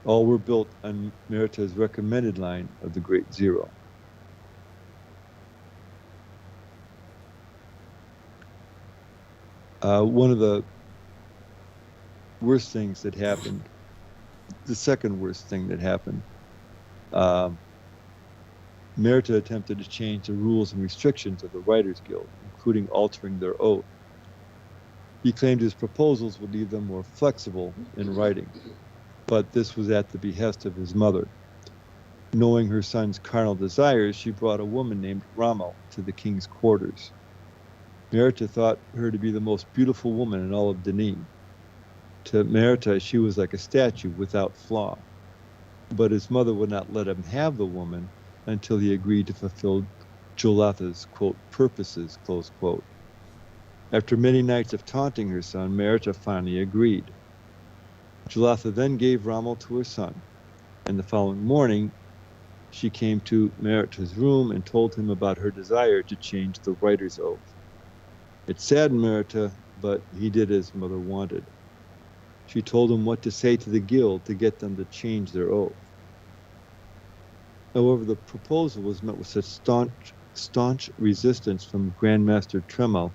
All were built on Myrta's recommended line of the Great Zero. One of the worst things that happened, the second worst thing that happened, Myrta attempted to change the rules and restrictions of the Writers' Guild, including altering their oath. He claimed his proposals would leave them more flexible in writing. but this was at the behest of his mother. Knowing her son's carnal desires, she brought a woman named Rommel to the king's quarters. Merita thought her to be the most beautiful woman in all of Denis. To Merita, she was like a statue without flaw. But his mother would not let him have the woman until he agreed to fulfill Jolatha's, quote, purposes, close quote. After many nights of taunting her son, Merita finally agreed. Jolatha then gave Rommel to her son, and the following morning, she came to Merita's room and told him about her desire to change the writer's oath. It saddened Merita, but he did as mother wanted. She told him what to say to the guild to get them to change their oath. However, the proposal was met with such staunch resistance from Grandmaster Tremel,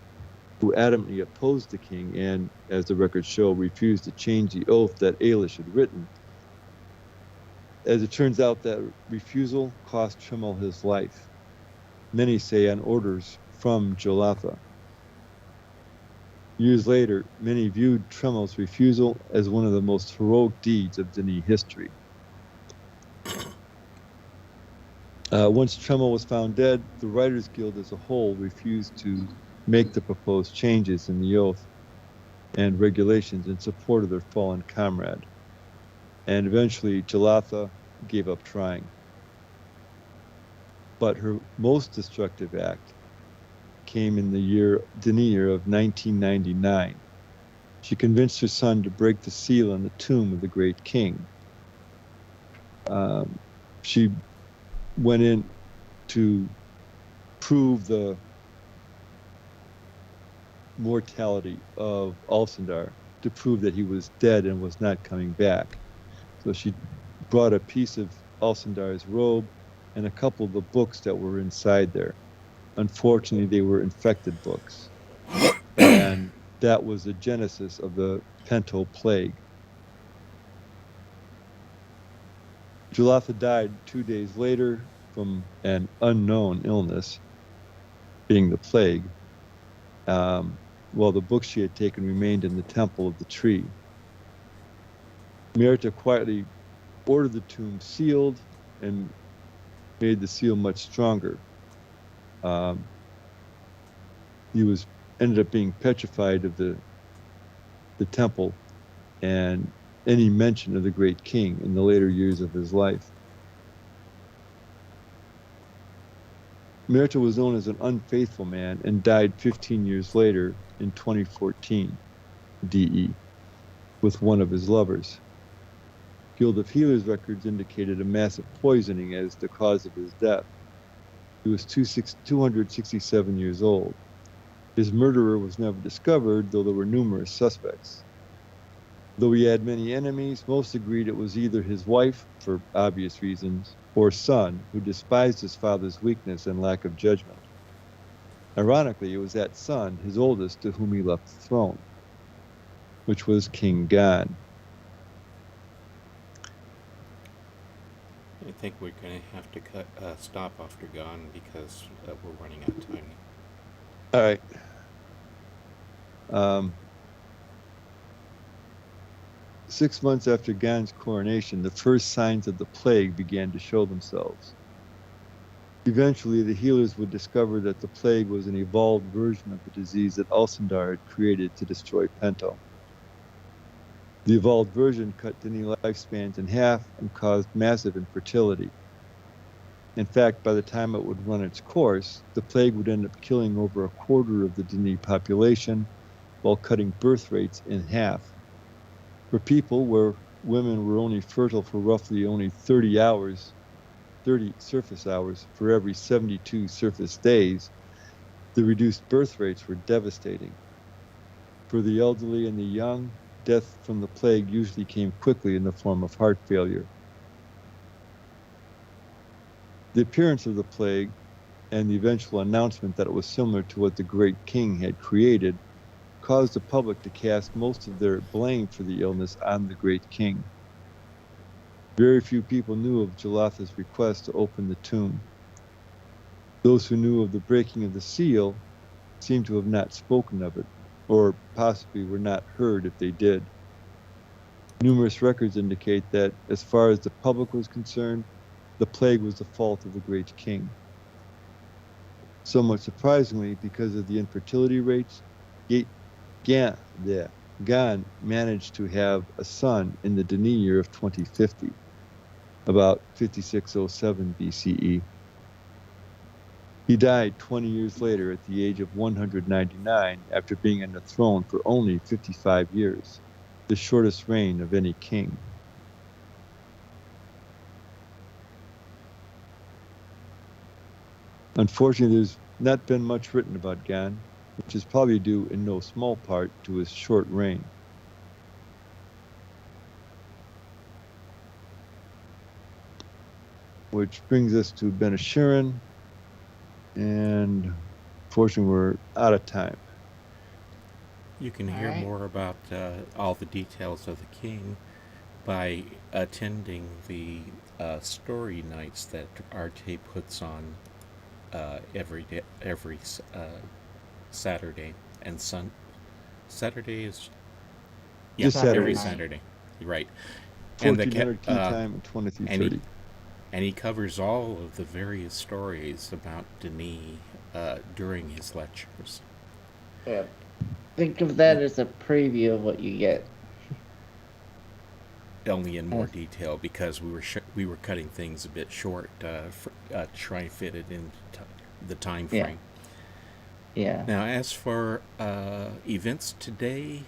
who adamantly opposed the king and, as the records show, refused to change the oath that Ailish had written. As it turns out, that refusal cost Tremel his life. Many say on orders from Jolatha. Years later, many viewed Tremel's refusal as one of the most heroic deeds of Denis history. Once Tremel was found dead, the Writers Guild as a whole refused to make the proposed changes in the oath and regulations in support of their fallen comrade. And eventually, Jolatha gave up trying. But her most destructive act came in the Denis year of 1999. She convinced her son to break the seal on the tomb of the great king. She went in to prove the mortality of Alcindar, to prove that he was dead and was not coming back. So she brought a piece of Alcindar's robe and a couple of the books that were inside there. Unfortunately, they were infected books. And that was the genesis of the Pento Plague. Jolatha died 2 days later from an unknown illness, being the plague, while the books she had taken remained in the temple of the tree. Merita quietly ordered the tomb sealed and made the seal much stronger. He ended up being petrified of the temple and any mention of the great king in the later years of his life. Merita was known as an unfaithful man and died 15 years later in 2014 DE with one of his lovers. Guild of Healers records indicated a massive poisoning as the cause of his death. He was 267 years old. His murderer was never discovered, though there were numerous suspects. Though he had many enemies, most agreed it was either his wife, for obvious reasons, or son, who despised his father's weakness and lack of judgment. Ironically, it was that son, his oldest, to whom he left the throne, which was King Gan. I think we're going to have to stop after Gan because we're running out of time. All right. 6 months after Gan's coronation, the first signs of the plague began to show themselves. Eventually, the healers would discover that the plague was an evolved version of the disease that Alcindar had created to destroy Pento. The evolved version cut Denis' lifespans in half and caused massive infertility. In fact, by the time it would run its course, the plague would end up killing over a quarter of the Denis population while cutting birth rates in half. For people where women were only fertile for roughly only 30 surface hours for every 72 surface days, the reduced birth rates were devastating. For the elderly and the young, death from the plague usually came quickly in the form of heart failure. The appearance of the plague and the eventual announcement that it was similar to what the great king had created caused the public to cast most of their blame for the illness on the great king. Very few people knew of Jolatha's request to open the tomb. Those who knew of the breaking of the seal seem to have not spoken of it, or possibly were not heard if they did. Numerous records indicate that, as far as the public was concerned, the plague was the fault of the great king. Somewhat surprisingly, because of the infertility rates, Gan managed to have a son in the Deni year of 2050, about 5607 BCE. He died 20 years later at the age of 199 after being on the throne for only 55 years, the shortest reign of any king. Unfortunately, there's not been much written about Gan, which is probably due in no small part to his short reign. Which brings us to Ben Ashirin, and unfortunately we're out of time. You can hear more about all the details of the king by attending the story nights that Arte puts on every Saturday and Saturday is Just every Saturdays. Saturday, right? And 1400 key time and 2330. And he covers all of the various stories about Denis during his lectures. Yeah. Think of that as a preview of what you get. Only in more detail, because we were cutting things a bit short to try and fit it into the time frame. Yeah. Now, as for events today,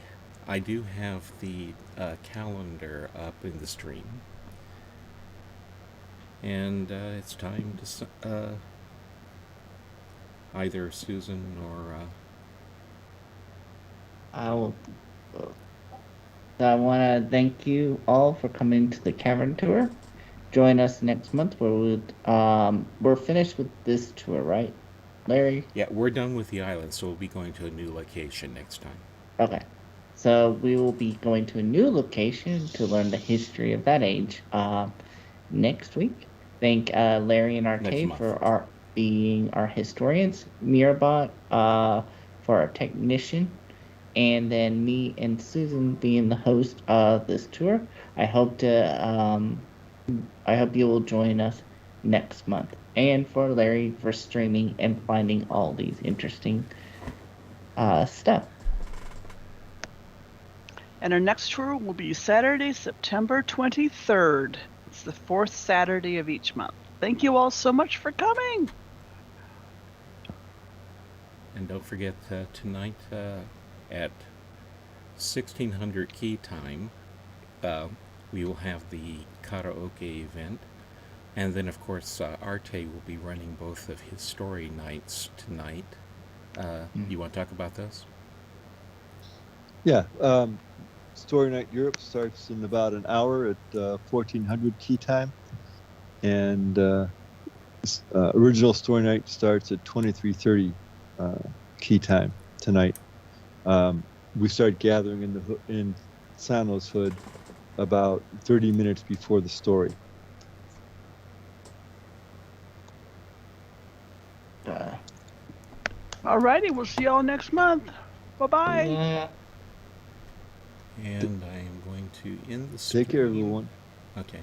I do have the calendar up in the stream. And it's time to either Susan or I want to thank you all for coming to the Cavern tour. Join us next month where we're finished with this tour, right, Larry? Yeah, we're done with the island, so we'll be going to a new location next time. Okay. So we will be going to a new location to learn the history of that age next week. Thank Larry and Arte for being our historians, Mirabot for our technician, and then me and Susan being the host of this tour. I hope you will join us next month, and for Larry for streaming and finding all these interesting stuff. And our next tour will be Saturday, September 23rd. It's the fourth Saturday of each month. Thank you all so much for coming. And don't forget tonight at 1600 key time, we will have the karaoke event. And then, of course, Arte will be running both of his story nights tonight. You want to talk about those? Yeah. Story Night Europe starts in about an hour at 1400 key time. And original Story Night starts at 2330 key time tonight. We start gathering in Sano's Hood about 30 minutes before the story. Alrighty, we'll see y'all next month. Bye-bye. Yeah. And I am going to end the stream. Take care, everyone. Okay.